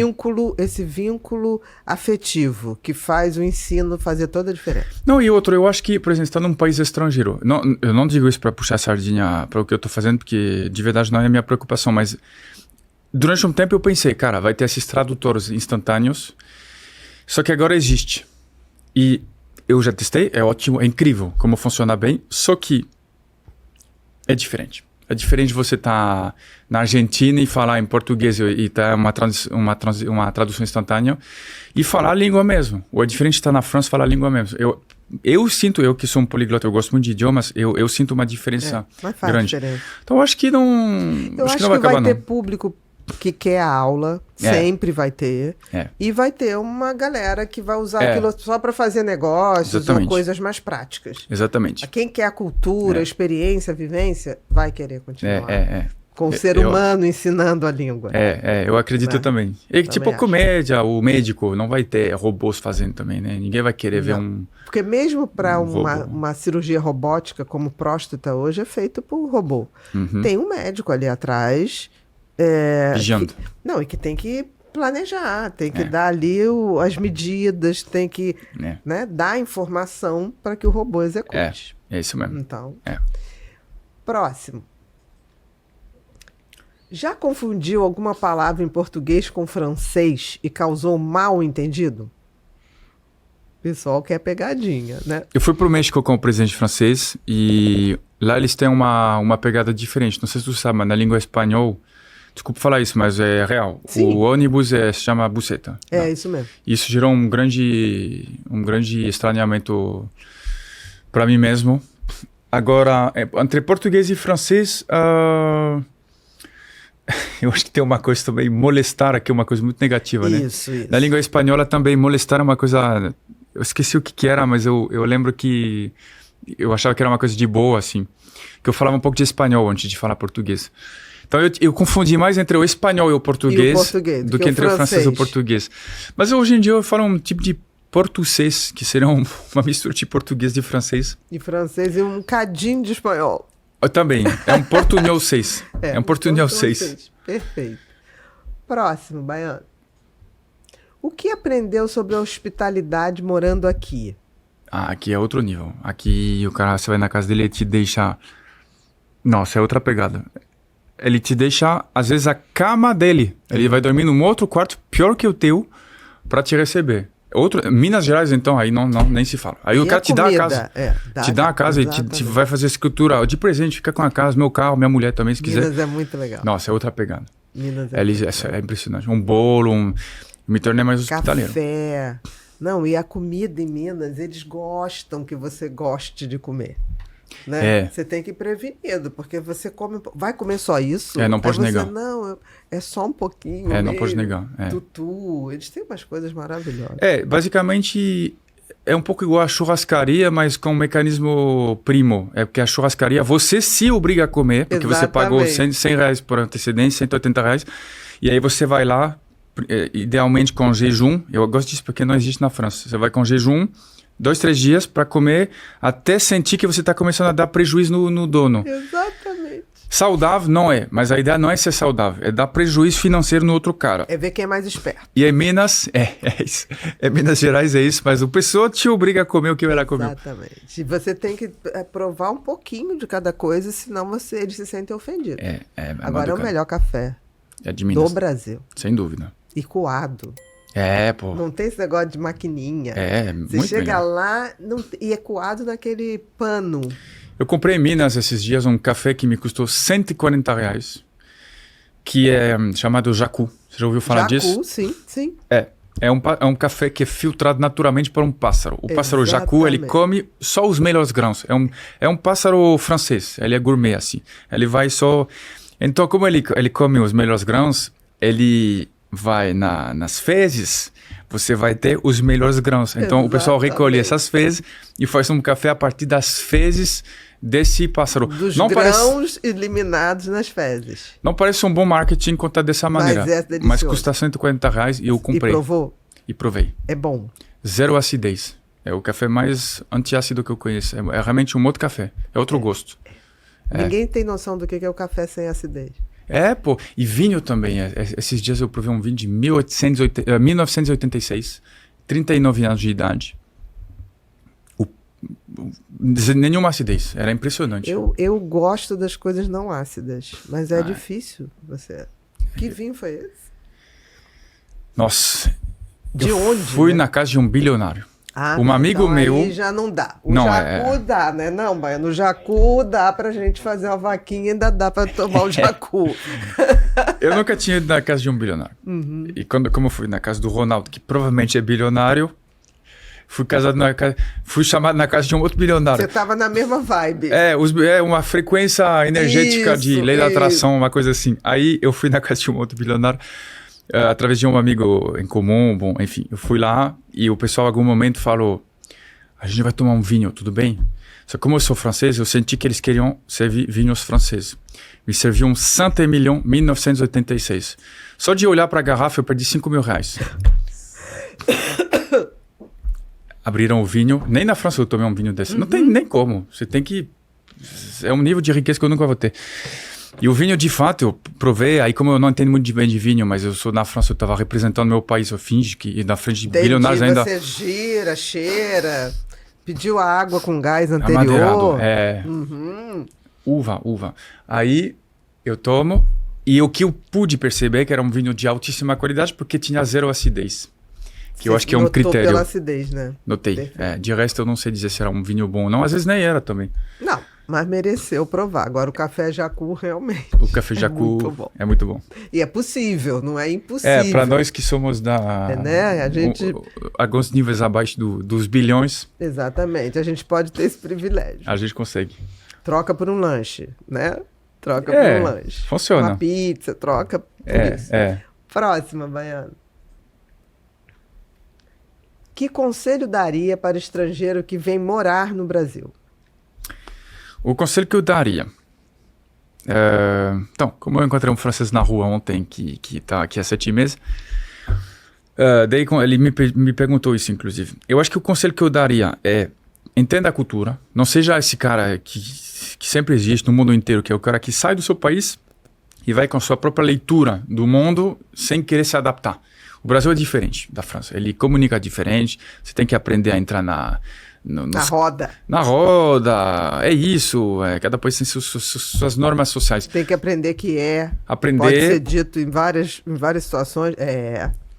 Esse vínculo afetivo que faz o ensino fazer toda a diferença. Não, e outro, eu acho que, por exemplo, está num país estrangeiro. Não, eu não digo isso para puxar sardinha para o que eu estou fazendo, porque de verdade não é a minha preocupação, mas durante um tempo eu pensei, cara, vai ter esses tradutores instantâneos, só que agora existe. E eu já testei, é ótimo, é incrível como funciona bem, só que é diferente. É diferente você estar na Argentina e falar em português e tá uma tradução instantânea e falar a língua mesmo. Ou é diferente estar na França e falar a língua mesmo. Eu sinto, eu que sou um poliglota, eu gosto muito de idiomas, eu sinto uma diferença grande. Diferença. Então eu acho que não... Eu acho que não vai acabar, ter não. público que quer a aula, sempre vai ter. E vai ter uma galera que vai usar aquilo só para fazer negócios. Exatamente. Ou coisas mais práticas. Exatamente. Quem quer a cultura, a experiência, a vivência, vai querer continuar. Com o ser humano ensinando a língua. Eu acredito também. E tipo, comédia, o médico, não vai ter robôs fazendo também, né? Ninguém vai querer ver um... Porque mesmo para uma cirurgia robótica como próstata hoje é feito por robô. Tem um médico ali atrás... Vigiando. E que tem que planejar, tem que dar ali as medidas, tem que dar informação para que o robô execute. É isso mesmo. Então, próximo. Já confundiu alguma palavra em português com francês e causou mal entendido? O pessoal quer pegadinha, né? Eu fui pro México com o presidente francês e lá eles têm uma pegada diferente. Não sei se tu sabe, mas na língua espanhol, desculpa falar isso, mas é real. Sim. O ônibus se chama buceta. Isso mesmo. Isso gerou um grande estranhamento para mim mesmo. Agora, entre português e francês, eu acho que tem uma coisa também, molestar aqui é uma coisa muito negativa, né? Isso. Na língua espanhola também, molestar é uma coisa... Eu esqueci o que era, mas eu lembro que eu achava que era uma coisa de boa, assim. Que eu falava um pouco de espanhol antes de falar português. Então eu confundi mais entre o espanhol e o português, do que entre o francês e o português. Mas hoje em dia eu falo um tipo de português, que seria uma mistura de português e francês. E francês e um cadinho de espanhol. Também, é um portunhol 6. É um portunhol 6. Perfeito. Próximo, Baiano. O que aprendeu sobre a hospitalidade morando aqui? Aqui é outro nível. Aqui o cara, você vai na casa dele e te deixa... Nossa, é outra pegada. Ele te deixa, às vezes, a cama dele. Ele vai dormir num outro quarto, pior que o teu, para te receber. Minas Gerais, então, aí nem se fala. Aí o cara te dá a casa. Te dá a casa e te vai fazer escritura de presente, fica com a casa, meu carro, minha mulher também, se quiser. Minas é muito legal. Nossa, é outra pegada. Minas é impressionante. Um bolo, me tornei mais hospitaleiro. Café. Não, e a comida em Minas, eles gostam que você goste de comer. Né? Você tem que ir prevenido, porque você vai comer só isso? Não pode negar. Não, é só um pouquinho. Não pode negar. Tutu, eles têm umas coisas maravilhosas. Basicamente é um pouco igual a churrascaria, mas com um mecanismo primo. É porque a churrascaria você se obriga a comer, porque você pagou R$100 por antecedência, R$180, e aí você vai lá, idealmente com jejum. Eu gosto disso porque não existe na França. Você vai com jejum 2-3 dias para comer até sentir que você está começando a dar prejuízo no dono. Exatamente. Saudável não é, mas a ideia não é ser saudável, é dar prejuízo financeiro no outro cara. É ver quem é mais esperto. E em Minas, isso. Em Minas Gerais é isso, mas o pessoa te obriga a comer o que ela comeu. Exatamente. E você tem que provar um pouquinho de cada coisa, senão eles se sentem ofendidos. Agora é o melhor café de Minas, do Brasil. Sem dúvida. E coado. Pô. Não tem esse negócio de maquininha. Muito Você chega melhor. lá e é coado naquele pano. Eu comprei em Minas esses dias um café que me custou R$140, que é chamado Jacu. Você já ouviu falar disso? Jacu, sim. É um café que é filtrado naturalmente por um pássaro. O pássaro Jacu, ele come só os melhores grãos. É um pássaro francês, ele é gourmet assim. Ele vai só... Então, como ele come os melhores grãos, ele vai nas fezes, você vai ter os melhores grãos. Então, o pessoal recolhe essas fezes e faz um café a partir das fezes desse pássaro. Dos grãos eliminados nas fezes. Não parece um bom marketing contar dessa maneira. Mas é delicioso. Mas custa R$140 e eu comprei. E provou? E provei. É bom. 0 acidez. É o café mais antiácido que eu conheço. É realmente um outro café. É outro gosto. Ninguém tem noção do que é o café sem acidez. Pô. E vinho também. Esses dias eu provei um vinho de 1986. 39 anos de idade. Nenhuma acidez. Era impressionante. Eu gosto das coisas não ácidas, mas é difícil. Que vinho foi esse? Nossa. De onde? Fui na casa de um bilionário. Um amigo então meu... Aí já não dá. O Jacu dá, né? Não, Baiano, no Jacu dá pra gente fazer uma vaquinha, ainda dá pra tomar o Jacu. Eu nunca tinha ido na casa de um bilionário. E como eu fui na casa do Ronaldo, que provavelmente é bilionário, fui chamado na casa de um outro bilionário. Você tava na mesma vibe. Uma frequência energética de lei da atração, uma coisa assim. Aí eu fui na casa de um outro bilionário, através de um amigo em comum, bom, enfim. Eu fui lá e o pessoal em algum momento falou, a gente vai tomar um vinho, tudo bem? Só que como eu sou francês, eu senti que eles queriam servir vinhos franceses. Me serviu um Saint-Emilion 1986. Só de olhar para a garrafa eu perdi 5 mil reais. Abriram o vinho. Nem na França eu tomei um vinho desse. Não tem nem como. Você tem que... É um nível de riqueza que eu nunca vou ter. E o vinho, de fato, eu provei. Aí, como eu não entendo muito bem de vinho, mas eu sou na França, eu estava representando meu país. Eu finge que na frente de bilionários ainda... Você gira, cheira, pediu a água com gás anterior. Amadeirado, Uva. Aí eu tomo. E o que eu pude perceber é que era um vinho de altíssima qualidade, porque tinha zero acidez. Que eu acho que é um critério. Pela acidez, né? Notei. De resto, eu não sei dizer se era um vinho bom ou não. Às vezes nem era também. Não, mas mereceu provar. Agora, o café Jacu, realmente. O café Jacu é muito bom. E é possível, não é impossível. Para nós que somos né? A gente... alguns níveis abaixo dos bilhões. Exatamente. A gente pode ter esse privilégio. A gente consegue. Troca por um lanche, né? Troca por um lanche. Funciona. Uma pizza, troca por isso. Próxima, Baiano. Que conselho daria para o estrangeiro que vem morar no Brasil? O conselho que eu daria... Então, como eu encontrei um francês na rua ontem, que está aqui há 7 meses, daí ele me perguntou isso, inclusive. Eu acho que o conselho que eu daria é: entenda a cultura, não seja esse cara que sempre existe no mundo inteiro, que é o cara que sai do seu país e vai com a sua própria leitura do mundo sem querer se adaptar. O Brasil é diferente da França, ele comunica diferente, você tem que aprender a entrar na roda. Na roda, é isso, cada país tem suas normas sociais. Tem que aprender pode ser dito em várias situações,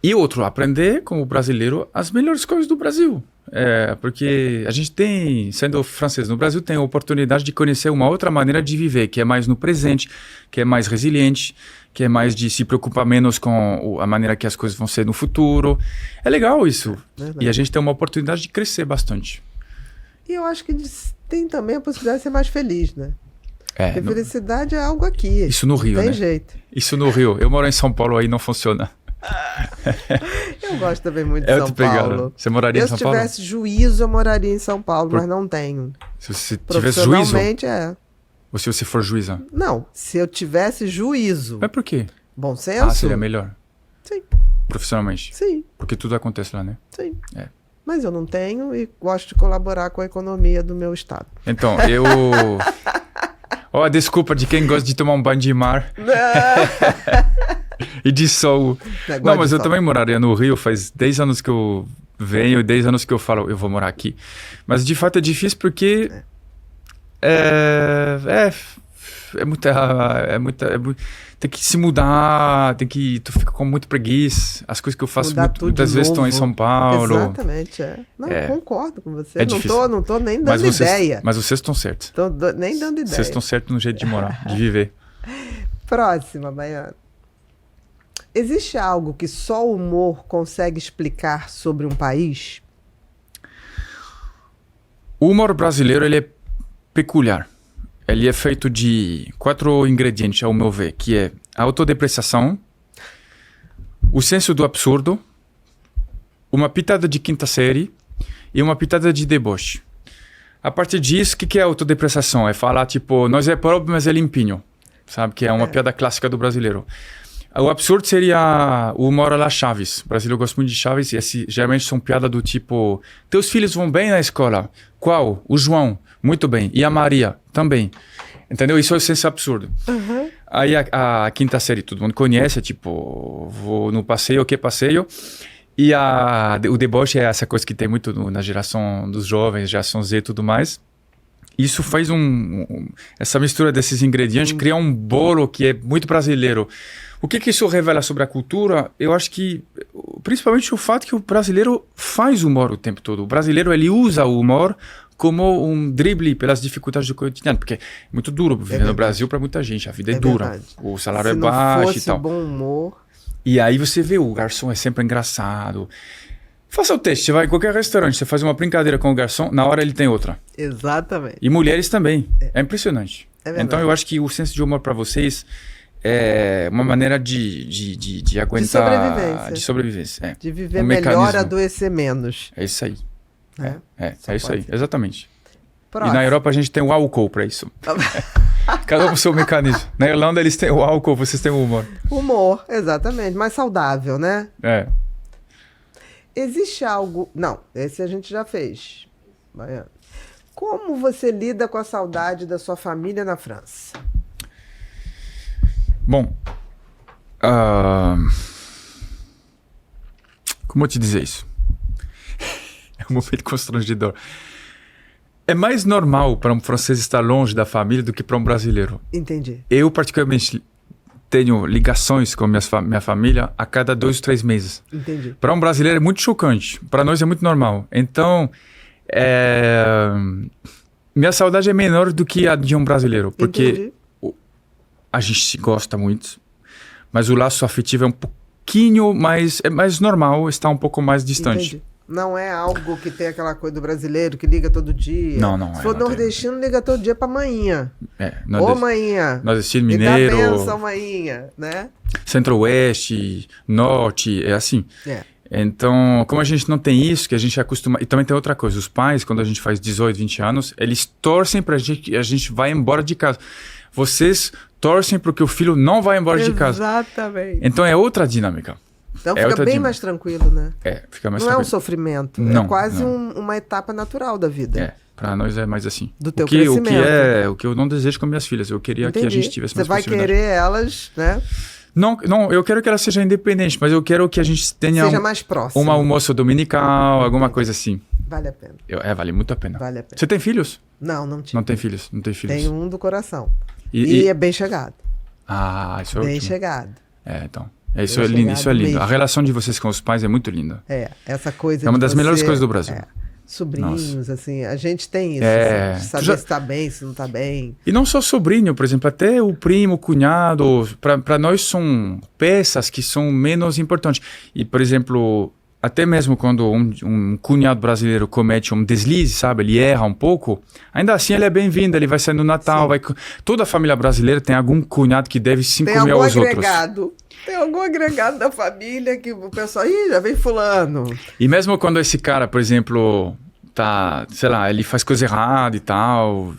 E outro, aprender como brasileiro as melhores coisas do Brasil. Porque a gente tem, sendo francês no Brasil, tem a oportunidade de conhecer uma outra maneira de viver, que é mais no presente, que é mais resiliente, que é mais de se preocupar menos com a maneira que as coisas vão ser no futuro. É legal isso. E a gente tem uma oportunidade de crescer bastante. E eu acho que tem também a possibilidade de ser mais feliz, né? Porque felicidade é algo aqui. Isso no Rio, né? Tem jeito. Isso no Rio. Eu moro em São Paulo, aí não funciona. Eu gosto também muito de São Paulo. Você moraria em São Paulo? Se eu tivesse juízo, eu moraria em São Paulo, mas não tenho. Se você tivesse juízo? Profissionalmente, Ou se você for juíza? Não, se eu tivesse juízo. Mas por quê? Bom senso. Seria melhor? Sim. Profissionalmente? Sim. Porque tudo acontece lá, né? Sim. Mas eu não tenho e gosto de colaborar com a economia do meu estado. Então, eu... a desculpa de quem gosta de tomar um banho de mar. E de sol. Não, mas eu também moraria no Rio. Faz 10 anos que eu venho, 10 anos que eu falo, eu vou morar aqui. Mas de fato é difícil porque tem que se mudar, tu fica com muito preguiça. As coisas que eu faço muitas vezes estão em São Paulo. Exatamente, Não, concordo com você. Difícil. Não tô nem dando ideia. Mas vocês estão certos. Nem dando ideia. Vocês estão certos no jeito de morar, de viver. Próxima, Baiano. Existe algo que só o humor consegue explicar sobre um país? O humor brasileiro, ele é peculiar. Ele é feito de 4 ingredientes, ao meu ver, que é a autodepreciação, o senso do absurdo, uma pitada de quinta série e uma pitada de deboche. A partir disso, o que é autodepreciação? É falar, tipo, nós é pobre, mas é limpinho. Sabe? Que é uma piada clássica do brasileiro. O absurdo seria o humor à la Chaves. O brasileiro gosta muito de Chaves e geralmente são piadas do tipo: teus filhos vão bem na escola? Qual? O João. Muito bem. E a Maria? Também. Entendeu? Isso é o senso absurdo. Aí a quinta série todo mundo conhece, tipo, vou no passeio, que passeio? E o deboche é essa coisa que tem muito na geração dos jovens, geração Z e tudo mais. Isso faz essa mistura desses ingredientes, cria um bolo que é muito brasileiro. O que isso revela sobre a cultura? Eu acho que, principalmente o fato que o brasileiro faz humor o tempo todo. O brasileiro, ele usa o humor como um drible pelas dificuldades do cotidiano, porque é muito duro viver no Brasil para muita gente, a vida é dura, verdade. o salário é baixo e tal. Bom humor. E aí você vê, o garçom é sempre engraçado. Faça o teste, você vai em qualquer restaurante, você faz uma brincadeira com o garçom, na hora ele tem outra. Exatamente. E mulheres também, é impressionante. Então eu acho que o senso de humor para vocês é uma maneira de aguentar... De sobrevivência. De viver melhor, adoecer menos. É isso aí. É isso aí, ser. exatamente. Próximo. E na Europa a gente tem o álcool para isso. Cada um com o seu mecanismo. Na Irlanda eles têm o álcool, vocês têm o humor. Humor, exatamente. Mais saudável, né? É. Existe algo... Não, esse a gente já fez. Como você lida com a saudade da sua família na França? Bom, como eu te dizer isso? É um momento constrangedor. É mais normal para um francês estar longe da família do que para um brasileiro. Entendi. Eu, particularmente, tenho ligações com minha família a cada 2 ou 3 meses. Entendi. Para um brasileiro é muito chocante. Para nós é muito normal. Então, minha saudade é menor do que a de um brasileiro. Porque a gente se gosta muito, mas o laço afetivo é um pouquinho mais... É mais normal, está um pouco mais distante. Entendi. Não é algo que tem aquela coisa do brasileiro que liga todo dia. Não. Se for nordestino, liga todo dia pra manhinha. Ô, manhinha. Nordestino, me mineiro. dá benção, manhinha, né? Centro-oeste, norte, é assim. Então, como a gente não tem isso, que a gente é acostumado... E também tem outra coisa, os pais, quando a gente faz 18, 20 anos, eles torcem pra gente que a gente vai embora de casa. Vocês torcem para que o filho não vá embora de casa. Exatamente. Então é outra dinâmica. Então fica bem mais tranquilo, né? Fica mais tranquilo. Não é um sofrimento, é quase uma etapa natural da vida. Para nós é mais assim. Do teu crescimento. O que eu não desejo com minhas filhas. Eu queria que a gente tivesse mais possibilidade. Você vai querer elas, né? Não, eu quero que ela seja independente, mas eu quero que a gente tenha... Seja mais próximo. Um almoço dominical, alguma coisa assim. Vale a pena. Vale muito a pena. Vale a pena. Você tem filhos? Não tive. Não tem filhos? Tem um do coração. E é bem chegado. Isso é bem ótimo. chegado. Então. Isso é lindo, isso é lindo. Mesmo. A relação de vocês com os pais é muito linda. Essa coisa é uma das melhores coisas do Brasil. Sobrinhos, assim, a gente tem isso. Assim, de saber se tá bem, se não tá bem. E não só sobrinho, por exemplo, até o primo, o cunhado, para nós são peças que são menos importantes. E, por exemplo, até mesmo quando um cunhado brasileiro comete um deslize, sabe? Ele erra um pouco, ainda assim ele é bem-vindo, ele vai sair no Natal. Toda a família brasileira tem algum cunhado que deve se comer aos outros. Tem algum agregado da família que o pessoal... já vem fulano. E mesmo quando esse cara, por exemplo, sei lá, ele faz coisa errada e tal,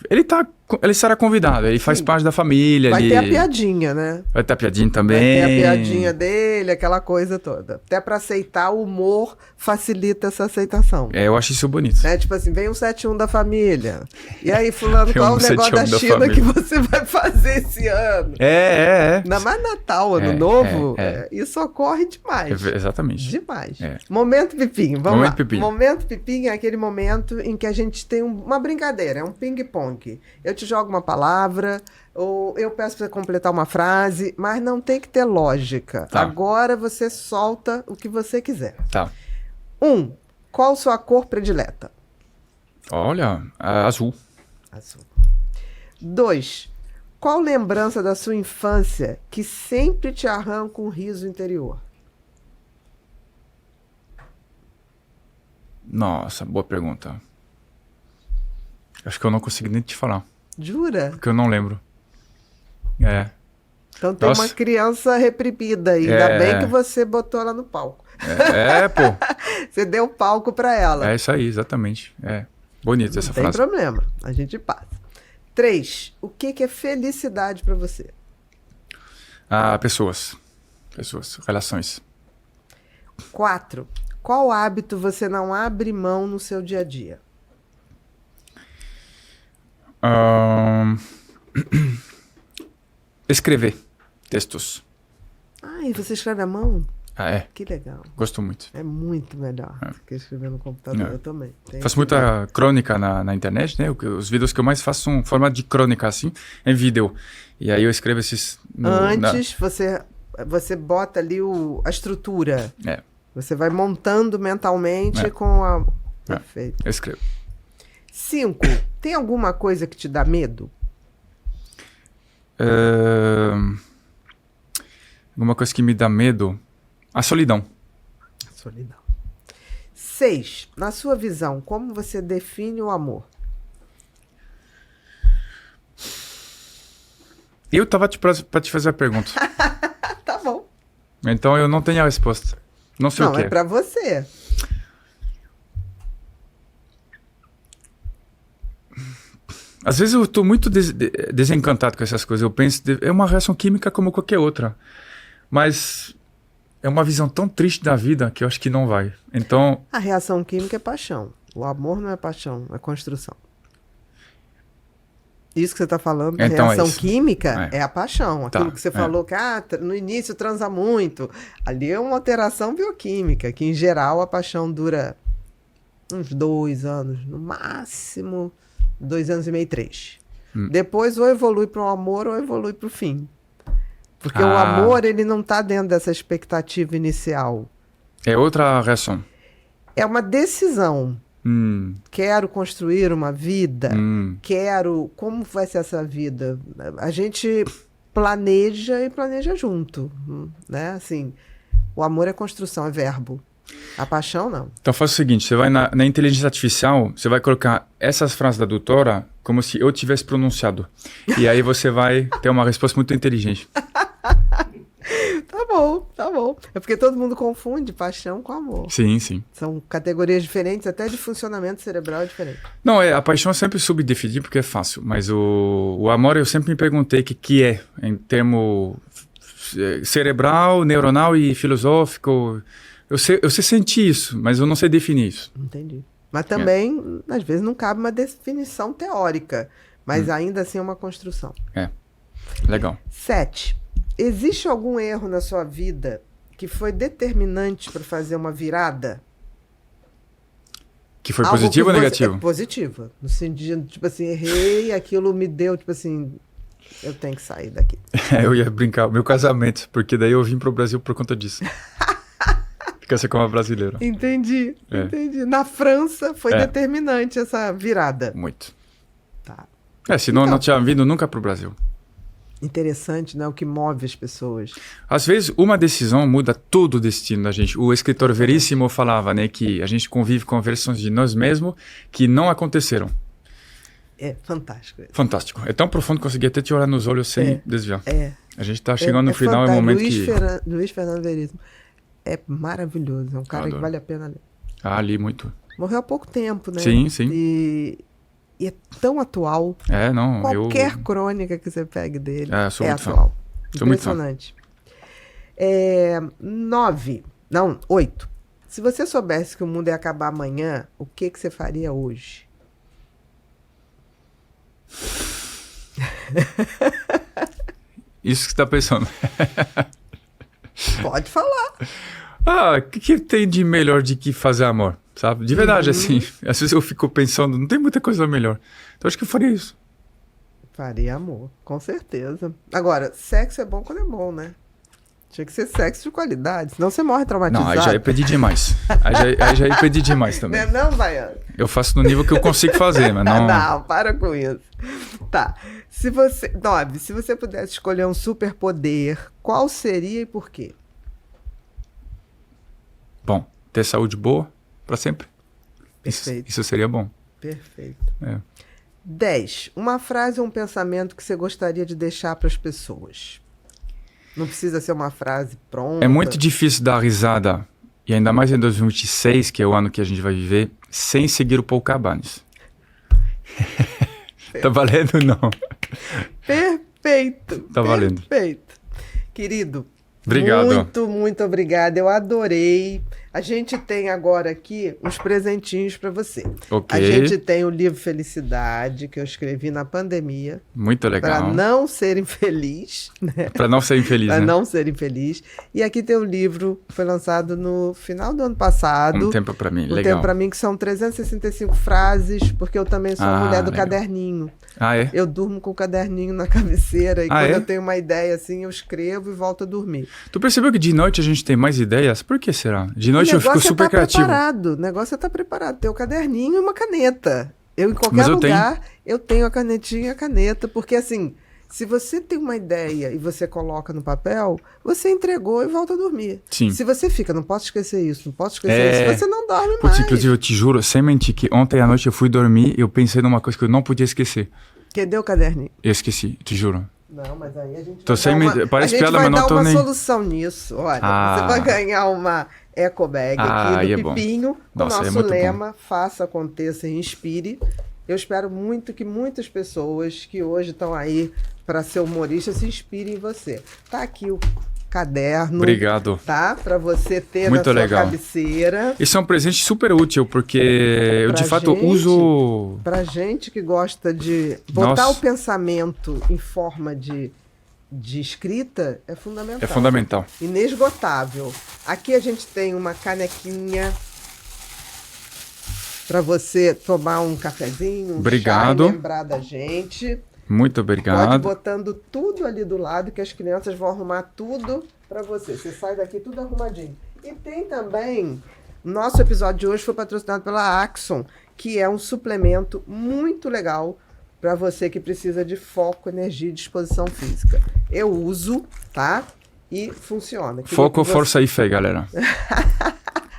ele será convidado, ele faz parte da família. Vai ter a piadinha, né? Vai ter a piadinha também. Vai ter a piadinha dele, aquela coisa toda. Até pra aceitar, o humor facilita essa aceitação. Eu acho isso bonito. Tipo assim, vem um 7-1 da família. E aí, fulano, qual o negócio da China que você vai fazer esse ano? Ainda mais Natal, Ano Novo, isso ocorre demais. Exatamente. Demais. Momento Pipinho, vamos lá. Pipinho. Momento Pipinho é aquele momento em que a gente tem uma brincadeira, é um ping-pong. Eu te jogo uma palavra, ou eu peço para você completar uma frase, mas não tem que ter lógica. Agora você solta o que você quiser. 1. Qual sua cor predileta? Olha, azul. 2. Qual lembrança da sua infância que sempre te arranca um riso interior? Nossa, boa pergunta. Acho que eu não consigo nem te falar. Jura? Porque eu não lembro. Então tem uma criança reprimida aí. Ainda bem que você botou ela no palco. Pô. Você deu palco pra ela. É isso aí, exatamente. Bonita essa frase. Não tem problema. A gente passa. 3. O que é felicidade pra você? Pessoas. Relações. 4. Qual hábito você não abre mão no seu dia a dia? Escrever. Textos. Ah, e você escreve à mão? Ah, é. Que legal. Gosto muito. É muito melhor do que escrever no computador. É. Eu também. Faço muita crônica na internet, né? Os vídeos que eu mais faço são em formato de crônica, assim, em vídeo. E aí eu escrevo esses... Antes, você bota ali a estrutura. É. Você vai montando mentalmente com a... Perfeito. Eu escrevo. 5. Tem alguma coisa que te dá medo? Alguma coisa que me dá medo? A solidão. Solidão. 6. Na sua visão, como você define o amor? Eu tava pra te fazer a pergunta. Tá bom. Então eu não tenho a resposta. Não sei o que Não, é pra você. Às vezes eu tô muito desencantado com essas coisas. Eu penso, é uma reação química como qualquer outra. Mas é uma visão tão triste da vida que eu acho que não vai. Então... A reação química é paixão. O amor não é paixão, é construção. Isso que você está falando, da então reação é química, é a paixão. Aquilo que você falou, que no início transa muito. Ali é uma alteração bioquímica, que em geral a paixão dura uns 2 anos, no máximo 2 anos e meio, 3. Depois ou evolui para um amor ou evolui para o fim. Porque o amor, ele não está dentro dessa expectativa inicial. É outra reação. É uma decisão. Quero construir uma vida, quero... Como vai ser essa vida? A gente planeja e planeja junto, né? Assim, o amor é construção, é verbo. A paixão, não. Então faz o seguinte, você vai na inteligência artificial, você vai colocar essas frases da doutora como se eu tivesse pronunciado. E aí você vai ter uma resposta muito inteligente. Tá bom, tá bom. É porque todo mundo confunde paixão com amor. Sim, sim. São categorias diferentes, até de funcionamento cerebral diferente. Não, a paixão é sempre subdefinida porque é fácil, mas o amor eu sempre me perguntei o que é, em termo cerebral, neuronal e filosófico. Eu sei sentir isso, mas eu não sei definir isso. Entendi. Mas também, às vezes, não cabe uma definição teórica, mas ainda assim é uma construção. É, legal. 7. Existe algum erro na sua vida que foi determinante para fazer uma virada? Que foi positivo ou negativo? Positivo. No sentido, tipo assim, errei, aquilo me deu, tipo assim, eu tenho que sair daqui. Eu ia brincar, meu casamento, porque daí eu vim pro Brasil por conta disso. Ficar como uma brasileira. Entendi. Na França foi determinante essa virada. Muito. Tá. Senão eu não tinha vindo nunca pro Brasil. Interessante, né? O que move as pessoas. Às vezes, uma decisão muda todo o destino da gente. O escritor Veríssimo falava, né, que a gente convive com versões de nós mesmos que não aconteceram. É fantástico. Fantástico. É tão profundo que eu consegui até te olhar nos olhos sem desviar. A gente tá chegando no final, é um momento Luiz Fernando Veríssimo. É maravilhoso. É um cara que vale a pena ler. Li muito. Morreu há pouco tempo, né? Sim, sim. E é tão atual. Qualquer crônica que você pegue dele sou é muito atual. Fã. Impressionante. 9. Não, 8. Se você soubesse que o mundo ia acabar amanhã, o que você faria hoje? Isso que você tá pensando. Pode falar. O que tem de melhor de que fazer amor? Sabe? De verdade, assim. Às vezes eu fico pensando, não tem muita coisa melhor. Então acho que eu faria isso. Faria amor, com certeza. Agora, sexo é bom quando é bom, né? Tinha que ser sexo de qualidade, senão você morre traumatizado. Não, aí já ia pedir demais. aí já ia pedir demais também. Não, Baiano? Eu faço no nível que eu consigo fazer, mas não... Não, para com isso. Tá. 9. Se você pudesse escolher um superpoder, qual seria e por quê? Bom, ter saúde boa pra sempre. Perfeito. Isso seria bom. Perfeito. 10. Uma frase ou um pensamento que você gostaria de deixar para as pessoas. Não precisa ser uma frase pronta. É muito difícil dar risada, e ainda mais em 2026, que é o ano que a gente vai viver, sem seguir o Paul Cabanes. Tá valendo, não? Perfeito. Tá valendo. Perfeito. Querido, Obrigado. Muito obrigada. Eu adorei. A gente tem agora aqui uns presentinhos para você. Ok. A gente tem o livro Felicidade, que eu escrevi na pandemia. Muito legal. Para não ser infeliz, né? Para não ser infeliz, Para né? não ser infeliz. E aqui tem o livro que foi lançado no final do ano passado. Um tempo para mim, Um legal. tempo para mim, que são 365 frases, porque eu também sou a mulher do legal. caderninho. Ah, é? Eu durmo com o caderninho na cabeceira e quando é? eu tenho uma ideia assim, eu escrevo e volto a dormir. Tu percebeu que de noite a gente tem mais ideias? Por que será? De O noite eu fico negócio é super tá criativo. preparado. O negócio é estar preparado. Ter o caderninho e uma caneta. Eu, em qualquer Mas eu lugar, eu tenho a canetinha e a caneta. Porque, assim, se você tem uma ideia e você coloca no papel, você entregou e volta a dormir. Sim. Se você fica, não posso esquecer isso, não posso esquecer isso, você não dorme Putz, mais. inclusive, eu te juro, sem mentir, que ontem à noite eu fui dormir e eu pensei numa coisa que eu não podia esquecer. Cadê o caderninho? Eu esqueci, te juro. Não, mas aí a gente Tô vai sem dar uma, medo. Parece a gente piada, vai mas não dar tô uma nem- solução nisso. Olha, você vai ganhar uma eco bag aqui aí é do bom. Pipinho, com o Nossa, é nosso muito bom. lema, faça, aconteça e inspire. Eu espero muito que muitas pessoas que hoje estão aí para ser humorista se inspirem em você. Tá aqui o caderno, Obrigado. tá? Para você ter Muito na sua legal. cabeceira. Isso é um presente super útil, porque eu de Pra fato gente, uso. Pra gente que gosta de botar Nossa. o pensamento em forma de escrita, é fundamental. É fundamental. Inesgotável. Aqui a gente tem uma canequinha para você tomar um cafezinho, um Obrigado. chá e lembrar da gente. Muito Pode obrigado. botando tudo ali do lado, que as crianças vão arrumar tudo para você. Você sai daqui tudo arrumadinho. E tem também, nosso episódio de hoje foi patrocinado pela Axon, que é um suplemento muito legal para você que precisa de foco, energia e disposição física. Eu uso, tá? E funciona. Queria Foco, que você- força e fé, galera.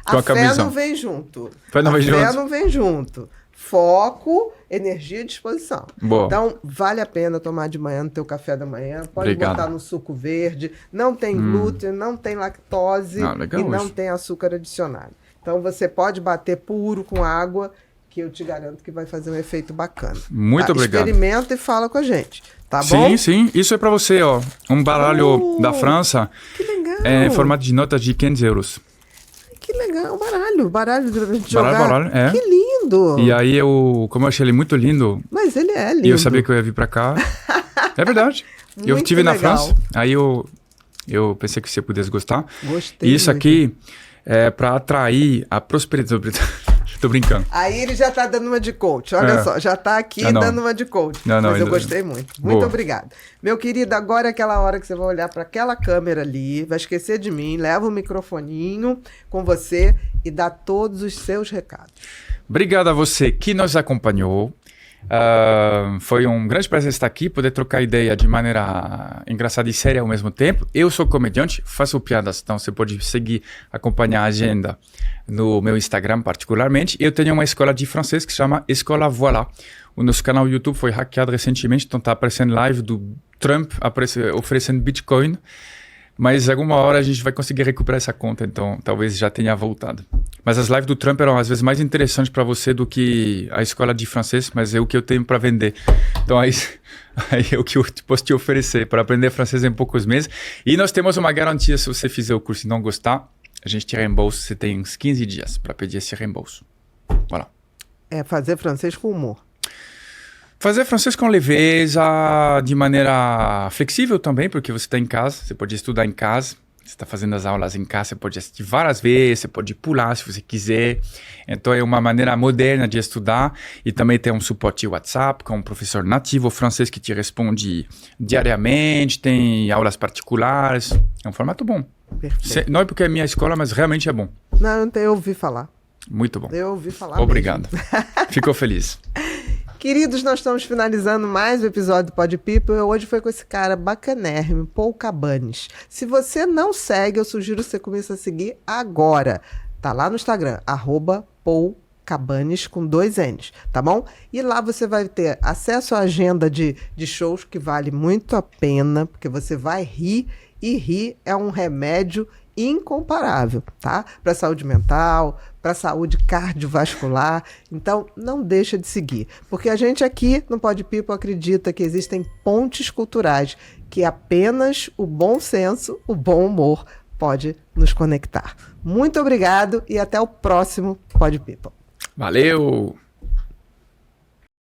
Com A a fé camisão. não vem junto. Fé não a vem fé junto. não vem junto. Foco, energia e disposição. Boa. Então, vale a pena tomar de manhã no teu café da manhã. Pode Obrigado. botar no suco verde. Não tem glúten, não tem lactose Ah, legal e não isso. tem açúcar adicionado. Então, você pode bater puro com água, que eu te garanto que vai fazer um efeito bacana. Muito obrigado. Experimenta e fala com a gente. Tá bom? Sim, sim. Isso é pra você, ó. Um baralho da França Que legal. em formato de notas de 500 euros. Que legal. Baralho pra gente jogar. Baralho, é. Que lindo. E aí como eu achei ele muito lindo, Mas ele é lindo. e eu sabia que eu ia vir pra cá. É verdade. Eu Muito estive na legal. França, aí eu pensei que você pudesse gostar. Gostei E isso muito. aqui é pra atrair a prosperidade. Tô brincando. Aí ele já tá dando uma de coach, olha É. só, já tá aqui Ah, não. dando uma de coach. Não, Mas eu ainda- gostei muito. Muito Boa. obrigado. Meu querido, agora é aquela hora que você vai olhar para aquela câmera ali, vai esquecer de mim, leva o microfoninho com você e dá todos os seus recados. Obrigado a você que nos acompanhou. Foi um grande prazer estar aqui, poder trocar ideia de maneira engraçada e séria ao mesmo tempo. Eu sou comediante, faço piadas, então você pode seguir, acompanhar a agenda no meu Instagram particularmente. Eu tenho uma escola de francês que se chama Escola Voilà. O nosso canal YouTube foi hackeado recentemente, então está aparecendo live do Trump oferecendo Bitcoin. Mas alguma hora a gente vai conseguir recuperar essa conta, então talvez já tenha voltado. Mas as lives do Trump eram às vezes mais interessantes para você do que a escola de francês, mas é o que eu tenho para vender. Então aí é o que eu posso te oferecer para aprender francês em poucos meses. E nós temos uma garantia, se você fizer o curso e não gostar, a gente te reembolsa, você tem uns 15 dias para pedir esse reembolso. Voilà. É fazer francês com humor. Fazer francês com leveza, de maneira flexível também, porque você está em casa, você pode estudar em casa, você está fazendo as aulas em casa, você pode assistir várias vezes, você pode pular se você quiser. Então é uma maneira moderna de estudar e também tem um suporte WhatsApp com um professor nativo francês que te responde diariamente, tem aulas particulares, é um formato bom. Perfeito. Não é porque é minha escola, mas realmente é bom. Não, eu ouvi falar. Muito bom. Eu ouvi falar Obrigado. Ficou feliz. Queridos, nós estamos finalizando mais um episódio do Pod People. Hoje foi com esse cara bacanérrimo, Paul Cabanes. Se você não segue, eu sugiro que você comece a seguir agora. Tá lá no Instagram, @Paul Cabanes com 2 N's, tá bom? E lá você vai ter acesso à agenda de shows que vale muito a pena, porque você vai rir, e rir é um remédio incomparável, tá? Para saúde mental, para saúde cardiovascular. Então, não deixa de seguir, porque a gente aqui no Pod People acredita que existem pontes culturais que apenas o bom senso, o bom humor pode nos conectar. Muito obrigado e até o próximo Pod People. Valeu!